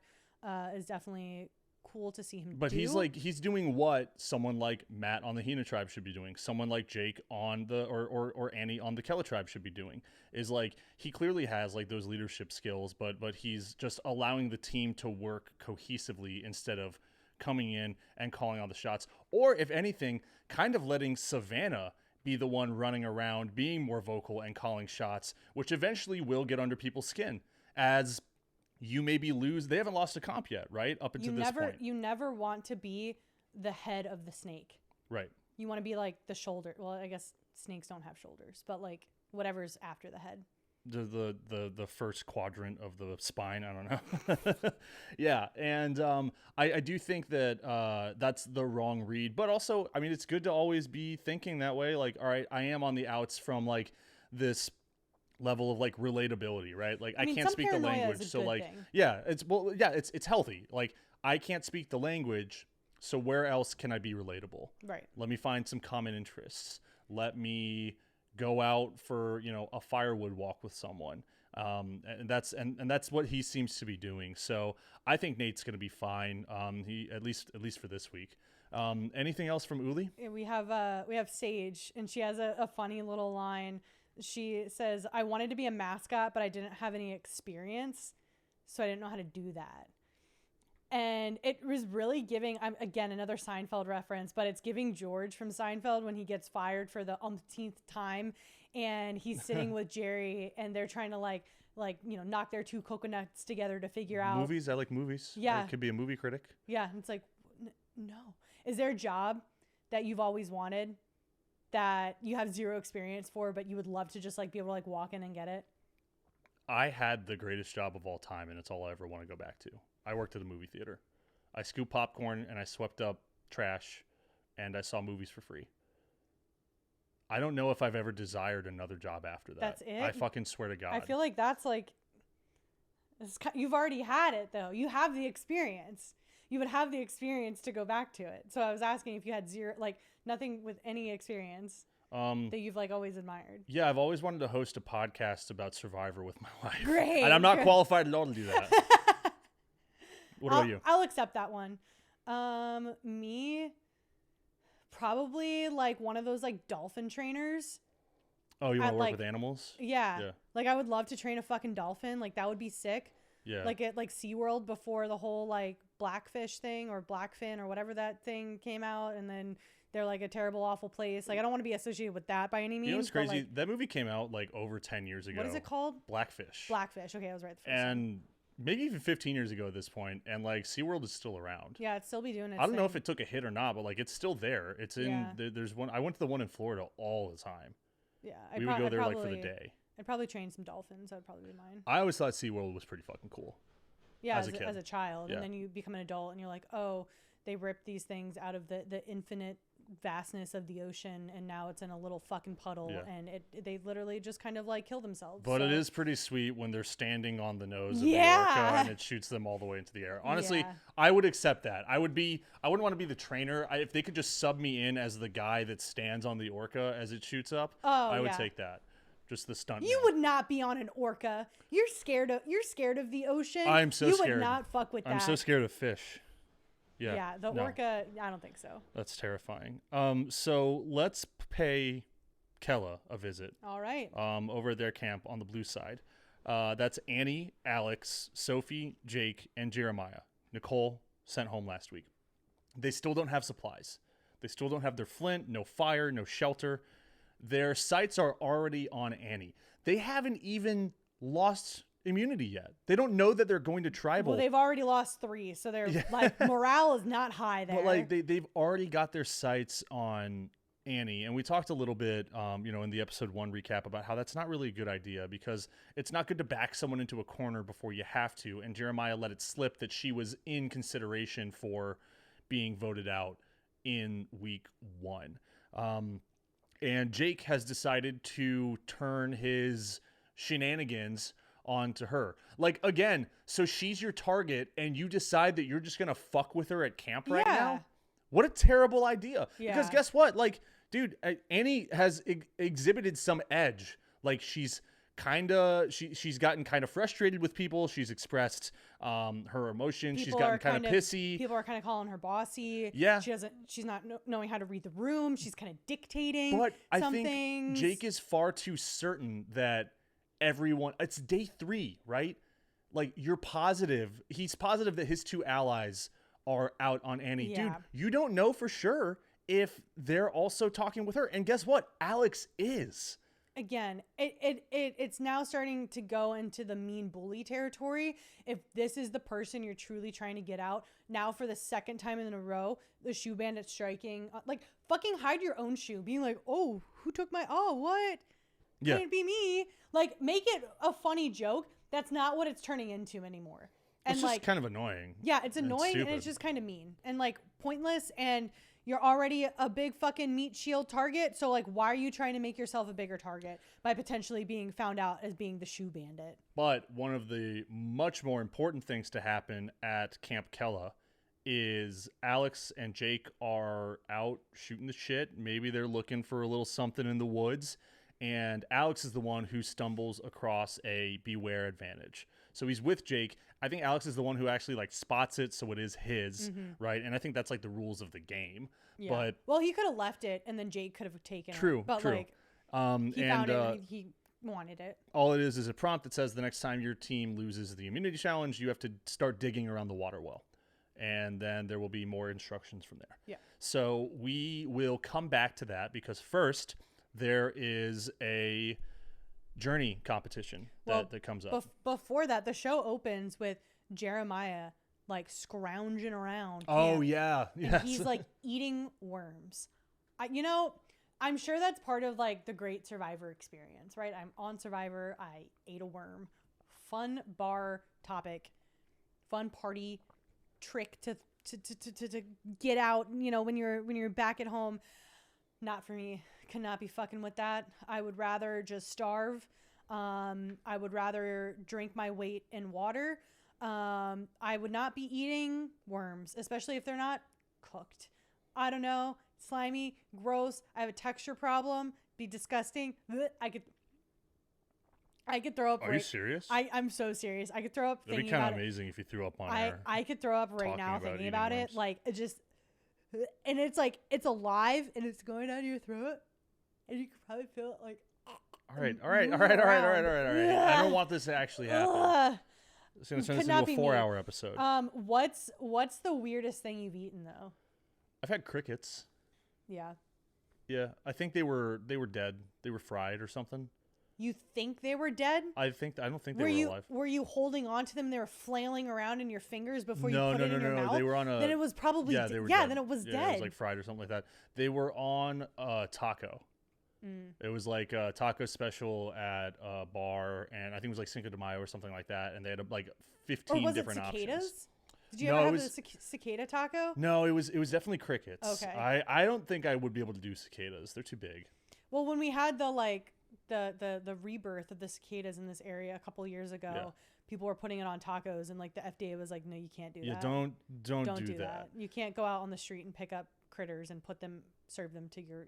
is definitely cool to see him but do. he's doing what someone like Matt on the Hina tribe should be doing, someone like Jake on the or Annie on the Kella tribe should be doing, is like he clearly has like those leadership skills, but he's just allowing the team to work cohesively instead of coming in and calling all the shots, or if anything kind of letting Savannah be the one running around being more vocal and calling shots, which eventually will get under people's skin as you maybe lose. They haven't lost a comp yet, right? Up until this point. You never want to be the head of the snake. Right. You want to be like the shoulder. Well, I guess snakes don't have shoulders, but like whatever's after the head. The first quadrant of the spine. I don't know. Yeah. And I do think that that's the wrong read. But also, I mean, it's good to always be thinking that way. Like, all right, I am on the outs from like this level of like relatability, right? Like I can't speak the language, so like thing. It's healthy. Like I can't speak the language, so where else can I be relatable? Right. Let me find some common interests. Let me go out for, you know, a firewood walk with someone. And that's what he seems to be doing. So I think Nate's going to be fine. He at least for this week. Anything else from Uli? Yeah, we have Sage, and she has a funny little line. She says, "I wanted to be a mascot, but I didn't have any experience, so I didn't know how to do that." And it was really giving, again, another Seinfeld reference, but it's giving George from Seinfeld when he gets fired for the umpteenth time, and he's sitting with Jerry, and they're trying to like knock their two coconuts together to figure out Movies. I like movies. Yeah. I could be a movie critic. Yeah, and it's like, no. Is there a job that you've always wanted that you have zero experience for, but you would love to just like be able to like walk in and get it? I had the greatest job of all time, and it's all I ever want to go back to. I worked at a movie theater. I scooped popcorn, and I swept up trash, and I saw movies for free. I don't know if I've ever desired another job after that. That's it? I fucking swear to God. I feel like that's like, you've already had it though. You have the experience. You would have the experience to go back to it. So I was asking if you had zero, like nothing with any experience that you've like always admired. Yeah, I've always wanted to host a podcast about Survivor with my wife. Great. And I'm not qualified at all to do that. What about you? I'll accept that one. Me, probably like one of those like dolphin trainers. Oh, you want to work like, with animals? Yeah. Like I would love to train a fucking dolphin. Like that would be sick. Yeah. Like at like SeaWorld before the whole like blackfish thing or blackfin or whatever that thing came out, and then they're like a terrible, awful place. Like I don't want to be associated with that by any means. You know what's crazy? Like, that movie came out like over 10 years ago. what is it called? Blackfish. Blackfish. Okay, I was right the first time. And maybe even 15 years ago at this point, and like SeaWorld is still around. Yeah, it'd still be doing its I don't know thing. if it took a hit or not, but like it's still there. It's in Yeah. there's one. I went to the one in Florida all the time. Yeah, We would go there like for the day. I'd probably train some dolphins. That would probably be mine. I always thought SeaWorld was pretty fucking cool. Yeah, as a kid. as a child. Yeah. And then you become an adult and you're like, oh, they ripped these things out of the infinite vastness of the ocean, and now it's in a little fucking puddle. Yeah. And they literally just kind of like kill themselves. But so. it is pretty sweet when they're standing on the nose of Yeah. the orca and it shoots them all the way into the air. Honestly, Yeah. I would accept that. I wouldn't want to be the trainer. If they could just sub me in as the guy that stands on the orca as it shoots up, I would take that. Just the stunt. You would not be on an orca. You're scared of the ocean. I'm so you scared. You would not fuck with that. I'm so scared of fish. Yeah. Yeah, the no. orca, I don't think so. That's terrifying. So let's pay Kella a visit. All right. Over at their camp on the blue side. That's Annie, Alex, Sophie, Jake, and Jeremiah. Nicole sent home last week. They still don't have supplies. They still don't have their flint, no fire, no shelter. Their sights are already on Annie. They haven't even lost immunity yet. They don't know that they're going to tribal. Well, they've already lost 3, so their like morale is not high there. But like they've already got their sights on Annie, and we talked a little bit, in the episode 1 recap about how that's not really a good idea because it's not good to back someone into a corner before you have to. And Jeremiah let it slip that she was in consideration for being voted out in week 1. And Jake has decided to turn his shenanigans onto her. Like, again, so she's your target and you decide that you're just going to fuck with her at camp right now? What a terrible idea. Yeah. Because guess what? Like, dude, Annie has exhibited some edge. Like, she's gotten kind of frustrated with people. She's expressed her emotions. She's gotten kind of pissy. People are kind of calling her bossy. Yeah. She's not knowing how to read the room. She's kind of dictating. But I think things. Jake is far too certain that everyone, it's day 3, right? Like, you're positive. He's positive that his 2 allies are out on Annie. Yeah. Dude, you don't know for sure if they're also talking with her. And guess what? Alex is. Again, it's now starting to go into the mean bully territory. If this is the person you're truly trying to get out, now for the 2nd time in a row, the shoe bandit striking, like fucking hide your own shoe, being like, oh, who took my, oh, what? Yeah. Can't be me. Like, make it a funny joke. That's not what it's turning into anymore. And It's like, just kind of annoying. yeah, it's annoying and stupid. it's just kind of mean and like pointless, and you're already a big fucking meat shield target. So like, why are you trying to make yourself a bigger target by potentially being found out as being the shoe bandit? But one of the much more important things to happen at Camp Kella is Alex and Jake are out shooting the shit. Maybe they're looking for a little something in the woods. and Alex is the one who stumbles across a beware advantage. So he's with Jake. I think Alex is the one who actually like spots it, so it is his, right? And I think that's like the rules of the game. Yeah. But well, he could have left it, and then Jake could have taken true, it. But true. like, he found it. And he wanted it. All it is a prompt that says the next time your team loses the immunity challenge, you have to start digging around the water well. And then there will be more instructions from there. Yeah. So we will come back to that because first there is a journey competition that comes up. Before that, the show opens with Jeremiah like scrounging around. Oh, yeah. Yes. And he's like eating worms. I'm sure that's part of like the great Survivor experience, right? I'm on Survivor. I ate a worm. Fun bar topic. Fun party trick to get out, when you're back at home. Not for me. Cannot be fucking with that. I would rather just starve. I would rather drink my weight in water. I would not be eating worms, especially if they're not cooked. I don't know. Slimy, gross. I have a texture problem. Be disgusting. I could throw up. Are you serious? I'm so serious. I could throw up. It'd be kind of amazing if you threw up on air. I could throw up right now thinking about it. Like it just, and it's like it's alive and it's going down your throat, and you can probably feel it like. All right. I don't want this to actually happen. It's gonna turn this into a 4-hour episode. What's the weirdest thing you've eaten though? I've had crickets. Yeah. Yeah, I think they were dead. They were fried or something. You think they were dead? I don't think they were alive. Were you holding on to them? They were flailing around in your fingers before you put it in your mouth? No, they were on a... Then it was probably... Yeah, they were dead. Then it was dead. It was like fried or something like that. They were on a taco. It was like a taco special at a bar, and I think it was like Cinco de Mayo or something like that, and they had like 15 different options. Did you ever have the cicada taco? No, it was definitely crickets. Okay. I don't think I would be able to do cicadas. They're too big. Well, when we had the rebirth of the cicadas in this area a couple years ago, people were putting it on tacos, and like the FDA was like, no, you can't do that. Yeah, don't do that. You can't go out on the street and pick up critters and serve them to your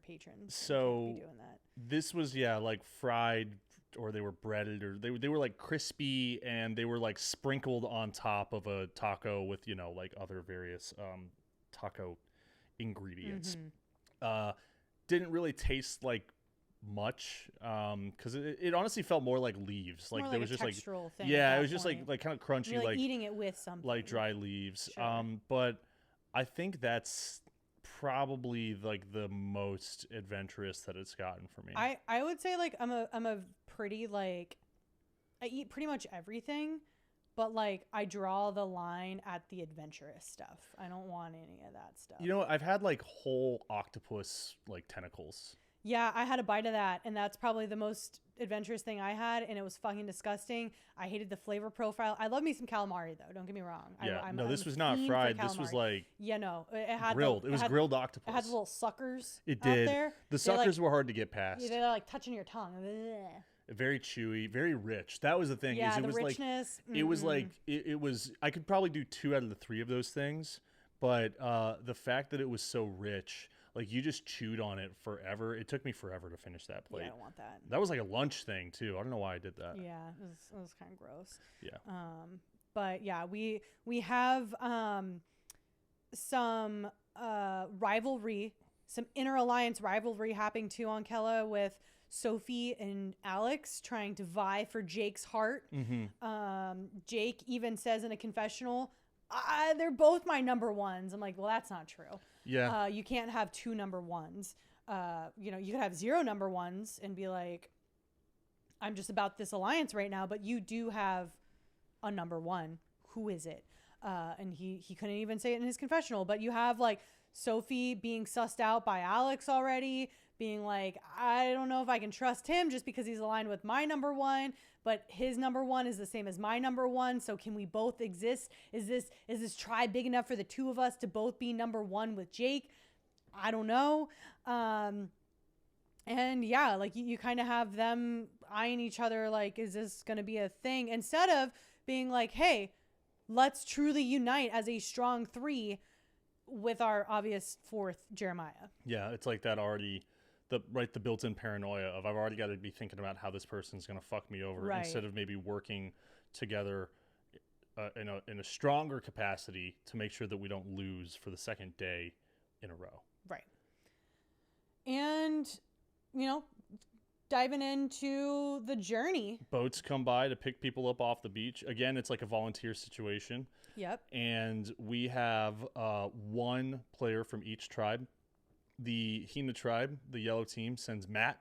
patrons. So you can't be doing that. This was like fried, or they were breaded, or they were like crispy, and they were like sprinkled on top of a taco with like other various taco ingredients. Didn't really taste like much because it honestly felt more like leaves. Like there was just textural thing. Yeah, it was just like kind of crunchy. You're like eating it with something. Like dry leaves. Sure. But I think that's probably like the most adventurous that it's gotten for me. I would say like I'm a pretty like I eat pretty much everything, but like I draw the line at the adventurous stuff. I don't want any of that stuff. I've had like whole octopus like tentacles. Yeah, I had a bite of that, and that's probably the most adventurous thing I had, and it was fucking disgusting. I hated the flavor profile. I love me some calamari, though. Don't get me wrong. Yeah, this was not fried. This was like it had grilled. It was grilled octopus. It had the little suckers. It did. Out there. The suckers were hard to get past. They're like touching your tongue. Blech. Very chewy, very rich. That was the thing. Yeah, it the was richness. Like it was like it was. I could probably do 2 out of the 3 of those things, but the fact that it was so rich. Like, you just chewed on it forever. It took me forever to finish that plate. Yeah, I don't want that. That was like a lunch thing, too. I don't know why I did that. Yeah, it was kind of gross. Yeah. But, yeah, we have some rivalry, some inter-alliance rivalry happening, too, on Kella with Sophie and Alex trying to vie for Jake's heart. Jake even says in a confessional, they're both my number ones. I'm like, well, that's not true. Yeah. You can't have 2 number ones. You could have 0 number ones and be like, I'm just about this alliance right now, but you do have a number one. Who is it? And he couldn't even say it in his confessional, but you have like Sophie being sussed out by Alex already, being like, I don't know if I can trust him just because he's aligned with my number one, but his number one is the same as my number one. So can we both exist? Is this tribe big enough for the 2 of us to both be number one with Jake? I don't know. And yeah, like you kind of have them eyeing each other like, is this going to be a thing? Instead of being like, hey, let's truly unite as a strong 3 with our obvious 4th Jeremiah. Yeah, it's like that already the built-in paranoia of I've already got to be thinking about how this person's going to fuck me over instead of maybe working together in a stronger capacity to make sure that we don't lose for the second day in a row. Right. And, diving into the journey. Boats come by to pick people up off the beach. Again, it's like a volunteer situation. Yep. And we have one player from each tribe. The Hina tribe, the yellow team, sends Matt.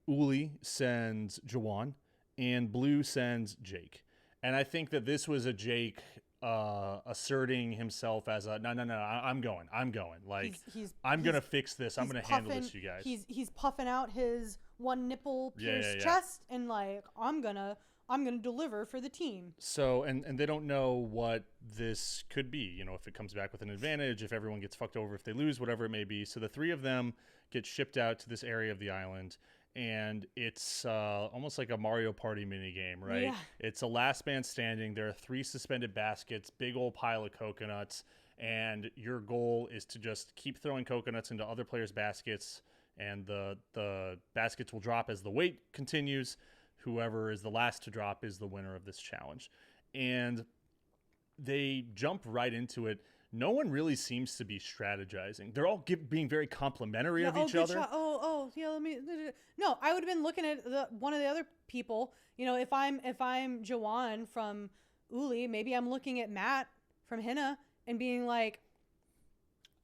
Uli sends Jawan. And blue sends Jake. And I think that this was a Jake asserting himself as a, no, I'm going. Like, I'm going to fix this. I'm going to handle this, you guys. He's puffing out his one nipple pierced chest and like, I'm gonna deliver for the team. So, and they don't know what this could be, if it comes back with an advantage, if everyone gets fucked over, if they lose, whatever it may be. So the three of them get shipped out to this area of the island, and it's almost like a Mario Party mini game, right? Yeah. It's a last man standing. There are 3 suspended baskets, big old pile of coconuts, and your goal is to just keep throwing coconuts into other players' baskets, and the baskets will drop as the weight continues. Whoever is the last to drop is the winner of this challenge. And they jump right into it. No one really seems to be strategizing. They're all being very complimentary of each other. Let me. No, I would have been looking at one of the other people. If I'm Jawan from Uli, maybe I'm looking at Matt from Hina and being like,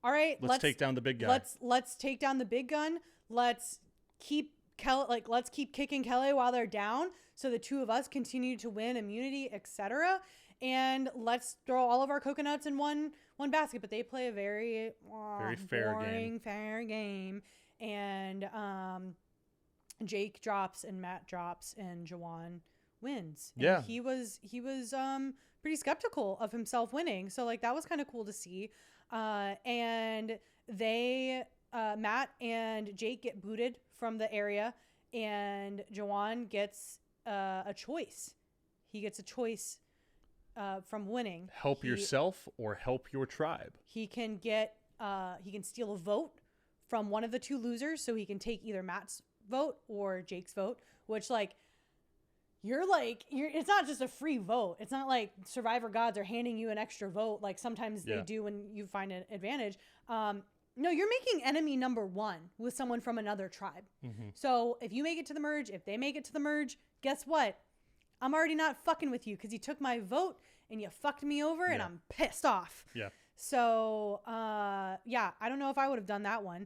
all right, let's take down the big guy. Let's take down the big gun. Let's keep kicking Kelly while they're down, so the two of us continue to win immunity, etc. And let's throw all of our coconuts in one basket. But they play a very fair game. And Jake drops and Matt drops and Jawan wins. And yeah, he was pretty skeptical of himself winning. So like that was kind of cool to see. And they Matt and Jake get booted from the area, and Jawan gets a choice. He gets a choice from winning. Help yourself or help your tribe. He can steal a vote from one of the 2 losers, so he can take either Matt's vote or Jake's vote, which you're it's not just a free vote. It's not like Survivor gods are handing you an extra vote like sometimes they do when you find an advantage. No, you're making enemy number 1 with someone from another tribe. Mm-hmm. So if you make it to the merge, if they make it to the merge, guess what? I'm already not fucking with you because you took my vote and you fucked me over and I'm pissed off. Yeah. So, I don't know if I would have done that one.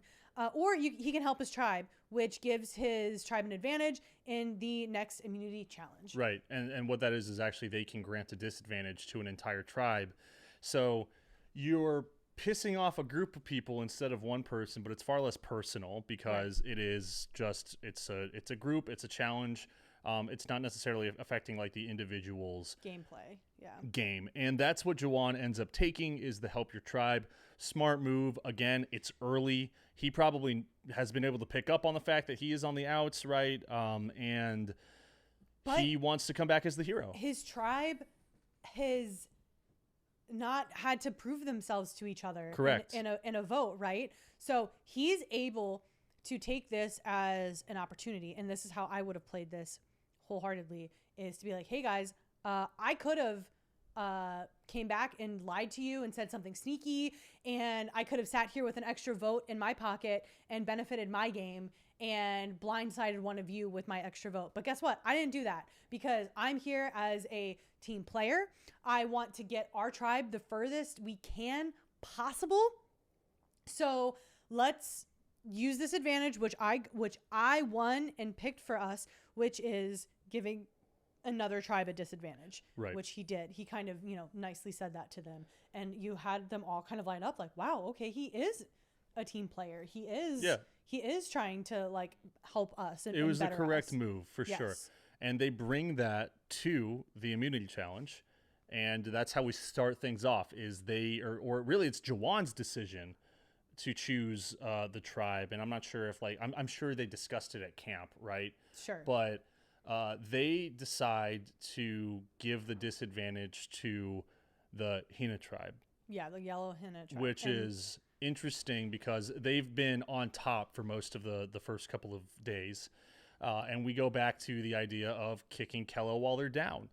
Or he can help his tribe, which gives his tribe an advantage in the next immunity challenge. Right. And what that is actually they can grant a disadvantage to an entire tribe. So you're pissing off a group of people instead of one person, but it's far less personal because it is just it's a group, it's a challenge. It's not necessarily affecting like the individual's gameplay game. And that's what Jawan ends up taking is the help your tribe. Smart move. Again, it's early. He probably has been able to pick up on the fact that he is on the outs, right? But he wants to come back as the hero. His tribe has not had to prove themselves to each other. Correct. In a vote, right? So he's able to take this as an opportunity, and this is how I would have played this wholeheartedly, is to be like, hey guys, I could have came back and lied to you and said something sneaky, and I could have sat here with an extra vote in my pocket and benefited my game and blindsided one of you with my extra vote. But guess what? I didn't do that because I'm here as a team player. I want to get our tribe the furthest we can possible. So let's use this advantage, which I won and picked for us, which is giving another tribe a disadvantage, right? Which he did. He kind of, nicely said that to them, and you had them all kind of line up like, wow, okay, he is a team player. He is trying to like help us. And, it was the correct us. Move for sure. And they bring that to the immunity challenge, and that's how we start things off. Is or really it's Jawan's decision to choose the tribe, and I'm not sure if I'm sure they discussed it at camp, right? Sure. But they decide to give the disadvantage to the Hina tribe. Yeah, the yellow Hina tribe. Which is interesting because they've been on top for most of the first couple of days. And we go back to the idea of kicking Kella while they're down,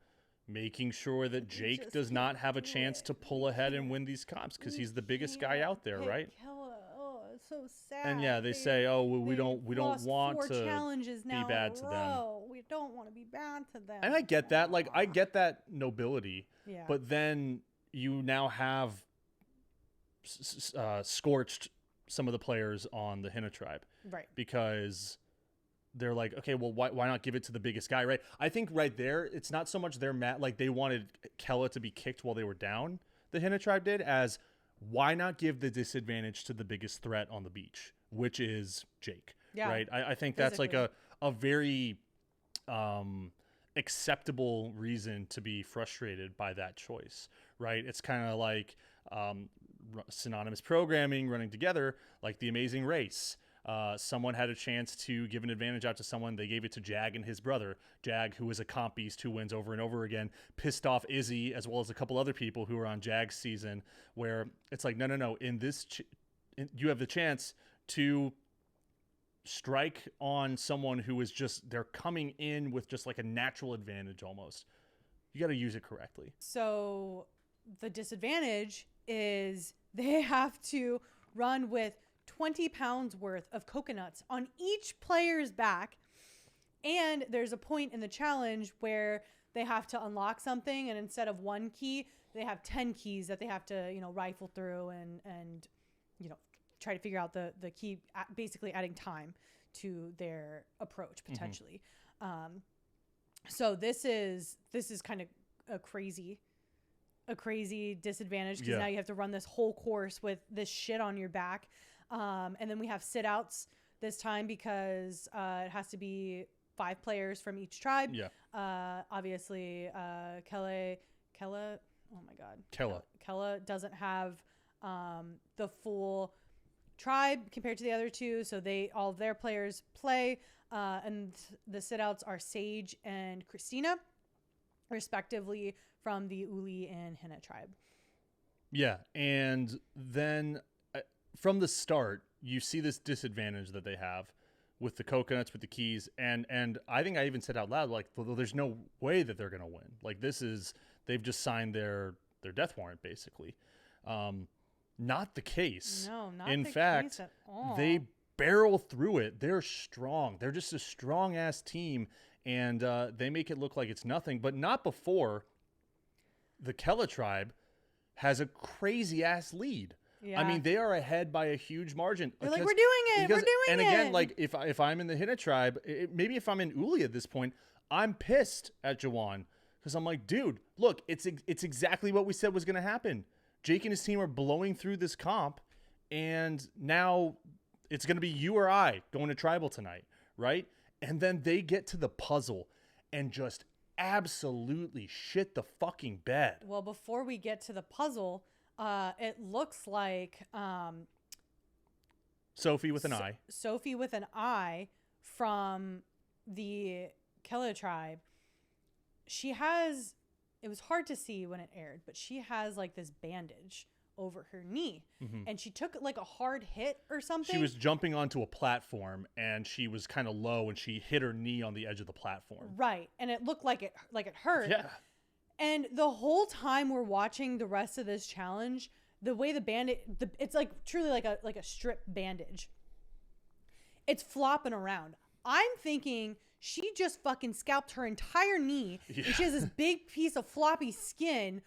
making sure that Jake does not have a chance to pull ahead and win these comps because he's the biggest guy out there, right? Kella. Oh, it's so sad. And yeah, they say, oh, well, we don't want to be bad to them. We don't want to be bad to them. And I get that. Like, I get that nobility. Yeah. But then you now have scorched some of the players on the Hina tribe. Right. Because they're like, okay, well, why not give it to the biggest guy, right? I think right there, it's not so much they're mad, like they wanted Kella to be kicked while they were down, the Hina tribe did, as why not give the disadvantage to the biggest threat on the beach, which is Jake, right? I think that's like a very acceptable reason to be frustrated by that choice, right? It's kind of like synonymous programming running together, like The Amazing Race. Someone had a chance to give an advantage out to someone. They gave it to Jag and his brother. Jag, who is a comp beast who wins over and over again, pissed off Izzy as well as a couple other people who were on Jag's season, where it's like, no. In this, you have the chance to strike on someone who is just, they're coming in with just like a natural advantage almost. You got to use it correctly. So the disadvantage is they have to run with 20 pounds worth of coconuts on each player's back. And there's a point in the challenge where they have to unlock something, and instead of one key, they have 10 keys that they have to, rifle through and try to figure out the key, basically adding time to their approach potentially. Mm-hmm. So this is kind of a crazy disadvantage because now you have to run this whole course with this shit on your back. And then we have sit outs this time because it has to be 5 players from each tribe. Yeah. Obviously, Kella. Oh my God. Kella doesn't have the full tribe compared to the other two, so all of their players play. And the sit outs are Sage and Christina, respectively, from the Uli and Hina tribe. Yeah, and then from the start, you see this disadvantage that they have with the coconuts, with the keys, and I think I even said out loud, like, well, there's no way that they're going to win. Like, they've just signed their death warrant, basically. Not the case. No, not in the fact, case at all. They barrel through it. They're strong. They're just a strong-ass team, and they make it look like it's nothing, but not before the Kella tribe has a crazy-ass lead. Yeah. I mean, they are ahead by a huge margin. They're like, we're doing it. We're doing it. And again, like if I'm in the Hina tribe, maybe if I'm in Uli at this point, I'm pissed at Jawan because I'm like, dude, look, it's exactly what we said was going to happen. Jake and his team are blowing through this comp, and now it's going to be you or I going to tribal tonight, right? And then they get to the puzzle and just absolutely shit the fucking bed. Well, before we get to the puzzle, it looks like Sophie with an I. Sophie with an I from the Kella tribe. She has, it was hard to see when it aired, but she has like this bandage over her knee. Mm-hmm. And she took like a hard hit or something. She was jumping onto a platform and she was kind of low and she hit her knee on the edge of the platform. Right. And it looked like it hurt. Yeah. And the whole time we're watching the rest of this challenge, the way the bandage, it's like truly like a strip bandage. It's flopping around. I'm thinking she just fucking scalped her entire knee. Yeah. And she has this big piece of floppy skin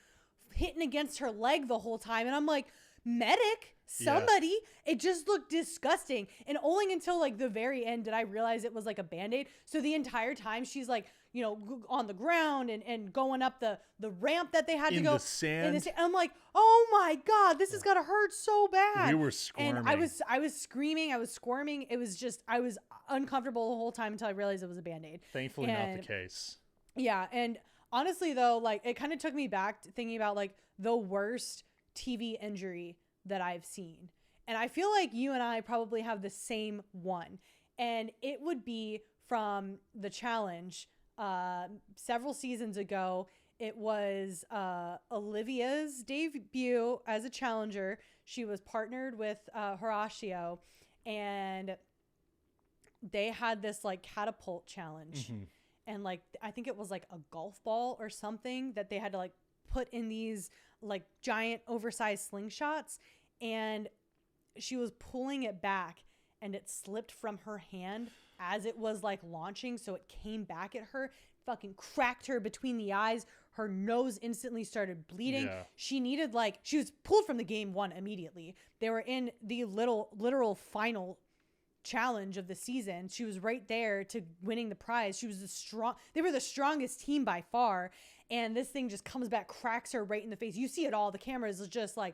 hitting against her leg the whole time. And I'm like, medic, somebody. Yeah. It just looked disgusting. And only until like the very end did I realize it was like a Band-Aid. So the entire time she's like, you know, on the ground and going up the ramp that they had to go. In the sand. I'm like, oh my God, this is going to hurt so bad. We were squirming. And I was screaming. I was squirming. It was just, I was uncomfortable the whole time until I realized it was a Band-Aid. Thankfully not the case. Yeah. And honestly though, like it kind of took me back to thinking about like the worst TV injury that I've seen. And I feel like you and I probably have the same one. And it would be from the challenge several seasons ago. It was Olivia's debut as a challenger. She was partnered with Horacio, and they had this like catapult challenge. And like, I think it was like a golf ball or something that they had to like put in these like giant oversized slingshots. And she was pulling it back and it slipped from her hand as it was like launching. So it came back at her, fucking cracked her between the eyes. Her nose instantly started bleeding. Yeah. She needed like, she was pulled from the game one immediately. They were in the literal final challenge of the season. She was right there to winning the prize. She was they were the strongest team by far. And this thing just comes back, cracks her right in the face. You see it all. The camera is just like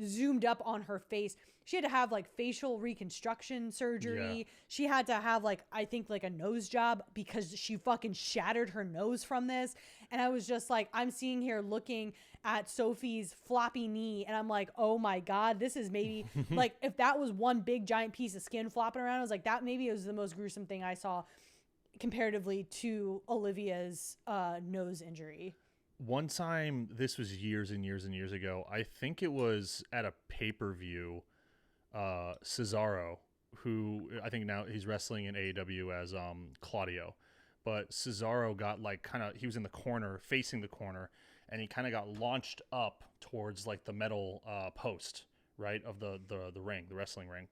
zoomed up on her face. She had to have like facial reconstruction surgery. Yeah. She had to have like, I think like a nose job because she fucking shattered her nose from this. And I was just like, I'm seeing here looking at Sophie's floppy knee and I'm like, oh my God, this is maybe like, if that was one big giant piece of skin flopping around, I was like, that maybe was the most gruesome thing I saw comparatively to Olivia's nose injury. One time, this was years and years and years ago, I think it was at a pay-per-view, Cesaro, who I think now he's wrestling in AEW as Claudio, but Cesaro got like he was in the corner, facing the corner, and he kind of got launched up towards like the metal post, right, of the ring, the wrestling ring,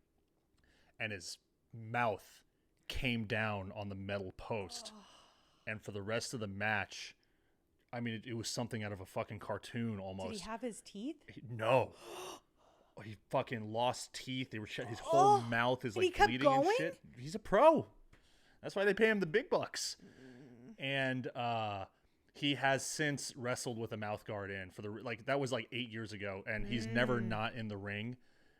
and his mouth came down on the metal post, and for the rest of the match, I mean, it was something out of a fucking cartoon almost. Did he have his teeth? No. He fucking lost teeth. They were his whole mouth is like bleeding and shit. He's a pro. That's why they pay him the big bucks. And he has since wrestled with a mouth guard in for that was like 8 years ago, and he's never not in the ring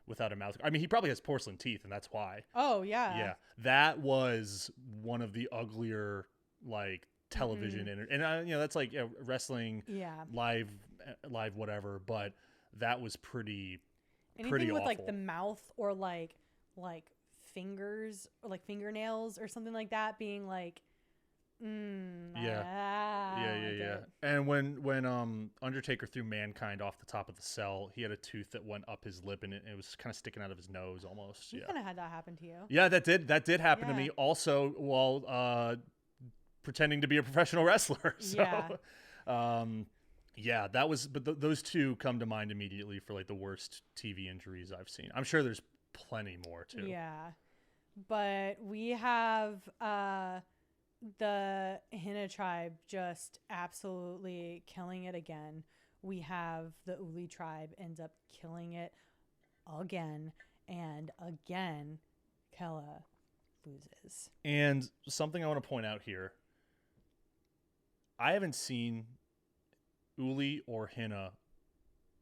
without a mouth guard. I mean, he probably has porcelain teeth, and that's why. Oh yeah. Yeah, that was one of the uglier like television and that's like wrestling, live whatever, but that was pretty anything with awful. Like the mouth or like fingers or like fingernails or something like that being like yeah. And when Undertaker threw Mankind off the top of the cell, he had a tooth that went up his lip and it was kind of sticking out of his nose almost. You kind of had that happen to you. Yeah, that did happen to me also while pretending to be a professional wrestler. So that was, but those two come to mind immediately for like the worst TV injuries I've seen. I'm sure there's plenty more too. Yeah, but we have the Hina tribe just absolutely killing it again. We have the Uli tribe ends up killing it again, and again, Kella loses. And something I want to point out here, I haven't seen Uli or Hina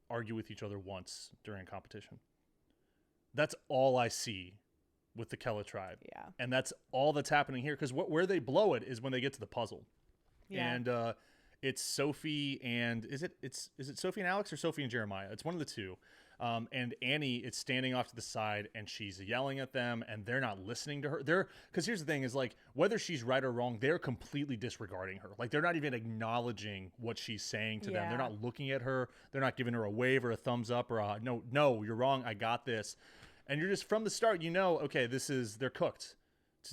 argue with each other once during competition. That's all I see with the Kella tribe. Yeah. And that's all that's happening here, because where they blow it is when they get to the puzzle. Yeah. And it's Sophie and is it Sophie and Alex or Sophie and Jeremiah? It's one of the two. And Annie is standing off to the side and she's yelling at them and they're not listening to her. Because here's the thing is like, whether she's right or wrong, they're completely disregarding her. Like they're not even acknowledging what she's saying to them. They're not looking at her. They're not giving her a wave or a thumbs up or a no, you're wrong. I got this. And you're just from the start, okay, they're cooked.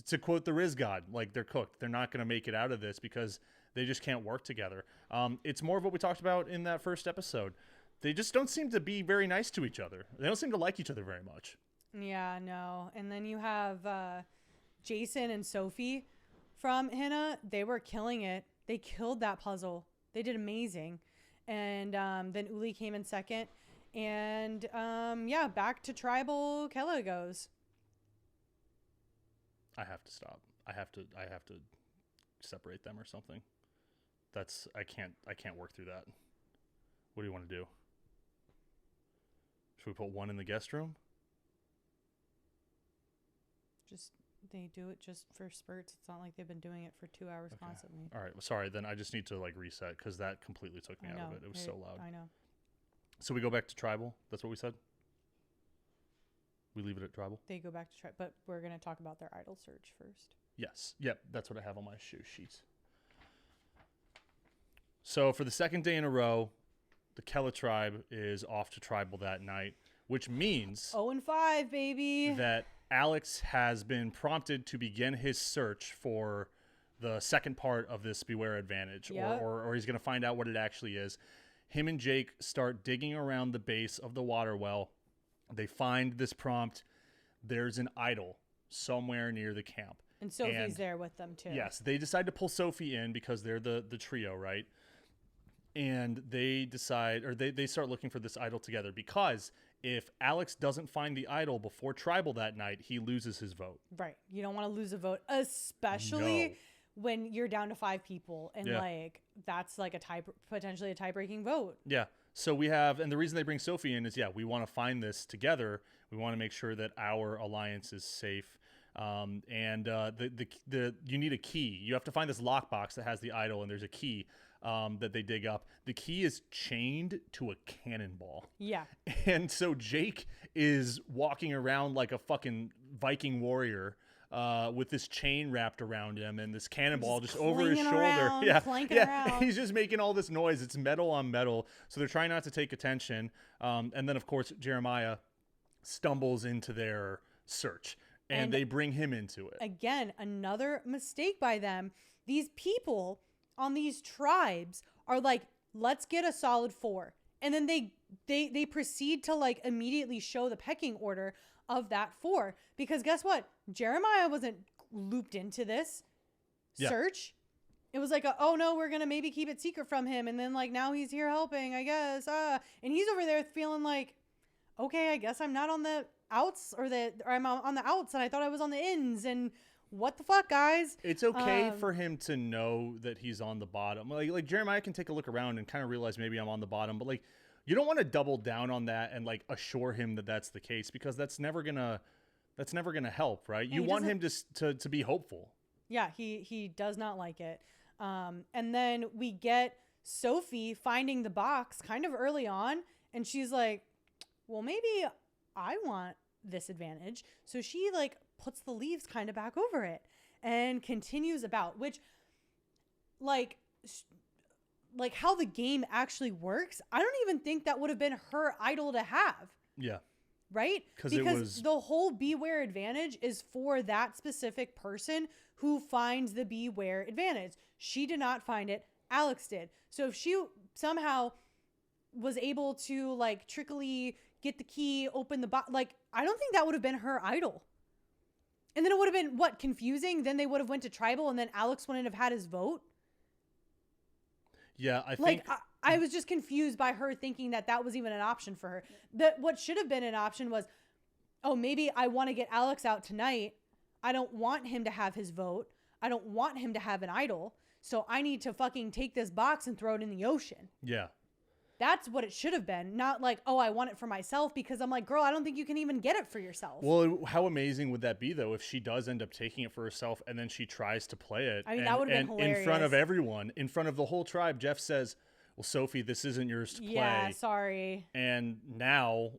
To quote the Riz God, like they're cooked. They're not going to make it out of this because they just can't work together. It's more of what we talked about in that first episode. They just don't seem to be very nice to each other. They don't seem to like each other very much. Yeah, no. And then you have Jason and Sophie from Hina. They were killing it. They killed that puzzle. They did amazing. And then Uli came in second. And back to tribal Kella goes. I have to stop. I have to separate them or something. I can't work through that. What do you want to do? Should we put one in the guest room? They do it just for spurts. It's not like they've been doing it for 2 hours constantly. All right. Well, sorry. Then I just need to reset because that completely took me out of it. It was so loud. I know. So we go back to tribal. That's what we said? We leave it at tribal? They go back to tribal, but we're going to talk about their idol search first. Yes. Yep. That's what I have on my shoe sheets. So for the second day in a row, the Kella tribe is off to tribal that night. which means 0-5, baby. that Alex has been prompted to begin his search for the second part of this Beware Advantage, Yep. or he's going to find out what it actually is. Him and Jake start digging around the base of the water well. They find this prompt. There's an idol somewhere near the camp. And Sophie's there with them too. Yes, they decide to pull Sophie in because they're the trio, right? And they decide, or they start looking for this idol together, because if Alex doesn't find the idol before tribal that night, he loses his vote. Right. You don't want to lose a vote, especially when you're down to 5 people and like that's like potentially a tie-breaking vote. Yeah. So we have, and the reason they bring Sophie in is, we want to find this together. We want to make sure that our alliance is safe. You need a key. You have to find this lockbox that has the idol, and there's a key that they dig up. The key is chained to a cannonball. Yeah. And so Jake is walking around like a fucking Viking warrior with this chain wrapped around him and this cannonball just over his shoulder. Around. He's just making all this noise. It's metal on metal. So they're trying not to take attention. And then, of course, Jeremiah stumbles into their search. And they bring him into it. Again, another mistake by them. These people on these tribes are like, let's get a solid 4. And then they proceed to like immediately show the pecking order of that 4. Because guess what? Jeremiah wasn't looped into this search. It was like, oh no, we're going to maybe keep it secret from him. And then like now he's here helping, I guess. And he's over there feeling like, okay, I guess I'm not on the outs or I'm on the outs and I thought I was on the ins, and what the fuck, guys? It's okay for him to know that he's on the bottom. Like Jeremiah can take a look around and kind of realize maybe I'm on the bottom, but like you don't want to double down on that and like assure him that that's the case, because that's never gonna help, right? You want him to be hopeful. Yeah, he does not like it. And then we get Sophie finding the box kind of early on, and she's like, well, maybe I want this advantage. So she like puts the leaves kind of back over it and continues about, which like how the game actually works. I don't even think that would have been her idol to have. Yeah. Right? Because the whole Beware Advantage is for that specific person who finds the Beware Advantage. She did not find it. Alex did. So if she somehow was able to like trickily get the key, open the box, like I don't think that would have been her idol. And then it would have been confusing. Then they would have went to tribal, and then Alex wouldn't have had his vote. Yeah, I think like I was just confused by her thinking that was even an option for her. That what should have been an option was, oh, maybe I want to get Alex out tonight. I don't want him to have his vote. I don't want him to have an idol. So I need to fucking take this box and throw it in the ocean. Yeah. That's what it should have been. Not like, oh, I want it for myself, because I'm like, girl, I don't think you can even get it for yourself. Well, how amazing would that be, though, if she does end up taking it for herself and then she tries to play it? I mean, that would have been hilarious. In front of everyone, in front of the whole tribe, Jeff says, well, Sophie, this isn't yours to play. Yeah, sorry. And now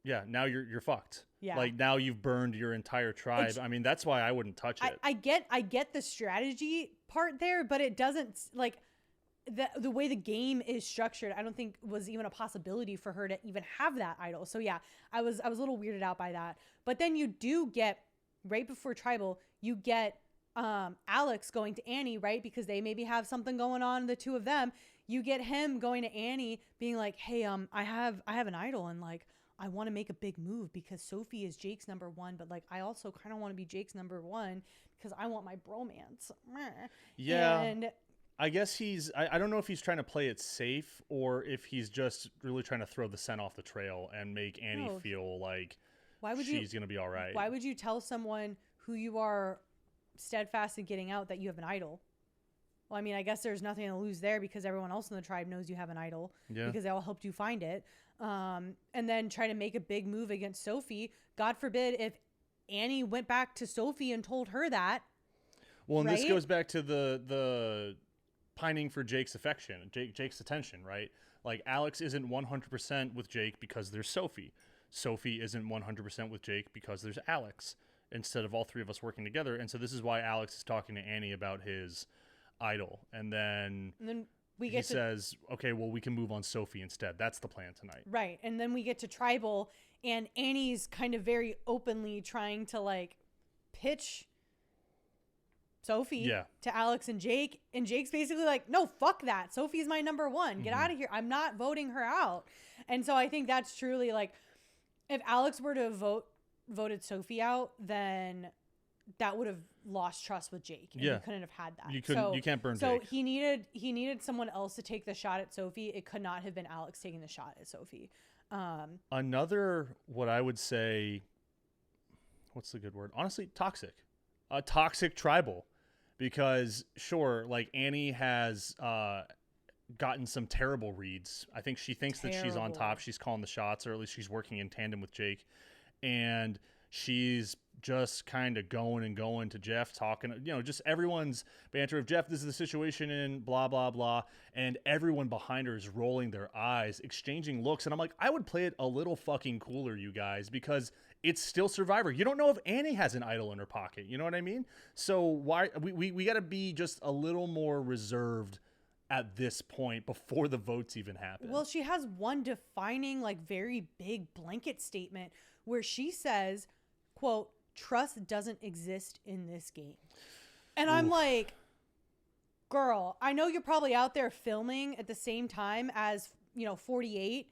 you're fucked. Yeah. Like now you've burned your entire tribe. I mean, that's why I wouldn't touch it. I get the strategy part there, but it doesn't like the way the game is structured. I don't think was even a possibility for her to even have that idol. So yeah, I was a little weirded out by that. But then you do get right before tribal, you get Alex going to Annie, right? Because they maybe have something going on, the two of them. You get him going to Annie being like, hey, I have an idol, and like I want to make a big move because Sophie is Jake's number 1, but like I also kind of want to be Jake's number 1 because I want my bromance. Yeah. And I guess I don't know if he's trying to play it safe or if he's just really trying to throw the scent off the trail and make Annie feel like she's going to be all right. Why would you tell someone who you are steadfast in getting out that you have an idol? Well, I mean, I guess there's nothing to lose there because everyone else in the tribe knows you have an idol because they all helped you find it. And then try to make a big move against Sophie. God forbid if Annie went back to Sophie and told her that. Well, and this goes back to the pining for Jake's affection, Jake's attention, right? Like Alex isn't 100% with Jake because there's Sophie. Sophie isn't 100% with Jake because there's Alex, instead of all three of us working together. And so this is why Alex is talking to Annie about his idol. And then he says, okay, well, we can move on Sophie instead. That's the plan tonight. Right. And then we get to Tribal, and Annie's kind of very openly trying to like pitch Sophie to Alex and Jake. And Jake's basically like, no, fuck that. Sophie's my number one. Get out of here. I'm not voting her out. And so I think that's truly like, if Alex were to voted Sophie out, then that would have lost trust with Jake. And you couldn't have had that. You can't burn so Jake. he needed someone else to take the shot at Sophie. It could not have been Alex taking the shot at Sophie. Another, what I would say, what's the good word? Honestly, toxic. A toxic tribal. Because sure, like Annie has gotten some terrible reads. I think she thinks that she's on top. She's calling the shots, or at least she's working in tandem with Jake. And she's just kind of going to Jeff, talking, just everyone's banter of Jeff, this is the situation in blah, blah, blah. And everyone behind her is rolling their eyes, exchanging looks. And I'm like, I would play it a little fucking cooler, you guys, because it's still Survivor. You don't know if Annie has an idol in her pocket. You know what I mean? So why we got to be just a little more reserved at this point before the votes even happen. Well, she has one defining, like, very big blanket statement where she says, quote, trust doesn't exist in this game. And I'm like, girl, I know you're probably out there filming at the same time as, 48,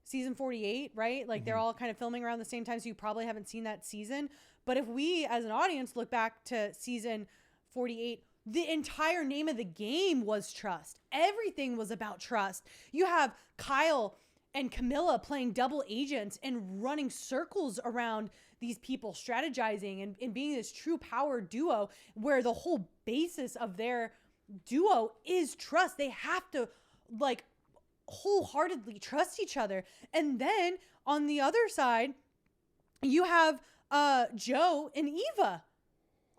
season 48, right? Like they're all kind of filming around the same time. So you probably haven't seen that season. But if we as an audience look back to season 48, the entire name of the game was trust. Everything was about trust. You have Kyle and Camilla playing double agents and running circles around these people, strategizing and being this true power duo where the whole basis of their duo is trust. They have to like wholeheartedly trust each other. And then on the other side, you have Joe and Eva.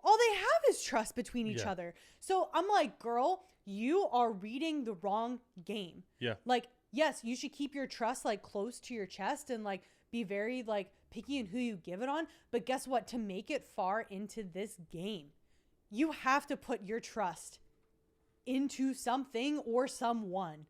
All they have is trust between each other. So I'm like, girl, you are reading the wrong game. Yeah. Like, yes, you should keep your trust like close to your chest and like be very like picky in who you give it on. But guess what? To make it far into this game, you have to put your trust into something or someone.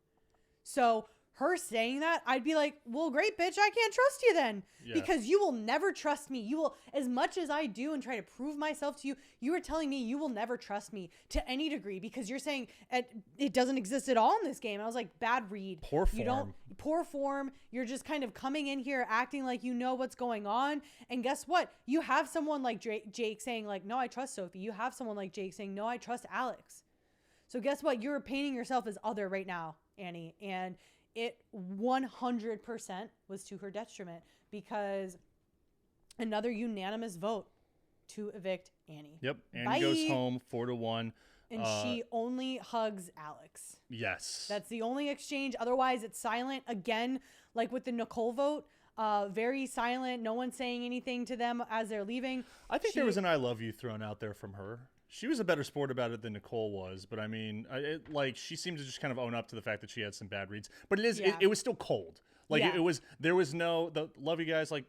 So her saying that, I'd be like, well, great, bitch, I can't trust you then. Yeah. Because you will never trust me. You will, as much as I do and try to prove myself to you, you are telling me you will never trust me to any degree because you're saying it doesn't exist at all in this game. And I was like, bad read. Poor form. Poor form. You're just kind of coming in here acting like you know what's going on. And guess what? You have someone like Jake saying like, no, I trust Sophie. You have someone like Jake saying, no, I trust Alex. So guess what? You're painting yourself as other right now, Annie. And it 100% was to her detriment because another unanimous vote to evict Annie. Yep. Annie goes home 4-1. And she only hugs Alex. Yes. That's the only exchange. Otherwise, it's silent. Again, like with the Nicole vote, very silent. No one saying anything to them as they're leaving. I think there was an I love you thrown out there from her. She was a better sport about it than Nicole was, but I mean, she seemed to just kind of own up to the fact that she had some bad reads. But it was still cold. Like there was no love you guys. Like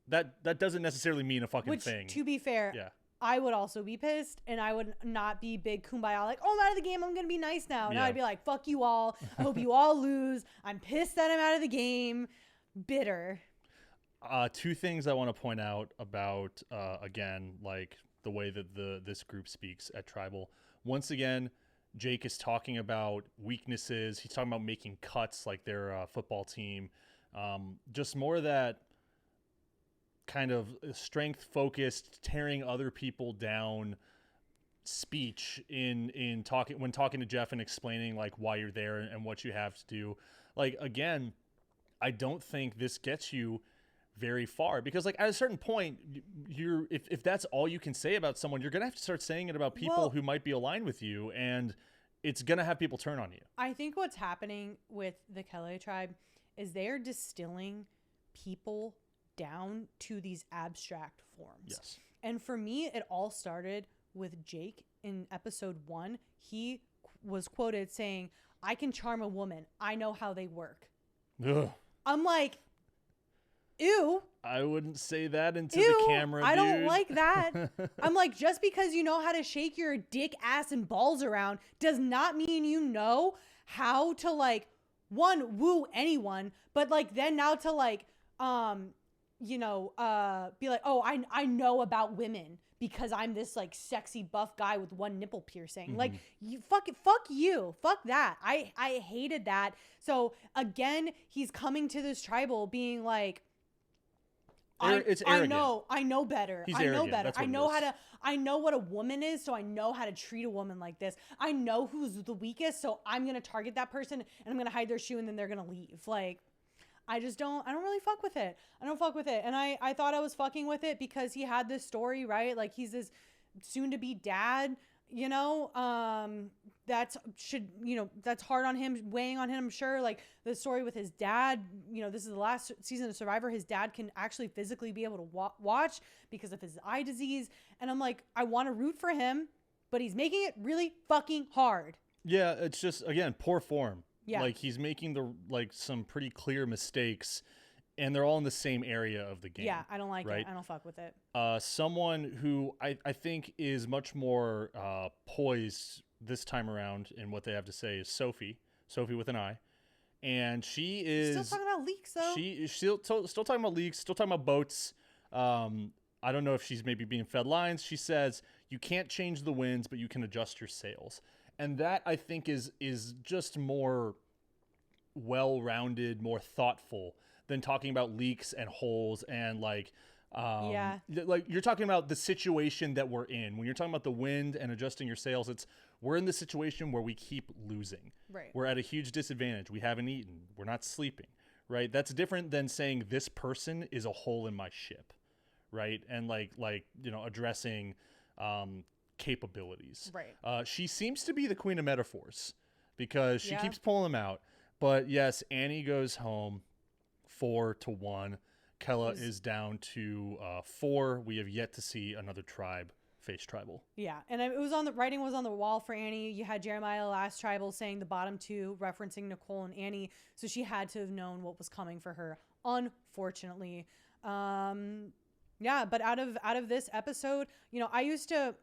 that doesn't necessarily mean a fucking thing. To be fair, I would also be pissed, and I would not be big kumbaya like, oh, I'm out of the game. I'm gonna be nice now. No, I'd be like, fuck you all. I hope you all lose. I'm pissed that I'm out of the game. Bitter. Two things I want to point out about again, like the way that this group speaks at Tribal. Once again, Jake is talking about weaknesses. He's talking about making cuts like their football team. Just more of that kind of strength-focused, tearing other people down speech in talking to Jeff and explaining like why you're there and what you have to do. Like, again, I don't think this gets you very far because like at a certain point if that's all you can say about someone, you're gonna have to start saying it about people who might be aligned with you, and it's gonna have people turn on you. I think what's happening with the Kelly tribe is they're distilling people down to these abstract forms. Yes. And for me, it all started with Jake in episode 1. He was quoted saying, I can charm a woman. I know how they work. Ugh. I'm like, ew. I wouldn't say that into the camera, dude. I don't like that. I'm like, just because you know how to shake your dick, ass, and balls around does not mean you know how to like one woo anyone, but like then now to like be like, oh, I know about women because I'm this like sexy buff guy with one nipple piercing. Like you fuck that. I hated that. So again, he's coming to this tribal being like, it's arrogant. I know better. He's I know arrogant. better. That's what I know it how is. to, I know what a woman is, so I know how to treat a woman like this. I know who's the weakest, so I'm going to target that person and I'm going to hide their shoe and then they're going to leave. Like, I don't really fuck with it. I don't fuck with it. And I thought I was fucking with it because he had this story, right? Like he's this soon to be dad, that's hard on him, weighing on him, I'm sure. Like the story with his dad, this is the last season of Survivor. His dad can actually physically be able to watch because of his eye disease. And I'm like, I want to root for him, but he's making it really fucking hard. Yeah, it's just, again, poor form. Yeah. Like he's making some pretty clear mistakes, and they're all in the same area of the game. Yeah, I don't like right? it. I don't fuck with it. Someone who I think is much more poised this time around in what they have to say is Sophie with an I. And she is... Still talking about leaks, though. She's still talking about leaks, still talking about boats. I don't know if she's maybe being fed lines. She says, you can't change the winds, but you can adjust your sails. And that, I think, is just more well-rounded, more thoughtful than talking about leaks and holes and like you're talking about the situation that we're in. When you're talking about the wind and adjusting your sails, we're in the situation where we keep losing. Right. We're at a huge disadvantage. We haven't eaten. We're not sleeping. Right. That's different than saying this person is a hole in my ship. Right. And addressing capabilities. Right. She seems to be the queen of metaphors because she keeps pulling them out. But yes, Annie goes home 4-1. Kella is down to 4. We have yet to see another tribe face tribal. Yeah, and it was writing was on the wall for Annie. You had Jeremiah last tribal saying the bottom 2, referencing Nicole and Annie. So she had to have known what was coming for her. Unfortunately, but out of this episode, I used to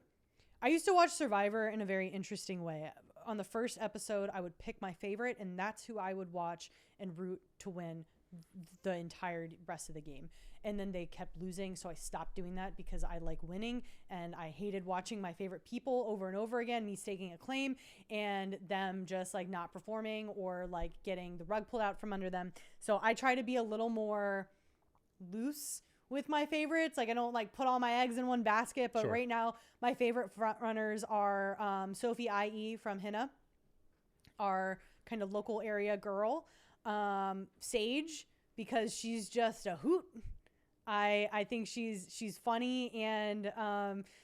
watch Survivor in a very interesting way. On the first episode, I would pick my favorite, and that's who I would watch and root to win the entire rest of the game. And then they kept losing, so I stopped doing that because I like winning, and I hated watching my favorite people over and over again, me staking a claim, and them just like not performing or like getting the rug pulled out from under them. So I try to be a little more loose with my favorites. Like I don't like put all my eggs in one basket, but Sure. Right now my favorite front runners are Sophie IE from Hina, our kind of local area girl, Sage, because she's just a hoot. I think she's funny and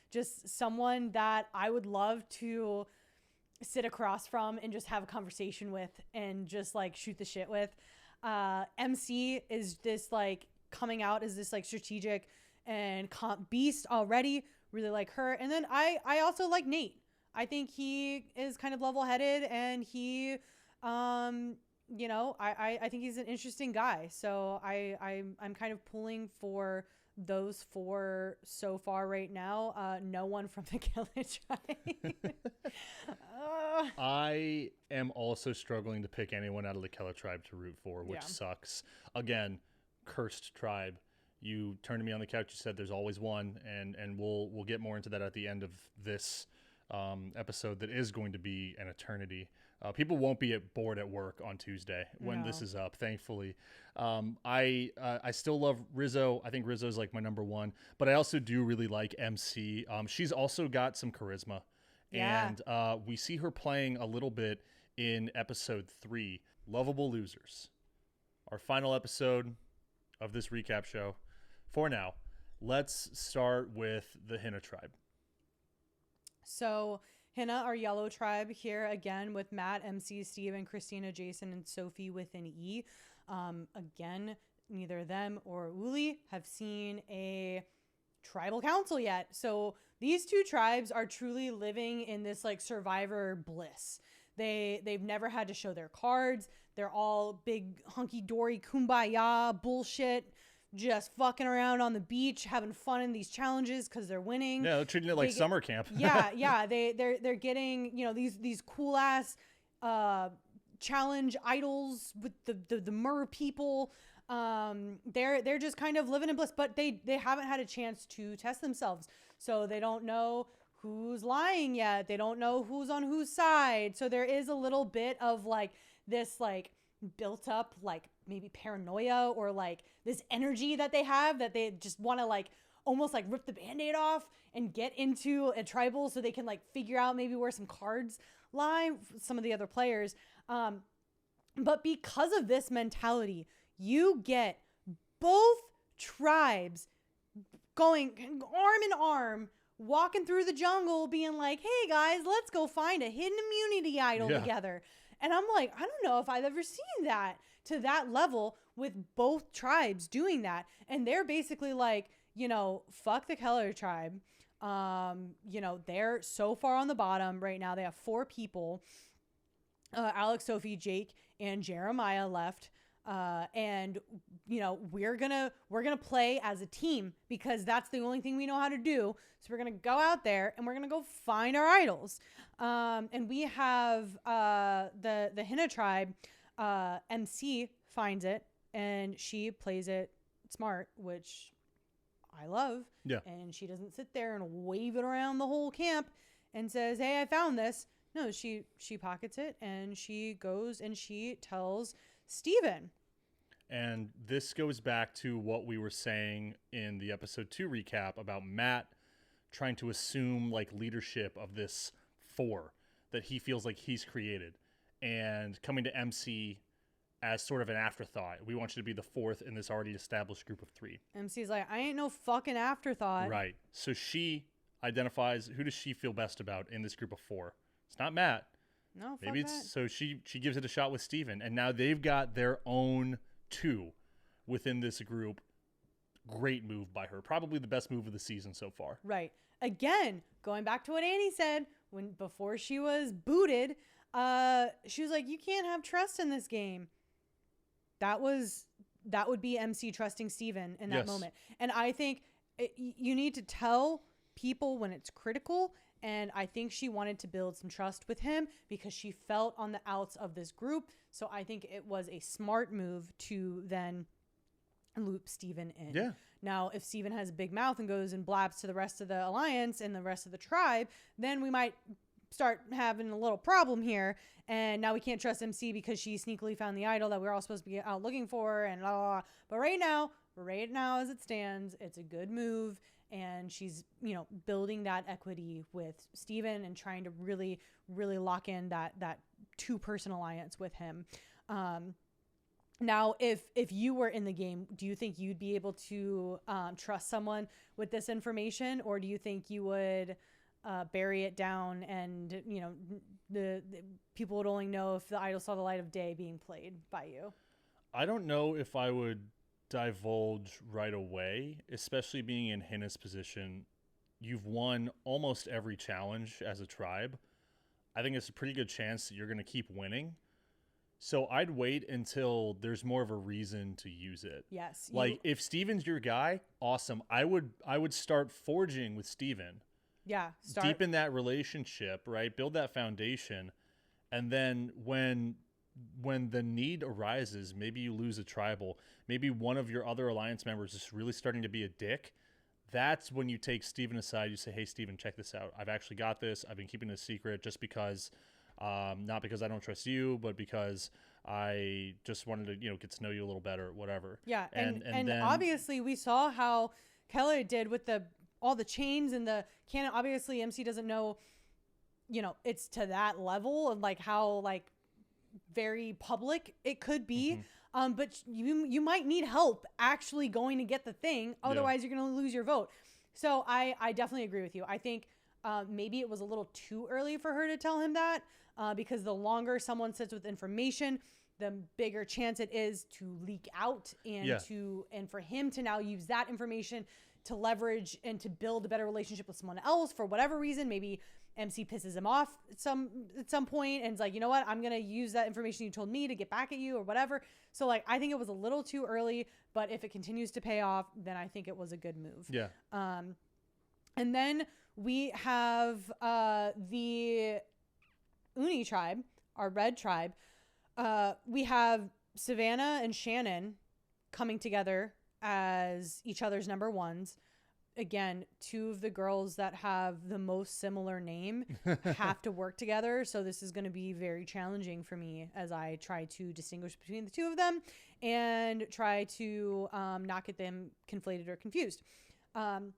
just someone that I would love to sit across from and just have a conversation with and just like shoot the shit with. MC is this like coming out as this like strategic and beast already, really like her. And then I also like Nate. I think he is kind of level-headed, and he I think he's an interesting guy. So I'm kind of pulling for those 4 so far right now. No one from the Killer tribe. I am also struggling to pick anyone out of the Kella tribe to root for, which sucks. Again, cursed tribe. You turned to me on the couch, you said there's always one, and we'll get more into that at the end of this episode that is going to be an eternity. People won't be bored at work on Tuesday when this is up, thankfully. I still love Rizzo. I think Rizzo's like my number 1, but I also do really like MC. She's also got some charisma. Yeah. And we see her playing a little bit in episode 3, Loveable Losers. Our final episode of this recap show. For now, let's start with the Hina tribe. So Hina, our yellow tribe here again with Matt, MC, Steven, Christina, Jason, and Sophie with an E. Again, neither them or Uli have seen a tribal council yet. So these 2 tribes are truly living in this like survivor bliss. They've never had to show their cards. They're all big hunky-dory kumbaya bullshit, just fucking around on the beach, having fun in these challenges because they're winning. Yeah, they're treating it like summer camp. Yeah. They're getting these cool ass challenge idols with the mer people. They're just kind of living in bliss, but they haven't had a chance to test themselves. So they don't know who's lying yet. They don't know who's on whose side. So there is a little bit of like this like built up like maybe paranoia or like this energy that they have that they just want to like almost like rip the Band-Aid off and get into a tribal so they can like figure out maybe where some cards lie, some of the other players. But because of this mentality, you get both tribes going arm in arm, walking through the jungle being like, hey guys, let's go find a hidden immunity idol together. And I'm like, I don't know if I've ever seen that to that level with both tribes doing that. And they're basically like, you know, fuck the Keller tribe. You know, they're so far on the bottom right now. They have 4 people, Alex, Sophie, Jake, and Jeremiah left. And you know, we're gonna play as a team because that's the only thing we know how to do. So we're gonna go out there and we're gonna go find our idols. And we have the Hina tribe. MC finds it and she plays it smart, which I love. Yeah. And she doesn't sit there and wave it around the whole camp and says, hey, I found this. No, she pockets it and she goes and she tells Steven. And this goes back to what we were saying in the episode 2 recap about Matt trying to assume like leadership of this 4 that he feels like he's created and coming to MC as sort of an afterthought. We want you to be the 4th in this already established group of 3. MC's like, I ain't no fucking afterthought. Right. So she identifies, who does she feel best about in this group of 4? It's not Matt. No, Maybe fuck it's that. so she gives it a shot with Steven, and now they've got their own 2 within this group. Great move by her. Probably the best move of the season so far. Right. Again, going back to what Annie said before she was booted, she was like, you can't have trust in this game. That would be MC trusting Steven in that moment. And I think you need to tell people when it's critical. And I think she wanted to build some trust with him because she felt on the outs of this group. So I think it was a smart move to then loop Steven in. Yeah. Now, if Steven has a big mouth and goes and blabs to the rest of the alliance and the rest of the tribe, then we might start having a little problem here. And now we can't trust MC because she sneakily found the idol that we're all supposed to be out looking for and blah, blah, blah. But right now as it stands, it's a good move. And she's, you know, building that equity with Steven and trying to really, really lock in that 2-person alliance with him. Now, if you were in the game, do you think you'd be able to trust someone with this information? Or do you think you would bury it down and, you know, the people would only know if the idol saw the light of day being played by you? I don't know if I would divulge right away, especially being in Hina's position. You've won almost every challenge as a tribe. I think it's a pretty good chance that you're going to keep winning. So I'd wait until there's more of a reason to use it. Yes. Like if Steven's your guy, awesome. I would start forging with Steven. Yeah. Deepen that relationship, right? Build that foundation. And then when the need arises, maybe you lose a tribal, maybe one of your other alliance members is really starting to be a dick. That's when you take Steven aside. You say, hey, Steven, check this out. I've actually got this. I've been keeping this secret just because, not because I don't trust you, but because I just wanted to, you know, get to know you a little better, whatever. Yeah. And then, obviously we saw how Keller did with all the chains and the cannon. Obviously MC doesn't know, you know, it's to that level and like how like very public it could be. But you might need help actually going to get the thing. Otherwise you're going to lose your vote. So I definitely agree with you. I think maybe it was a little too early for her to tell him that because the longer someone sits with information, the bigger chance it is to leak out and and for him to now use that information to leverage and to build a better relationship with someone else for whatever reason. Maybe MC pisses him off at some point and is like, you know what, I'm going to use that information you told me to get back at you or whatever. So like, I think it was a little too early, but if it continues to pay off, then I think it was a good move. Yeah. And then we have the Uni tribe, our red tribe. We have Savannah and Shannon coming together as each other's number ones. Again, two of the girls that have the most similar name have to work together. So this is going to be very challenging for me as I try to distinguish between the two of them and try to not get them conflated or confused. And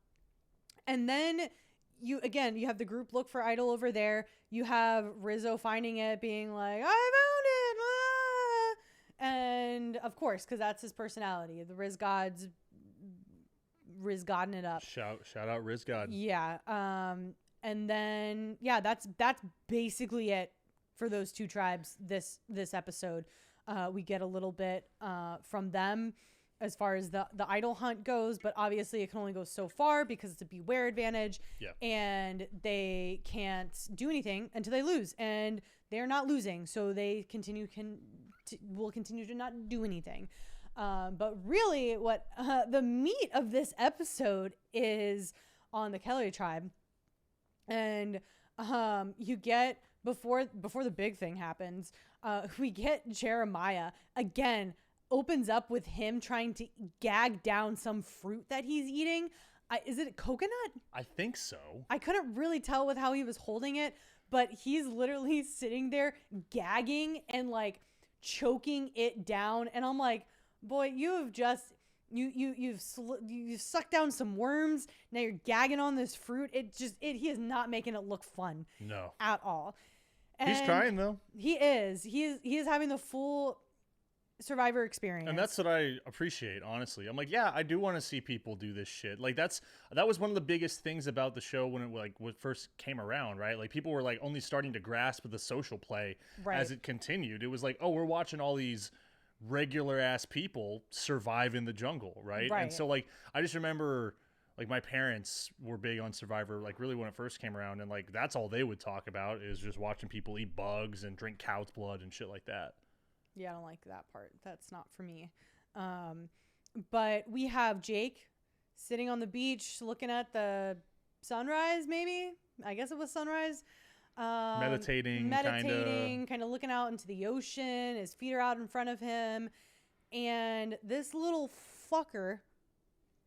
then you have the group look for Idol over there. You have Rizzo finding it, being like, I found it. Ah! And of course, because that's his personality. The Riz Gods Riz-godding it up. Shout out Riz-God. Yeah. And then that's basically it for those two tribes this episode. We get a little bit from them as far as the idol hunt goes, but obviously it can only go so far because it's a beware advantage. Yeah. And they can't do anything until they lose, and they're not losing, so they will continue to not do anything. But really what the meat of this episode is on the Kelly tribe. And you get, before the big thing happens, we get Jeremiah again, opens up with him trying to gag down some fruit that he's eating. Is it coconut? I think so. I couldn't really tell with how he was holding it, but he's literally sitting there gagging and like choking it down. And I'm like, boy, you have just you've sucked down some worms. Now you're gagging on this fruit. He is not making it look fun. No, at all. And he's trying though. He is having the full Survivor experience, and that's what I appreciate. Honestly, I'm like, yeah, I do want to see people do this shit. Like that was one of the biggest things about the show when it first came around, right? Like people were like only starting to grasp the social play as it continued. It was like, oh, we're watching all these regular ass people survive in the jungle, right? And so like I just remember like my parents were big on Survivor, like really when it first came around, and like that's all they would talk about is just watching people eat bugs and drink cow's blood and shit like that. Yeah, I don't like that part. That's not for me. But we have Jake sitting on the beach looking at the sunrise, maybe. I guess it was sunrise. Meditating, kind of looking out into the ocean. His feet are out in front of him. And this little fucker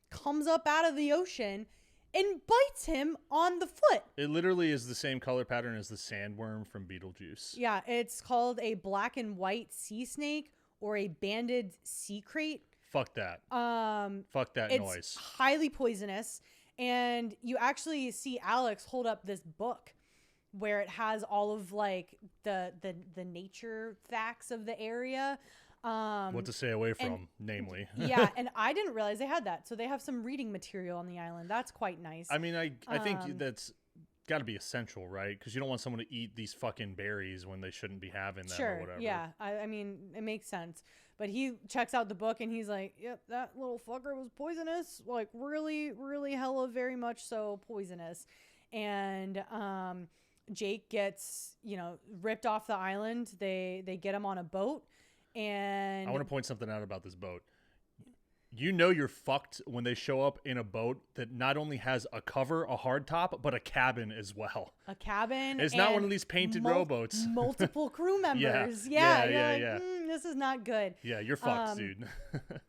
comes up out of the ocean and bites him on the foot. It literally is the same color pattern as the sandworm from Beetlejuice. Yeah, it's called a black and white sea snake or a banded sea crate. Fuck that. Fuck that it's noise. It's highly poisonous. And you actually see Alex hold up this book where it has all of like the nature facts of the area. What to stay away from, namely. Yeah, and I didn't realize they had that. So they have some reading material on the island. That's quite nice. I mean, I think that's got to be essential, right? Because you don't want someone to eat these fucking berries when they shouldn't be having them or whatever. Yeah, I mean, it makes sense. But he checks out the book and he's like, yep, that little fucker was poisonous. Like, really, really hella very much so poisonous. And Jake gets, ripped off the island. They get him on a boat. And I want to point something out about this boat. You're fucked when they show up in a boat that not only has a cover, a hard top, but a cabin as well. A cabin. It's not one of these painted rowboats. Multiple crew members. Yeah. This is not good. Yeah, you're fucked, dude.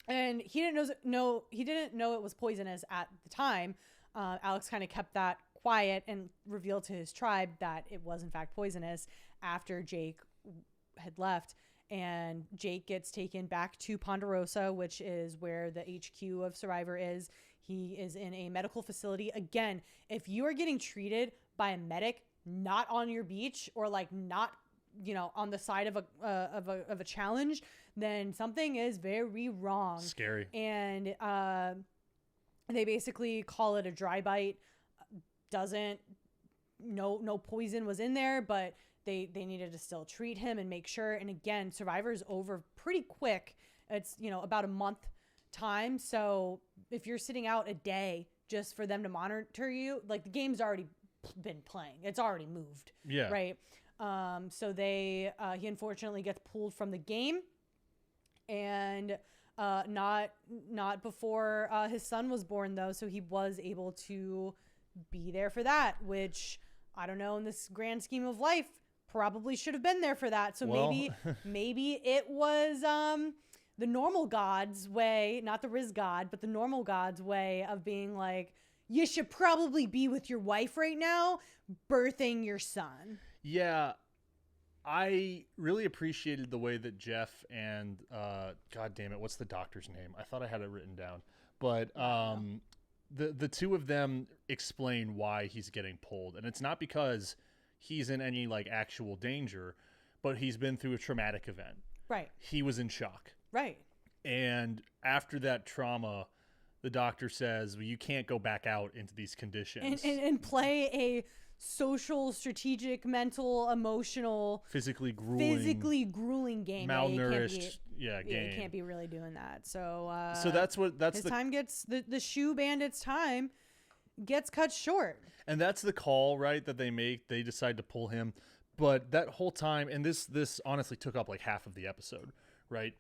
And he didn't know it was poisonous at the time. Alex kind of kept that quiet and revealed to his tribe that it was in fact poisonous after Jake had left. And Jake gets taken back to Ponderosa, which is where the HQ of Survivor is. He is in a medical facility. Again, if you are getting treated by a medic not on your beach or like not, on the side of a challenge, then something is very wrong. Scary. And they basically call it a dry bite. No poison was in there, but they needed to still treat him and make sure. And again, Survivor's over pretty quick. It's, about a month time. So if you're sitting out a day just for them to monitor you, like the game's already been playing. It's already moved. Yeah. Right. So he unfortunately gets pulled from the game, and not before his son was born though. So he was able to be there for that, which I don't know in this grand scheme of life probably should have been there for that. So Well, maybe it was the normal God's way, not the Riz God, but the normal God's way of being like, you should probably be with your wife right now, birthing your son. Yeah, I really appreciated the way that Jeff and God damn it, what's the doctor's name? I thought I had it written down, but the two of them explain why he's getting pulled, and it's not because he's in any like actual danger, but he's been through a traumatic event. Right. He was in shock. Right. And after that trauma, the doctor says, well, you can't go back out into these conditions. And play a social, strategic, mental, emotional, physically grueling game. Malnourished game. You can't be really doing that. So that's his time gets, the shoe bandit's time gets cut short. And that's the call, right, that they make. They decide to pull him. But that whole time, and this honestly took up like half of the episode, right?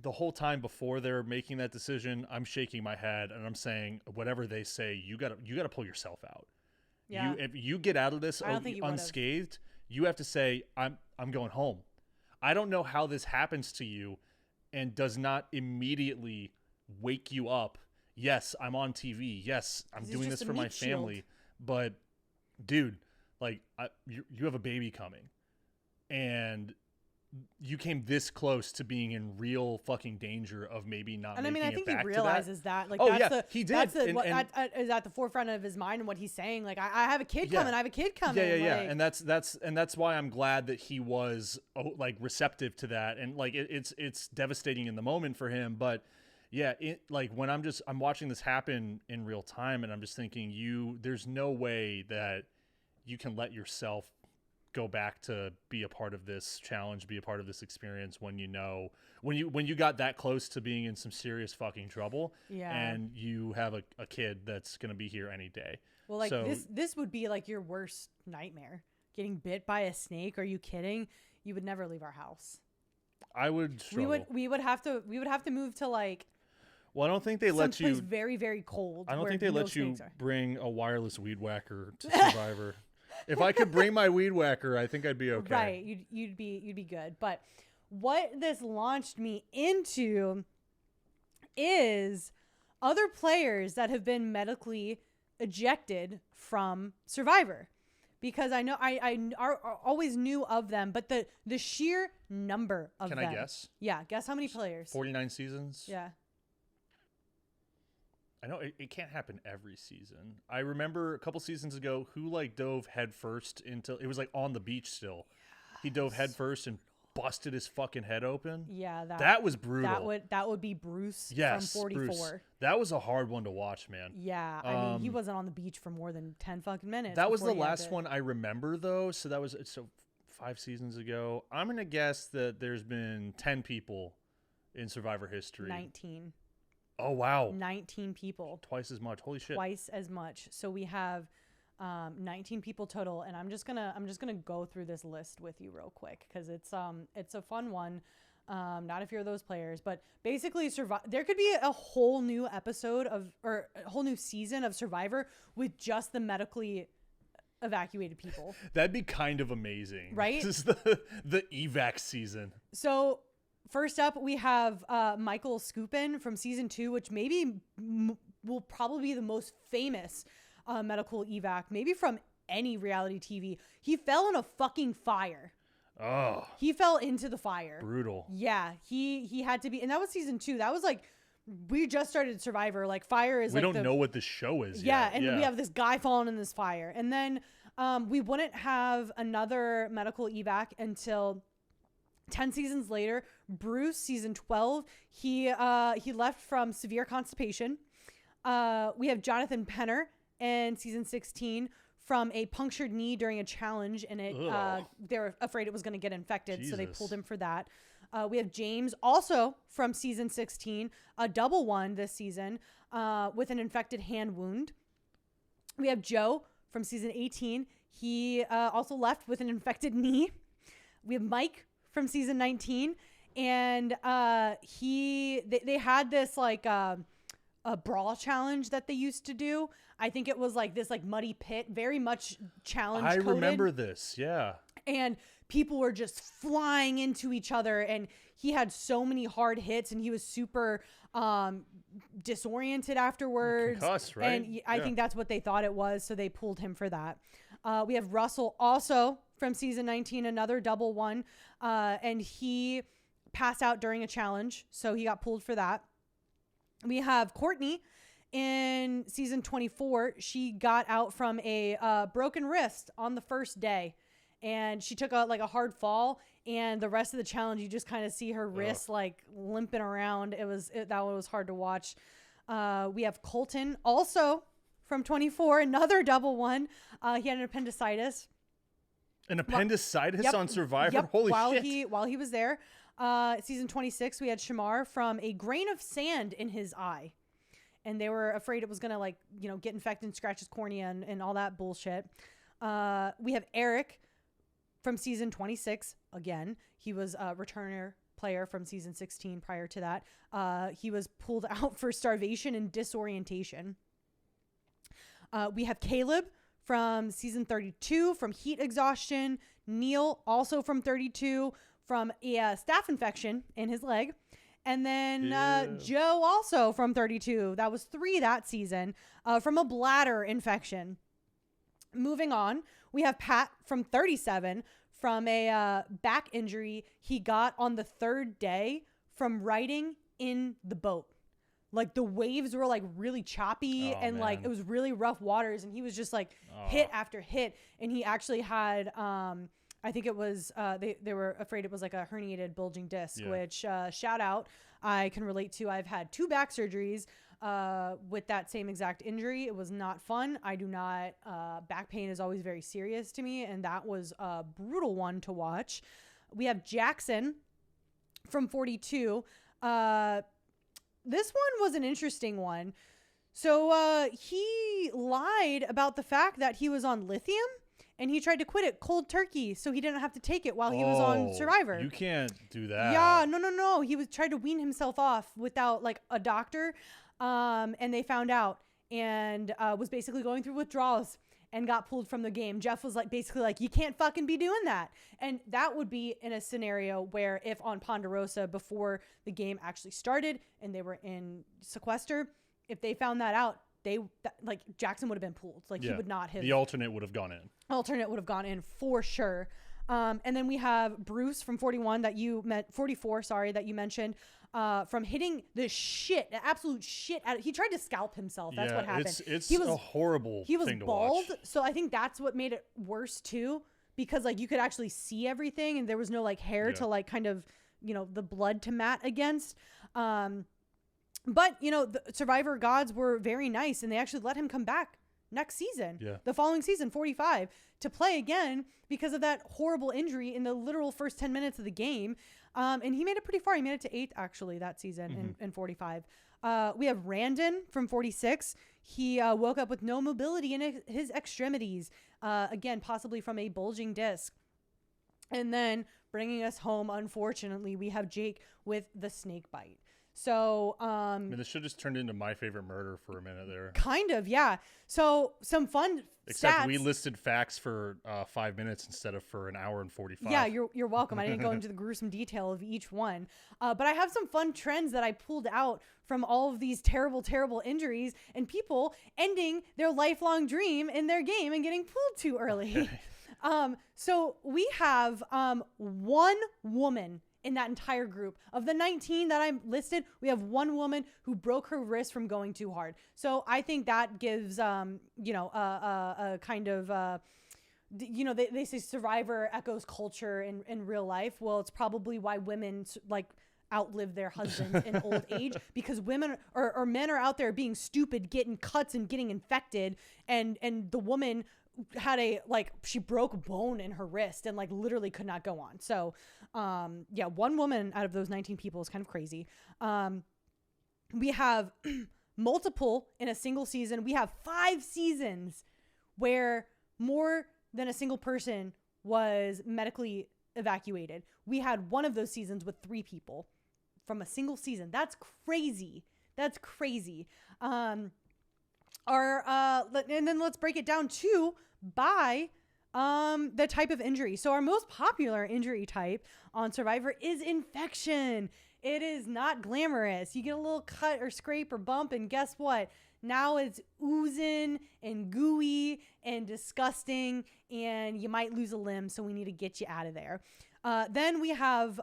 The whole time before they're making that decision, I'm shaking my head and I'm saying, whatever they say, you gotta pull yourself out. Yeah. If you get out of this unscathed, you have to say, I'm going home. I don't know how this happens to you and does not immediately wake you up. Yes, I'm on TV. Yes, I'm doing this for my family. But, dude, like, you have a baby coming. And you came this close to being in real fucking danger of maybe not making it back to that. And I mean, I think he realizes that. Like, he did. That's what is at the forefront of his mind and what he's saying. Like, I have a kid coming. I have a kid coming. Yeah. And that's why I'm glad that he was like receptive to that. And like, it's devastating in the moment for him. But yeah, like when I'm watching this happen in real time and I'm just thinking there's no way that you can let yourself go back to be a part of this challenge, be a part of this experience when you got that close to being in some serious fucking trouble. Yeah. And you have a kid that's going to be here any day. Well, like this would be like your worst nightmare. Getting bit by a snake. Are you kidding? You would never leave our house. I would struggle. We would have to move to like, well, I don't think they let you very, very cold. I don't think they let you bring a wireless weed whacker to Survivor. If I could bring my weed whacker, I think I'd be okay. Right, you'd be good. But what this launched me into is other players that have been medically ejected from Survivor, because I know I always knew of them, but the sheer number of them. Can I guess? Yeah, guess how many players? 49 seasons. Yeah. I know it can't happen every season. I remember a couple seasons ago who like dove headfirst into it was like on the beach still. He dove headfirst and busted his fucking head open. Yeah, that was brutal. That would be Bruce from 44. Bruce. That was a hard one to watch, man. Yeah, I mean, he wasn't on the beach for more than 10 fucking minutes. That was the last one I remember though, so that was 5 seasons ago. I'm going to guess that there's been 10 people in Survivor history. 19. Oh, wow. 19 people. Twice as much. Holy shit. Twice as much. So we have 19 people total, and I'm just gonna go through this list with you real quick because it's a fun one. Not if you're those players, but basically there could be a whole new episode or a whole new season of Survivor with just the medically evacuated people. That'd be kind of amazing. Right? This is the evac season. So first up, we have Michael Skupin from season 2, which maybe will probably be the most famous medical evac, maybe from any reality TV. He fell in a fucking fire. Oh. He fell into the fire. Brutal. Yeah, he had to be, and that was season 2. That was like, we just started Survivor. Like, fire is we don't know what the show is yet. And we have this guy falling in this fire. And then we wouldn't have another medical evac until 10 seasons later. Bruce, season 12, he left from severe constipation. We have Jonathan Penner in season 16 from a punctured knee during a challenge, and they were afraid it was going to get infected, so they pulled him for that. We have James, also from season 16, a double one this season with an infected hand wound. We have Joe from season 18. He also left with an infected knee. We have Mike from season 19, and they had this like a brawl challenge that they used to do. I think it was like this like muddy pit, very much challenge coded. I remember this, yeah. and people were just flying into each other, and he had so many hard hits, and he was super disoriented afterwards. Concussed, right? And I think that's what they thought it was, so they pulled him for that. We have Russell also from season 19, another double one, and he passed out during a challenge, so he got pulled for that. We have Courtney in season 24. She got out from a broken wrist on the first day, and she took a hard fall, and the rest of the challenge you just kind of see her wrist like limping around. That one was hard to watch. We have Colton also from 24, another double one. He had an appendicitis. An appendicitis Yep. on Survivor? Yep. Holy shit. While he was there. Season 26, we had Shamar from a grain of sand in his eye. And they were afraid it was going to get infected and scratch his cornea and all that bullshit. We have Eric from season 26. Again, he was a returner player from season 16 prior to that. He was pulled out for starvation and disorientation. We have Caleb from season 32 from heat exhaustion. Neil also from 32 from a staph infection in his leg. And then Joe also from 32. That was 3 that season from a bladder infection. Moving on, we have Pat from 37 from a back injury he got on the 3rd day from riding in the boat. Like the waves were like really choppy and man. like it was really rough waters, and he was just like hit after hit. And he actually had I think it was they were afraid it was like a herniated bulging disc, which shout out, I can relate to. I've had 2 back surgeries with that same exact injury. It was not fun. I do not back pain is always very serious to me, and that was a brutal one to watch. We have Jackson from 42. This one was an interesting one. So he lied about the fact that he was on lithium, and he tried to quit it cold turkey so he didn't have to take it while he was on Survivor. You can't do that. Yeah, no. He was tried to wean himself off without like a doctor, and they found out, and was basically going through withdrawals and got pulled from the game. Jeff was basically like, you can't fucking be doing that. And that would be in a scenario where if on Ponderosa before the game actually started and they were in sequester, if they found that out, Jackson would have been pulled. He would not have. The alternate would have gone in. Alternate would have gone in for sure. And then we have Bruce from 41 44, that you mentioned, from hitting the absolute shit out of, he tried to scalp himself. That's what happened. It's a horrible He was thing to bald. watch. So I think that's what made it worse too, because you could actually see everything and there was no hair to kind of, the blood to mat against. But the Survivor gods were very nice, and they actually let him come back next season, the following season, 45, to play again because of that horrible injury in the literal first 10 minutes of the game. And he made it pretty far. He made it to 8th actually that season in 45. We have Randon from 46. He woke up with no mobility in his extremities, again, possibly from a bulging disc. And then bringing us home, unfortunately, we have Jake with the snake bite. So, this should just turned into My Favorite Murder for a minute there. Kind of, yeah. So some fun Except stats. we listed facts for 5 minutes instead of for an hour and 45. Yeah, you're welcome. I didn't go into the gruesome detail of each one. But I have some fun trends that I pulled out from all of these terrible, terrible injuries and people ending their lifelong dream in their game and getting pulled too early. Okay. So we have one woman in that entire group. Of the 19 that I listed, we have one woman who broke her wrist from going too hard. So I think that gives, a kind of, they say Survivor echoes culture in real life. Well, it's probably why women outlive their husbands in old age, because women or men are out there being stupid, getting cuts and getting infected. And the woman had she broke a bone in her wrist and literally could not go on. So, one woman out of those 19 people is kind of crazy. We have multiple in a single season. We have 5 seasons where more than a single person was medically evacuated. We had one of those seasons with 3 people from a single season. That's crazy. And then let's break it down too by The type of injury. So our most popular injury type on Survivor is infection. It is not glamorous. You get a little cut or scrape or bump, and guess what? Now it's oozing and gooey and disgusting, and you might lose a limb, so we need to get you out of there. Then we have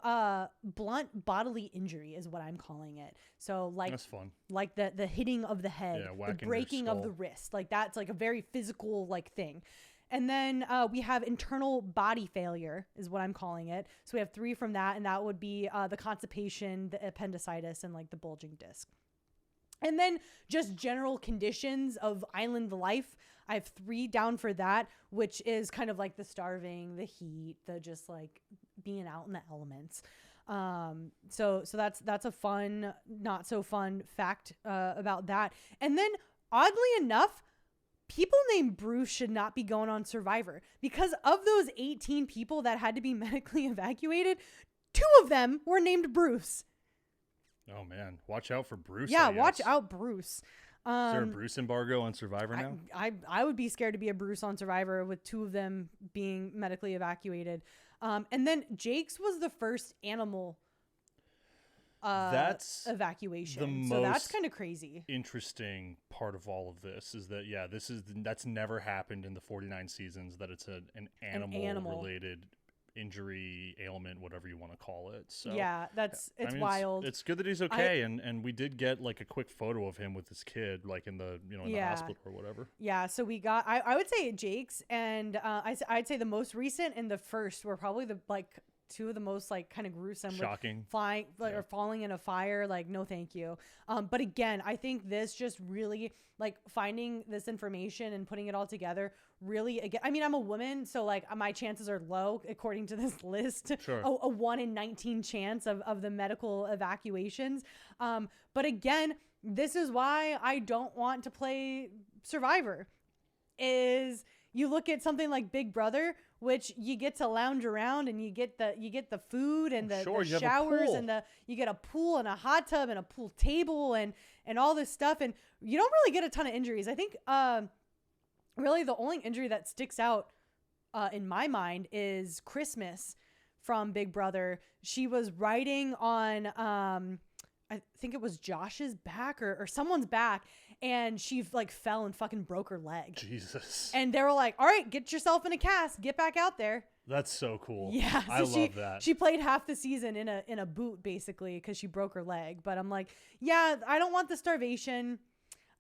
blunt bodily injury is what I'm calling it. So like that's fun. Like the hitting of the head, the breaking of the wrist. Like that's like a very physical like thing. And then we have internal body failure is what I'm calling it. So we have 3 from that, and that would be the constipation, the appendicitis, and like the bulging disc. And then just general conditions of island life. I have 3 down for that, which is kind of like the starving, the heat, the just like being out in the elements. So that's a fun, not so fun fact about that. And then oddly enough, people named Bruce should not be going on Survivor because of those 18 people that had to be medically evacuated, 2 of them were named Bruce. Oh man, watch out for Bruce. Yeah, watch out, Bruce. Is there a Bruce embargo on Survivor now? I would be scared to be a Bruce on Survivor with 2 of them being medically evacuated. And then Jake's was the first animal that's evacuation. So that's kind of crazy. Interesting part of all of this is that that's never happened in the 49 seasons, that it's an animal related injury, ailment, whatever you want to call it. So yeah, it's wild. It's good that he's okay, and we did get like a quick photo of him with his kid, like in the in the hospital or whatever. Yeah, so we got I would say Jake's, and I'd say the most recent and the first were probably the like 2 of the most like kind of gruesome, shocking, flying or falling in a fire. Like no, thank you. But again, I think this just really like finding this information and putting it all together. Really, again, I mean, I'm a woman, so like my chances are low according to this list. Sure. A 1 in 19 chance of the medical evacuations. But again, this is why I don't want to play Survivor. Is you look at something like Big Brother, which you get to lounge around and you get the food and the showers and you get a pool and a hot tub and a pool table and all this stuff, and you don't really get a ton of injuries. I think really the only injury that sticks out in my mind is Christmas from Big Brother. She was riding on I think it was Josh's back or someone's back, and she like fell and fucking broke her leg. Jesus. And they were like, all right, get yourself in a cast, get back out there. That's so cool. Yeah, so I love that. She played half the season in a boot basically because she broke her leg. But I'm like, yeah, I don't want the starvation.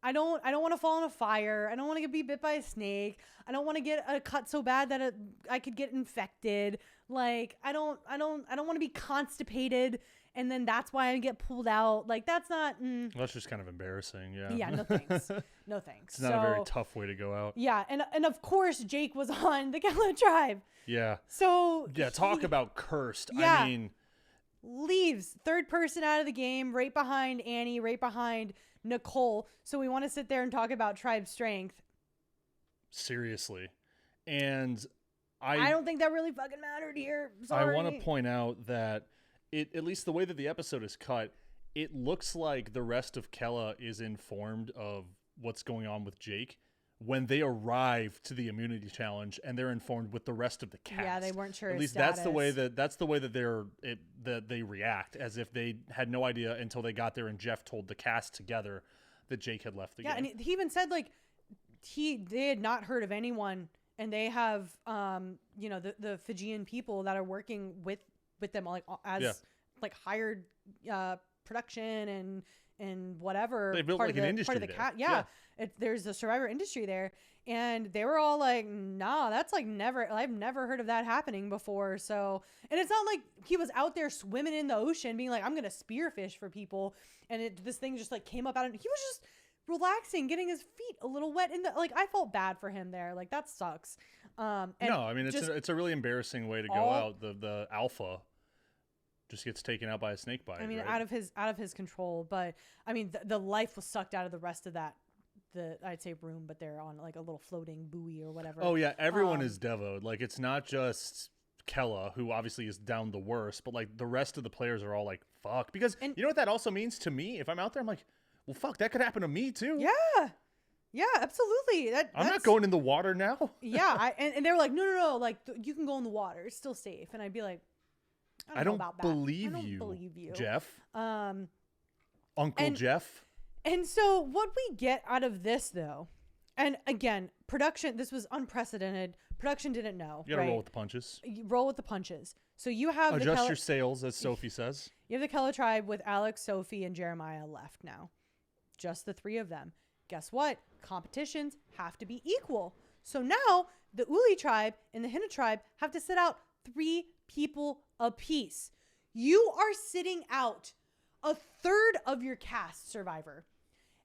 I don't want to fall in a fire. I don't want to be bit by a snake. I don't want to get a cut so bad that I could get infected. Like I don't want to be constipated, and then that's why I get pulled out. Like that's not. That's just kind of embarrassing. Yeah. Yeah. No thanks. No thanks. It's not a very tough way to go out. Yeah, and of course Jake was on the Gallo Tribe. Yeah. So yeah, talk about cursed. Yeah. I mean, leaves third person out of the game, right behind Annie, right behind Nicole. So we want to sit there and talk about tribe strength. Seriously. And I don't think that really fucking mattered here. Sorry. I want to point out that at least the way that the episode is cut, it looks like the rest of Kella is informed of what's going on with Jake when they arrive to the immunity challenge, and they're informed with the rest of the cast. Yeah, they weren't sure. At least that's the way that they react, as if they had no idea until they got there and Jeff told the cast together that Jake had left the game. Yeah, and he even said like they had not heard of anyone, and they have the Fijian people that are working with them like as like hired production and whatever. They built like an industry there. Yeah. There's a Survivor industry there, and they were all like, nah, that's like I've never heard of that happening before. So, and it's not like he was out there swimming in the ocean being like, I'm gonna spearfish for people, and this thing just like came up out of he was just relaxing, getting his feet a little wet in the like. I felt bad for him there. Like that sucks. No, I mean it's a really embarrassing way to go out. The alpha just gets taken out by a snake bite. I mean, right? out of his control. But I mean, the life was sucked out of the rest of that. I'd say room, but they're on like a little floating buoy or whatever. Oh yeah, everyone is devoed. Like it's not just Kella, who obviously is down the worst, but like the rest of the players are all like, fuck. Because you know what that also means to me? If I'm out there, I'm like, well, fuck, that could happen to me too. Yeah. Yeah, absolutely. I'm not going in the water now. Yeah, and they were like, no, like you can go in the water, it's still safe. And I'd be like, I don't know about that. I don't believe you, Jeff. Uncle Jeff. And so what we get out of this, though, and again, production, this was unprecedented. Production didn't know. You gotta roll with the punches. You roll with the punches. So you have adjust your sails, as Sophie says. You have the Keller tribe with Alex, Sophie, and Jeremiah left now. Just the three of them. Guess what? Competitions have to be equal. So now the Uli tribe and the Hinna tribe have to sit out 3 people apiece. You are sitting out a third of your cast, Survivor.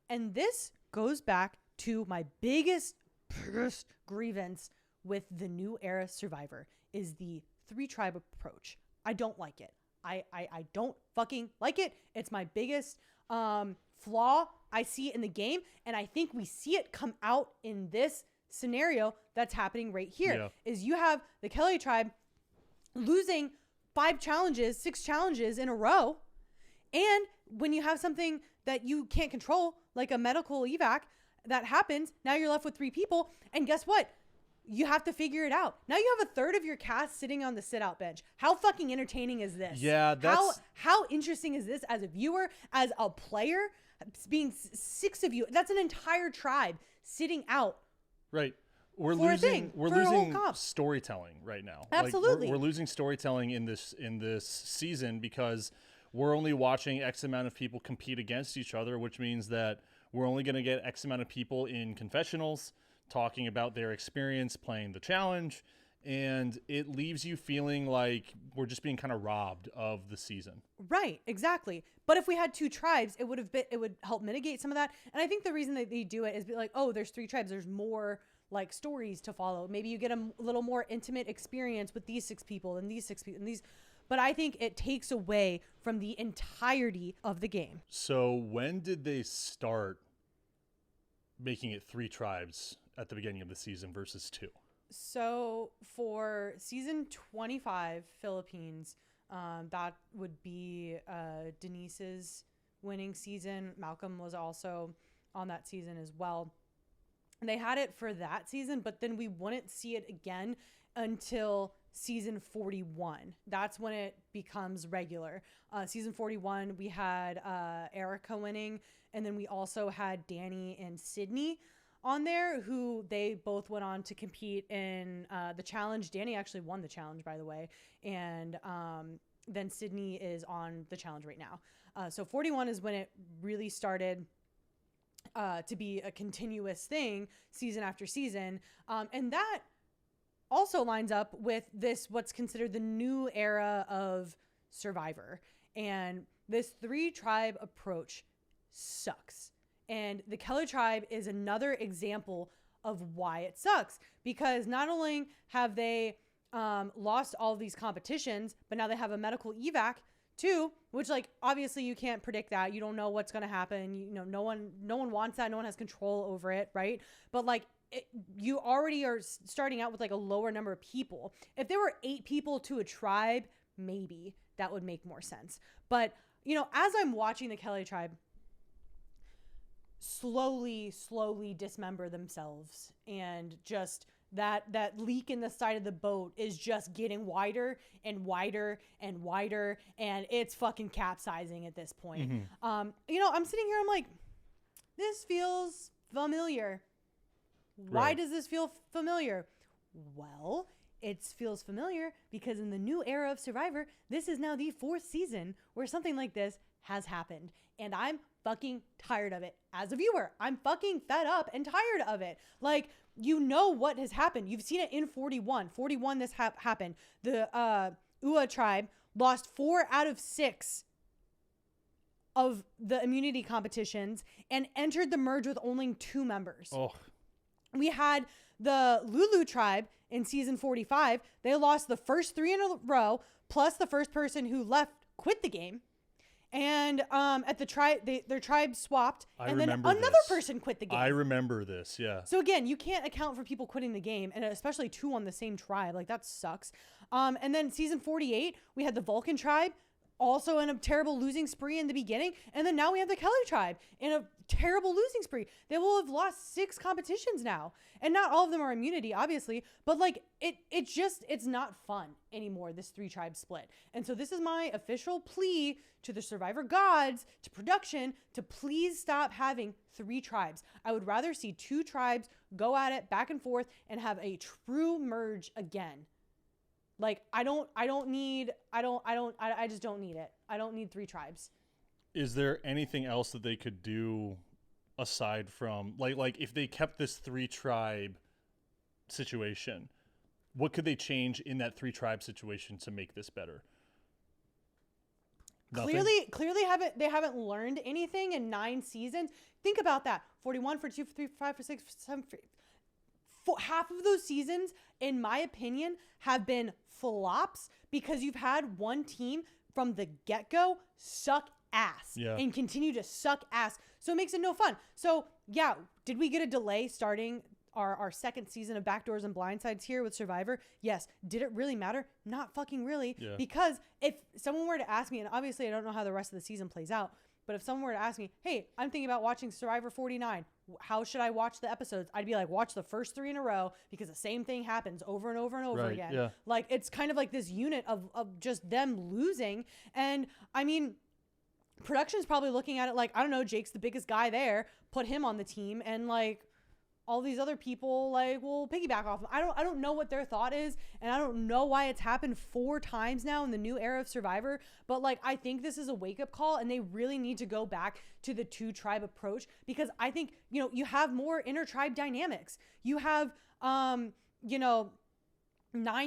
And this goes back to my biggest grievance with the new era Survivor is the 3 tribe approach. I don't like it. I don't fucking like it. It's my biggest flaw I see in the game. And I think we see it come out in this scenario that's happening right here. Is you have the Kelly tribe losing 6 challenges in a row. And when you have something that you can't control, like a medical evac that happens, now you're left with 3 people. And guess what? You have to figure it out. Now you have a third of your cast sitting on the sit-out bench. How fucking entertaining is this? Yeah, that's... How interesting is this as a viewer, as a player? Being 6 of you, that's an entire tribe sitting out. Right. We're losing storytelling right now. Absolutely. Like we're losing storytelling in this season because we're only watching X amount of people compete against each other, which means that we're only going to get X amount of people in confessionals talking about their experience playing the challenge, and it leaves you feeling like we're just being kind of robbed of the season. Right, exactly. But if we had 2 tribes, it would help mitigate some of that. And I think the reason that they do it is be like, oh, there's 3 tribes, there's more like stories to follow. Maybe you get a little more intimate experience with these 6 people and these 6 people and these. But I think it takes away from the entirety of the game. So when did they start making it 3 tribes at the beginning of the season versus 2? So for season 25 Philippines, that would be Denise's winning season. Malcolm was also on that season as well. And they had it for that season, but then we wouldn't see it again until season 41. That's when it becomes regular. Season 41, we had Erica winning, and then we also had Danny and Sydney on there, who they both went on to compete in the challenge. Danny actually won the challenge, by the way. And then Sydney is on the challenge right now. So 41 is when it really started to be a continuous thing season after season. And that also lines up with this, what's considered the new era of Survivor. And this 3 tribe approach sucks. And the Keller tribe is another example of why it sucks, because not only have they lost all of these competitions, but now they have a medical evac too, which like obviously you can't predict that. You don't know what's going to happen. You know, no one wants that. No one has control over it, right? But like you already are starting out with like a lower number of people. If there were 8 people to a tribe, maybe that would make more sense. But you know, as I'm watching the Kelly tribe slowly dismember themselves, and just that leak in the side of the boat is just getting wider and wider and wider, and it's fucking capsizing at this point. Mm-hmm. You know, I'm sitting here, I'm like, this feels familiar. Why does this feel familiar? Well, it feels familiar because in the new era of Survivor, this is now the 4th season where something like this has happened. And I'm fucking tired of it. As a viewer, I'm fucking fed up and tired of it. Like, you know what has happened. You've seen it in 41. 41, this happened. The Ua tribe lost 4 out of 6 of the immunity competitions and entered the merge with only 2 members. Oh. We had the Lulu tribe in season 45. They lost the first 3 in a row, plus the first person who left quit the game. And at the tribe, their tribe swapped, and then another person quit the game. I remember this, yeah. So again, you can't account for people quitting the game, and especially 2 on the same tribe. Like, that sucks. And then season 48, we had the Vulcan tribe also in a terrible losing spree in the beginning. And then now we have the Kelly tribe in a terrible losing spree. They will have lost 6 competitions now. And not all of them are immunity, obviously, but like it's not fun anymore, this 3 tribe split. And so this is my official plea to the Survivor gods, to production, to please stop having 3 tribes. I would rather see 2 tribes go at it back and forth and have a true merge again. Like, I just don't need it. I don't need 3 tribes. Is there anything else that they could do aside from, like if they kept this 3 tribe situation, what could they change in that 3 tribe situation to make this better? Nothing? Clearly they haven't learned anything in 9 seasons. Think about that. 41, 42, 43, 45, 46, 47, half of those seasons, in my opinion, have been flops because you've had one team from the get-go suck ass and continue to suck ass. So it makes it no fun. So yeah, did we get a delay starting our second season of Backdoors and Blindsides here with Survivor? Yes. Did it really matter? Not fucking really. Yeah. Because if someone were to ask me, and obviously I don't know how the rest of the season plays out, but if someone were to ask me, hey, I'm thinking about watching Survivor 49, how should I watch the episodes? I'd be like, watch the first 3 in a row because the same thing happens over and over and over again. Yeah. Like, it's kind of like this unit of just them losing. And I mean, production's probably looking at it like, I don't know, Jake's the biggest guy there, put him on the team, and like all these other people like will piggyback off him. I don't know what their thought is, and I don't know why it's happened 4 times now in the new era of Survivor, but like I think this is a wake-up call, and they really need to go back to the 2 tribe approach, because I think, you know, you have more inter-tribe dynamics. You have 9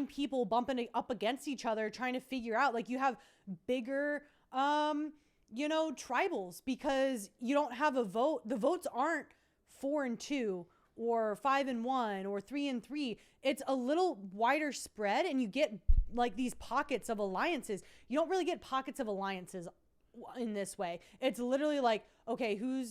people bumping up against each other trying to figure out, like, you have bigger tribals, because you don't have a vote. The votes aren't 4 and 2 or 5 and 1 or 3 and 3. It's a little wider spread, and you get like these pockets of alliances. You don't really get pockets of alliances in this way. It's literally like, okay, who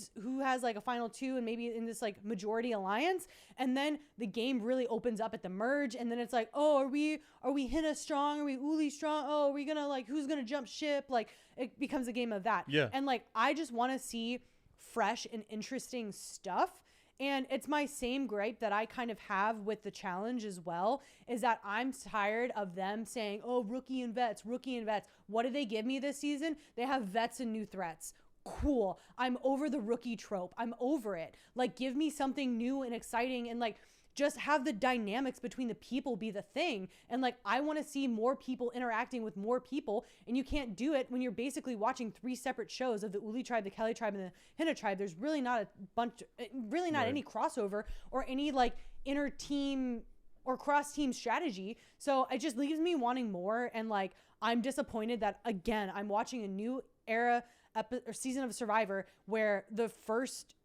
has like a final 2 and maybe in this like majority alliance, and then the game really opens up at the merge, and then it's like, oh, are we Hina strong? Are we Uli strong? Oh, are we gonna like, who's gonna jump ship? Like, it becomes a game of that. Yeah. And like, I just want to see fresh and interesting stuff. And it's my same gripe that I kind of have with the challenge as well, is that I'm tired of them saying, oh, rookie and vets. What did they give me this season? They have vets and new threats. Cool. I'm over the rookie trope. I'm over it. Like, give me something new and exciting, and like, just have the dynamics between the people be the thing. And like, I want to see more people interacting with more people, and you can't do it when you're basically watching 3 separate shows of the Uli tribe, the Kelly tribe, and the Hina tribe. There's really not any crossover or any like inter team or cross team strategy. So it just leaves me wanting more. And like, I'm disappointed that, again, I'm watching a new era or season of Survivor where the first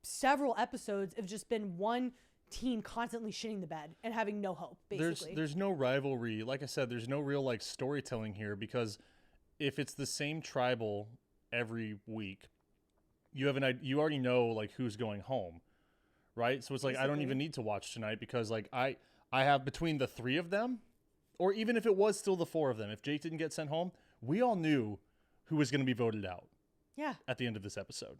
several episodes have just been one team constantly shitting the bed and having no hope, basically. There's no rivalry. Like I said, there's no real like storytelling here, because if it's the same tribal every week, you already know like who's going home, right? So it's like, basically, I don't even need to watch tonight, because like I have, between the 3 of them, or even if it was still the 4 of them, if Jake didn't get sent home, we all knew who was going to be voted out. Yeah. At the end of this episode,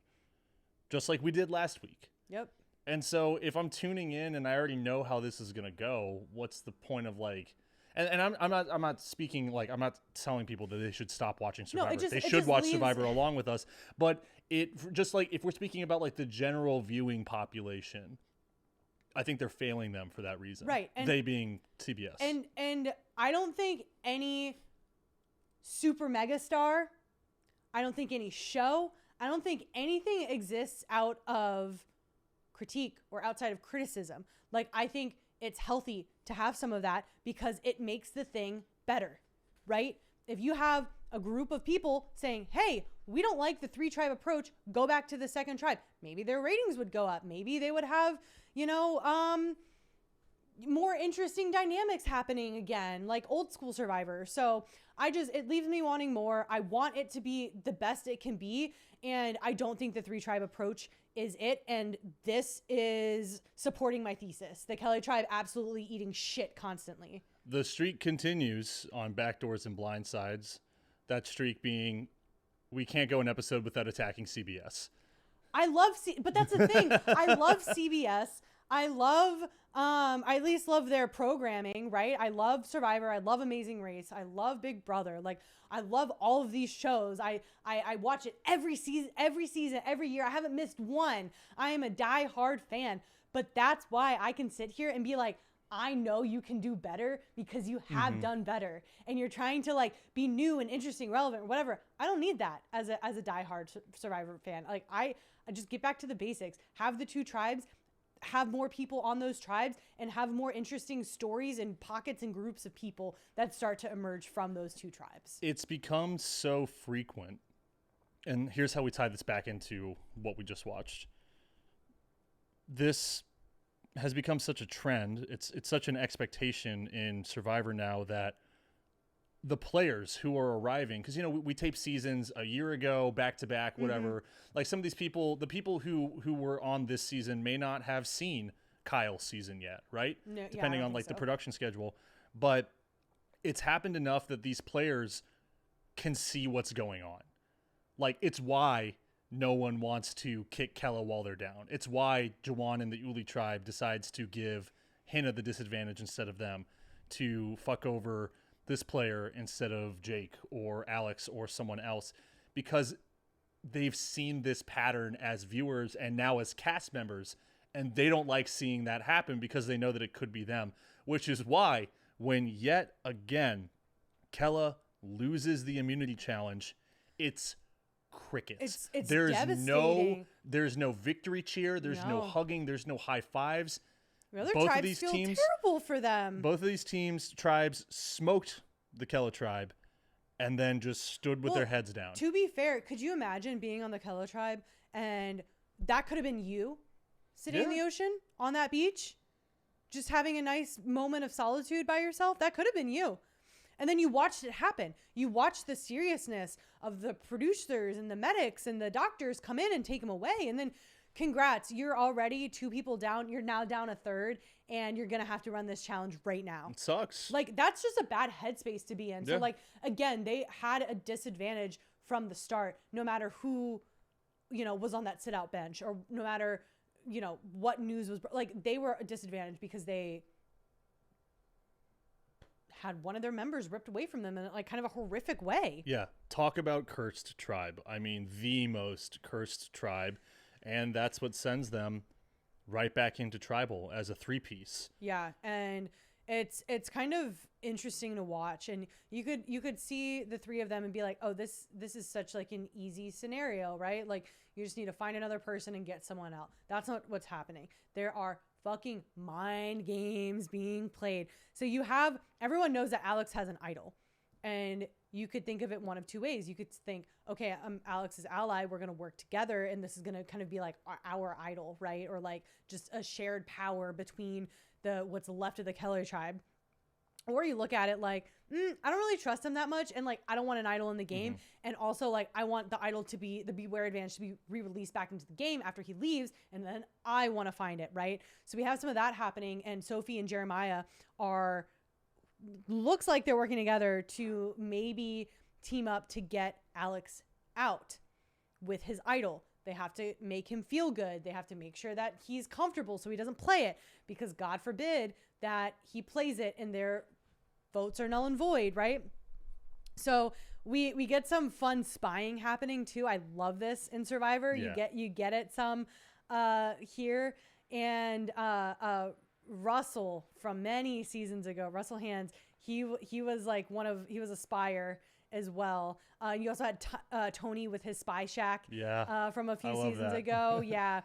just like we did last week. Yep. And so if I'm tuning in and I already know how this is going to go, what's the point of like, and I'm not speaking, like, I'm not telling people that they should stop watching Survivor. No, they should watch Survivor along with us. But it just, like, if we're speaking about like the general viewing population, I think they're failing them for that reason. Right. And they being CBS. And I don't think any super mega star, I don't think any show, I don't think anything exists out of critique or outside of criticism. Like, I think it's healthy to have some of that, because it makes the thing better, right? If you have a group of people saying, hey, we don't like the 3 tribe approach, go back to the 2nd tribe, maybe their ratings would go up. Maybe they would have, more interesting dynamics happening again, like old school Survivor. So it leaves me wanting more. I want it to be the best it can be. And I don't think the 3 tribe approach is it. And this is supporting my thesis. The Kelly tribe absolutely eating shit constantly. The streak continues on Backdoors and Blindsides. That streak being, we can't go an episode without attacking CBS. I love but that's the thing. I love CBS. I love I at least love their programming, right? I love Survivor. I love Amazing Race. I love Big Brother. Like, I love all of these shows. I watch it every season, every year. I haven't missed one. I am a die-hard fan. But that's why I can sit here and be like, I know you can do better because you have done better. And you're trying to like be new and interesting, relevant, or whatever. I don't need that as a die-hard Survivor fan. Like, I just get back to the basics. Have the two tribes, have more people on those tribes, and have more interesting stories and pockets and groups of people that start to emerge from those two tribes. It's become so frequent. And here's how we tie this back into what we just watched. This has become such a trend. It's such an expectation in Survivor now that the players who are arriving, because, you know, we tape seasons a year ago, back to back, whatever. Like, some of these people, the people who were on this season may not have seen Kyle's season yet, right? No, Depending on like the production schedule. But it's happened enough that these players can see what's going on. Like, it's why no one wants to kick Kella while they're down. It's why Jawan and the Uli tribe decides to give Hannah the disadvantage instead of them, to fuck over this player instead of Jake or Alex or someone else, because they've seen this pattern as viewers and now as cast members, and they don't like seeing that happen because they know that it could be them, which is why when yet again Kella loses the immunity challenge, it's crickets. It's there's devastating. there's no victory cheer, there's no hugging, there's no high fives. The other Both tribes of these feel teams, terrible for them. Both of these tribes smoked the Kella tribe and then just stood with their heads down. To be fair, could you imagine being on the Kella tribe and that could have been you sitting in the ocean on that beach, just having a nice moment of solitude by yourself? That could have been you. And then you watched it happen. You watched the seriousness of the producers and the medics and the doctors come in and take him away. And then congrats, you're already 2 people down. You're now down a third, and you're going to have to run this challenge right now. It sucks. Like, that's just a bad headspace to be in. So, like, again, they had a disadvantage from the start, no matter who, you know, was on that sit-out bench, or no matter, you know, what news was. Like, they were a disadvantage because they had one of their members ripped away from them in, like, kind of a horrific way. Yeah. Talk about cursed tribe. I mean, the most cursed tribe. And that's what sends them right back into tribal as a 3-piece. Yeah, and it's kind of interesting to watch, and you could see the 3 of them and be like, oh, this is such like an easy scenario, right? Like, you just need to find another person and get someone out. That's not what's happening. There are fucking mind games being played. So everyone knows that Alex has an idol, and you could think of it one of 2 ways. You could think, okay, I'm Alex's ally. We're going to work together, and this is going to kind of be like our idol, right? Or like just a shared power between what's left of the Keller tribe. Or you look at it like, I don't really trust him that much, and like I don't want an idol in the game. And also, like, I want the idol to be the Beware advantage to be re-released back into the game after he leaves, and then I want to find it, right? So we have some of that happening, and Sophie and Jeremiah looks like they're working together to maybe team up to get Alex out with his idol. They have to make him feel good. They have to make sure that he's comfortable so he doesn't play it, because God forbid that he plays it and their votes are null and void, right? So we get some fun spying happening too. I love this in Survivor. Yeah. You get it some here. And Russell from many seasons ago, Russell Hands, he was like he was a spire as well. You also had Tony with his spy shack from a few seasons ago. Yeah.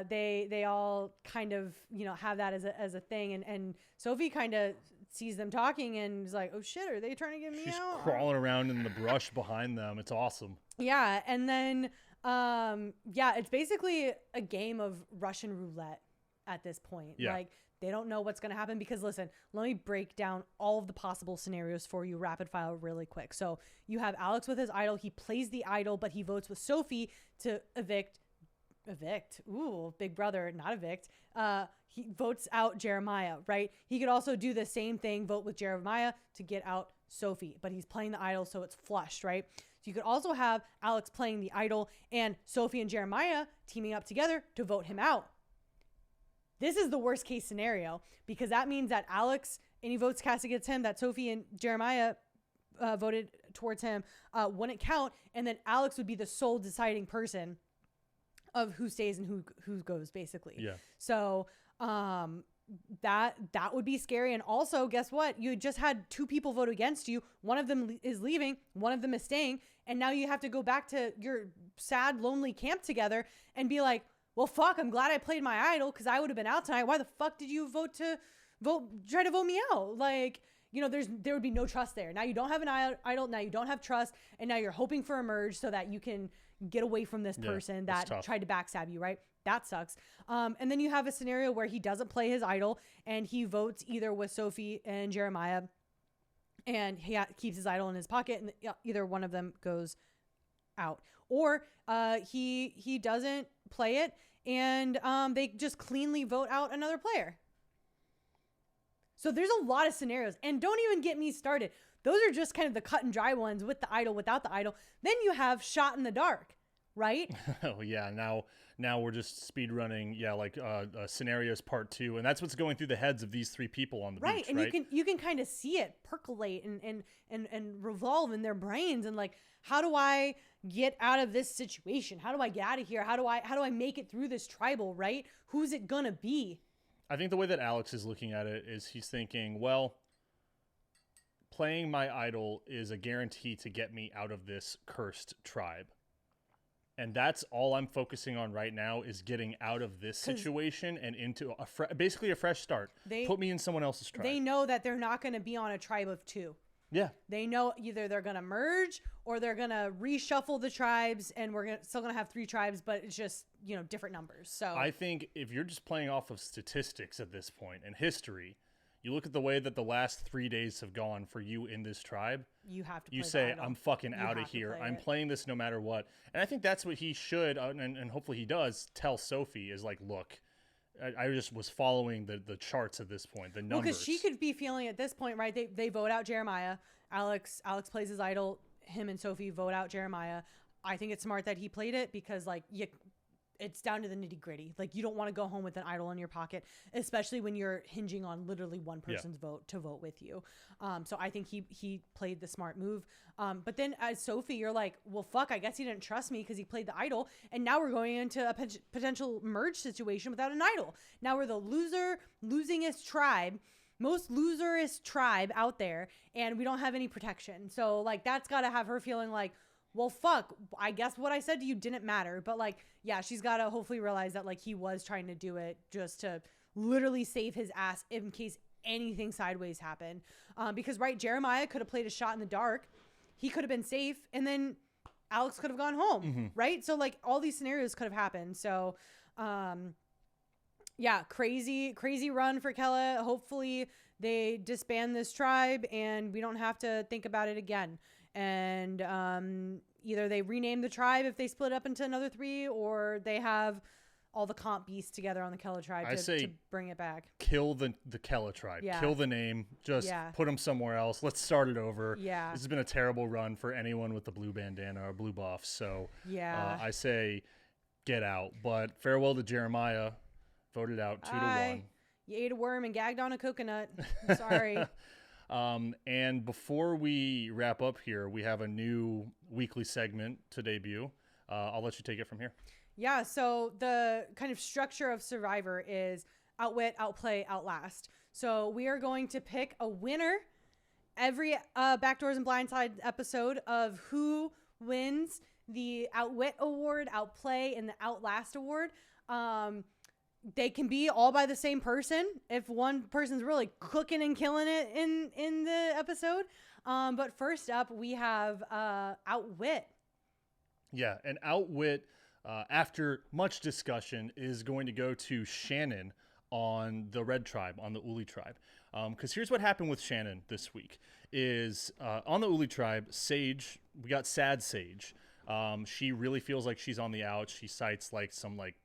They all kind of, you know, have that as a thing. And Sophie kind of sees them talking and is like, oh shit, are they trying to get me She's out? crawling around in the brush behind them. It's awesome. Yeah. And then, it's basically a game of Russian roulette at this point. Yeah. Like, they don't know what's going to happen because, listen, let me break down all of the possible scenarios for you rapid fire really quick. So you have Alex with his idol. He plays the idol, but he votes with Sophie to evict. Ooh, Big Brother, not evict. He votes out Jeremiah, right? He could also do the same thing, vote with Jeremiah to get out Sophie, but he's playing the idol, so it's flushed, right? So you could also have Alex playing the idol and Sophie and Jeremiah teaming up together to vote him out. This is the worst case scenario because that means that Alex, any votes cast against him that Sophie and Jeremiah voted towards him wouldn't count, and then Alex would be the sole deciding person of who stays and who goes, basically. Yeah. So that would be scary. And also, guess what? You just had 2 people vote against you. One of them is leaving. One of them is staying. And now you have to go back to your sad, lonely camp together and be like, well, fuck, I'm glad I played my idol because I would have been out tonight. Why the fuck did you try to vote me out? Like, you know, there would be no trust there. Now you don't have an idol. Now you don't have trust. And now you're hoping for a merge so that you can get away from this person that tried to backstab you, right? That sucks. And then you have a scenario where he doesn't play his idol and he votes either with Sophie and Jeremiah and he keeps his idol in his pocket and either one of them goes out. Or he doesn't play it and they just cleanly vote out another player. So there's a lot of scenarios. And don't even get me started. Those are just kind of the cut and dry ones with the idol, without the idol. Then you have shot in the dark, right? Oh, yeah. Now we're just speed running. Yeah, like scenarios part 2. And that's what's going through the heads of these 3 people on the beach, and right? you can kind of see it percolate and revolve in their brains. And like, how do I get out of this situation? How do I get out of here? How do I make it through this tribal, right? Who's it gonna be? I think the way that Alex is looking at it is he's thinking, well, playing my idol is a guarantee to get me out of this cursed tribe. And that's all I'm focusing on right now is getting out of this situation and into basically a fresh start. Put me in someone else's tribe. They know that they're not going to be on a tribe of 2. Yeah. They know either they're going to merge or they're going to reshuffle the tribes and we're still going to have 3 tribes, but it's just, you know, different numbers. So I think if you're just playing off of statistics at this point and history, you look at the way that the last 3 days have gone for you in this tribe. You have to. You say, I'm fucking out of here. I'm playing this no matter what. And I think that's what he should, and hopefully he does, tell Sophie is like, look, I just was following the charts at this point, the numbers. Well, because she could be feeling at this point, right? They vote out Jeremiah. Alex plays his idol. Him and Sophie vote out Jeremiah. I think it's smart that he played it because, like, it's down to the nitty gritty. Like, you don't want to go home with an idol in your pocket, especially when you're hinging on literally one person's vote to vote with you. So I think he played the smart move. But then as Sophie, you're like, well, fuck, I guess he didn't trust me because he played the idol. And now we're going into a potential merge situation without an idol. Now we're the losingest tribe, most loserist tribe out there, and we don't have any protection. So, like, that's got to have her feeling like, well, fuck, I guess what I said to you didn't matter. But, like, yeah, she's got to hopefully realize that, like, he was trying to do it just to literally save his ass in case anything sideways happened. Because, right, Jeremiah could have played a shot in the dark. He could have been safe, and then Alex could have gone home, right? So, like, all these scenarios could have happened. So, yeah, crazy run for Kella. Hopefully they disband this tribe, and we don't have to think about it again. And either they rename the tribe if they split up into another 3, or they have all the comp beasts together on the Kella tribe to bring it back. Kill the Kella tribe. Yeah. Kill the name. Just put them somewhere else. Let's start it over. Yeah. This has been a terrible run for anyone with the blue bandana or blue buff. So I say get out. But farewell to Jeremiah. Voted out 2-1. You ate a worm and gagged on a coconut. I'm sorry. And before we wrap up here, we have a new weekly segment to debut. I'll let you take it from here. Yeah, so the kind of structure of Survivor is outwit, outplay, outlast. So we are going to pick a winner every Backdoors and Blindsides episode of who wins the outwit award, outplay, and the outlast award. They can be all by the same person if one person's really cooking and killing it in the episode. But first up, we have outwit. Yeah, and outwit, after much discussion, is going to go to Shannon on the Red Tribe, on the Uli Tribe. Because here's what happened with Shannon this week. Is on the Uli Tribe, Sage, we got Sad Sage, She really feels like she's on the outs. She cites like some like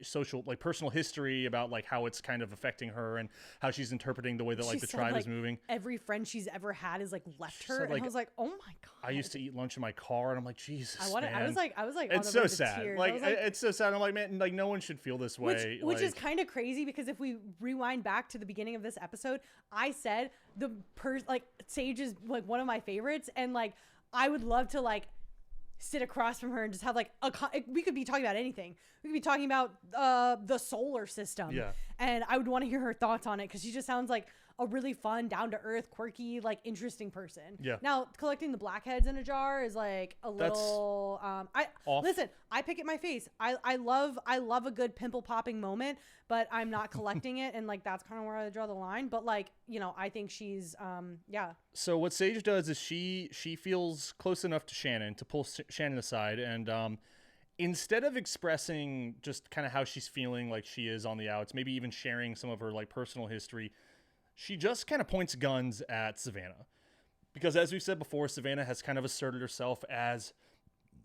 social, like personal history about like how it's kind of affecting her and how she's interpreting the way that like the tribe is moving. Every friend she's ever had is like left her, said, and like, I was like, oh my god. I used to eat lunch in my car, and I'm like, Jesus, I man. was like, on it's the so verge of sad. tears. Like, it's so sad. I'm like, man, like no one should feel this way. Which like, is kind of crazy because if we rewind back to the beginning of this episode, I said like Sage is like one of my favorites, and like I would love to like sit across from her and just have like we could be talking about anything. We could be talking about the solar system. Yeah. And I would want to hear her thoughts on it because she just sounds like a really fun, down to earth, quirky, like interesting person. Yeah. Now collecting the blackheads in a jar is like a little. Listen. I pick at my face. I love a good pimple popping moment, but I'm not collecting it, and like that's kind of where I draw the line. But like I think she's yeah. So what Sage does is she feels close enough to Shannon to pull Shannon aside, and instead of expressing just kind of how she's feeling, like she is on the outs, maybe even sharing some of her like personal history, she just kind of points guns at Savannah. Because as we said before, Savannah has kind of asserted herself as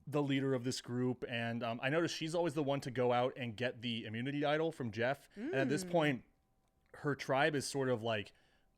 the leader of this group. And I noticed she's always the one to go out and get the immunity idol from Jeff. And at this point, her tribe is sort of like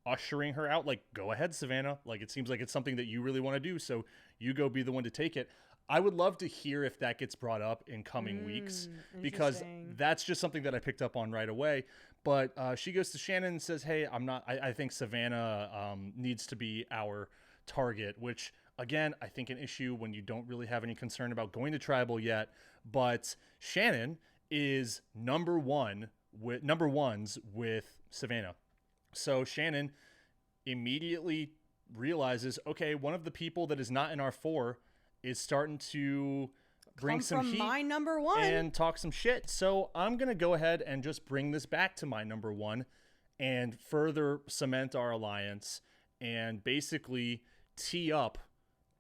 ushering her out. Like, go ahead, Savannah. Like, it seems like it's something that you really want to do. So you go be the one to take it. I would love to hear if that gets brought up in coming weeks, because that's just something that I picked up on right away. But she goes to Shannon and says, hey, I think Savannah needs to be our target, which, again, I think an issue when you don't really have any concern about going to tribal yet. But Shannon is number ones with Savannah. So Shannon immediately realizes, okay, one of the people that is not in our 4 is starting to bring some heat my number 1 and talk some shit. So I'm going to go ahead and just bring this back to my number 1 and further cement our alliance and basically tee up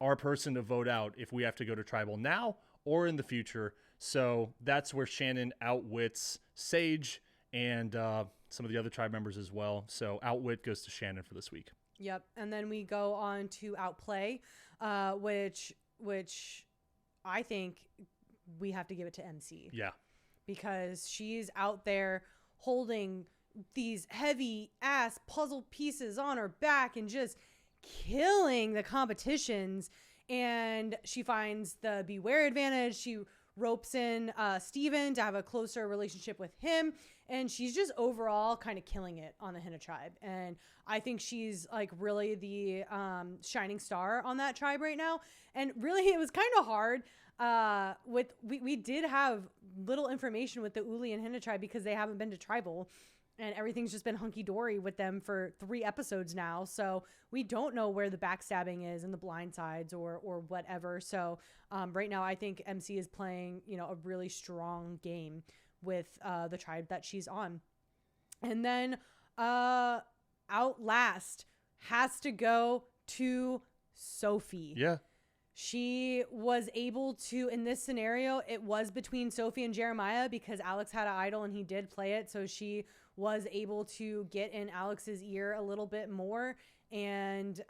our person to vote out if we have to go to tribal now or in the future. So that's where Shannon outwits Sage and some of the other tribe members as well. So outwit goes to Shannon for this week. Yep. And then we go on to outplay, which I think we have to give it to MC. Yeah. Because she's out there holding these heavy ass puzzle pieces on her back and just killing the competitions. And she finds the beware advantage. She ropes in Steven to have a closer relationship with him. And she's just overall kind of killing it on the Henna tribe. And I think she's like really the shining star on that tribe right now. And really, it was kind of hard. We did have little information with the Uli and Henna tribe because they haven't been to tribal. And everything's just been hunky-dory with them for 3 episodes now. So we don't know where the backstabbing is and the blindsides or whatever. So right now, I think MC is playing, a really strong game with the tribe that she's on. And then Outlast has to go to Sophie. Yeah. She was able to, in this scenario, it was between Sophie and Jeremiah because Alex had an idol and he did play it. So she was able to get in Alex's ear a little bit more and,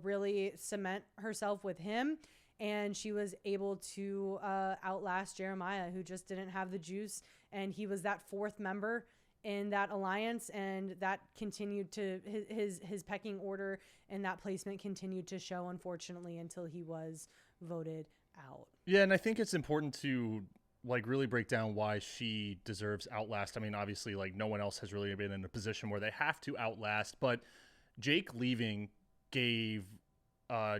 really cement herself with him. And she was able to outlast Jeremiah, who just didn't have the juice. And he was that 4th member in that alliance, and that continued to his pecking order, and that placement continued to show, unfortunately, until he was voted out. Yeah, and I think it's important to like really break down why she deserves Outlast. I mean, obviously, like no one else has really been in a position where they have to outlast, but Jake leaving gave a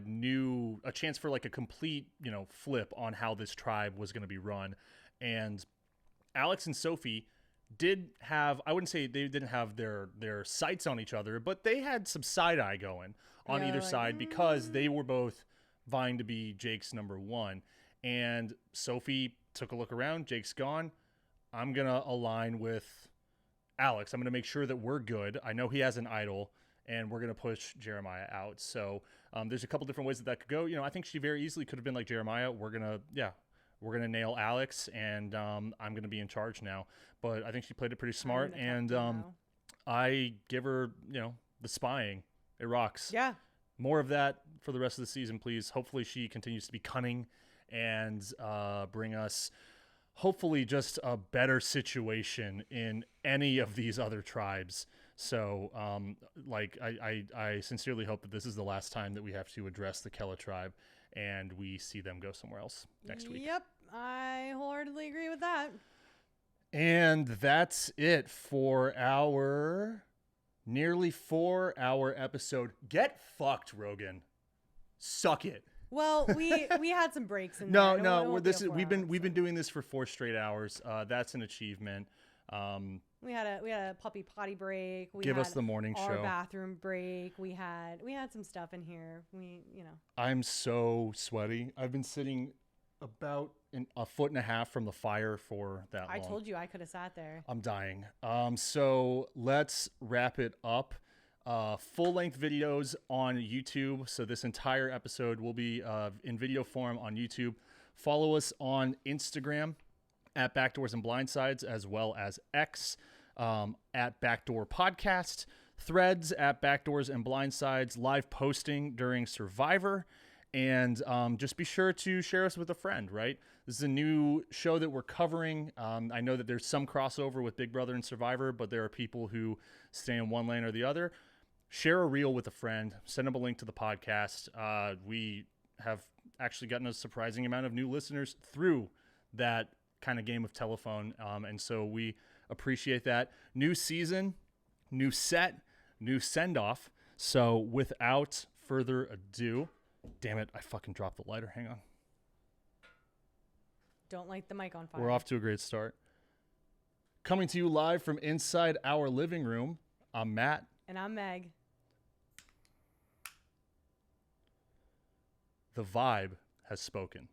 chance for like a complete, flip on how this tribe was going to be run. And Alex and Sophie did have, I wouldn't say they didn't have their sights on each other, but they had some side eye going on either side because they were both vying to be Jake's number 1. And Sophie took a look around. Jake's gone. I'm going to align with Alex. I'm going to make sure that we're good. I know he has an idol, and we're going to push Jeremiah out. So there's a couple different ways that could go. I think she very easily could have been like, Jeremiah, we're going to nail Alex, and I'm going to be in charge now. But I think she played it pretty smart, and I give her, the spying. It rocks. Yeah. More of that for the rest of the season, please. Hopefully she continues to be cunning and bring us hopefully just a better situation in any of these other tribes. So, I sincerely hope that this is the last time that we have to address the Kela tribe and we see them go somewhere else next week. Yep, I wholeheartedly agree with that. And that's it for our nearly 4-hour episode. Get fucked, Rogan. Suck it. Well, we had some breaks in No, there. we've been doing this for 4 straight hours. That's an achievement. We had a puppy potty break. We Give had us the morning our show. bathroom break. We had some stuff in here. I'm so sweaty. I've been sitting about a foot and a half from the fire for that long. I told you I could have sat there. I'm dying. So let's wrap it up. Full-length videos on YouTube. So this entire episode will be in video form on YouTube. Follow us on Instagram at Backdoors and Blindsides, as well as X at Backdoor Podcast, Threads at Backdoors and Blindsides, live posting during Survivor, and just be sure to share us with a friend, right? This is a new show that we're covering. I know that there's some crossover with Big Brother and Survivor, but there are people who stay in one lane or the other. Share a reel with a friend. Send them a link to the podcast. We have actually gotten a surprising amount of new listeners through that kind of game of telephone. And so we appreciate that. New season, new set, new send-off. So without further ado, damn it, I fucking dropped the lighter. Hang on. Don't light the mic on fire. We're off to a great start. Coming to you live from inside our living room, I'm Matt. And I'm Meg. The vibe has spoken.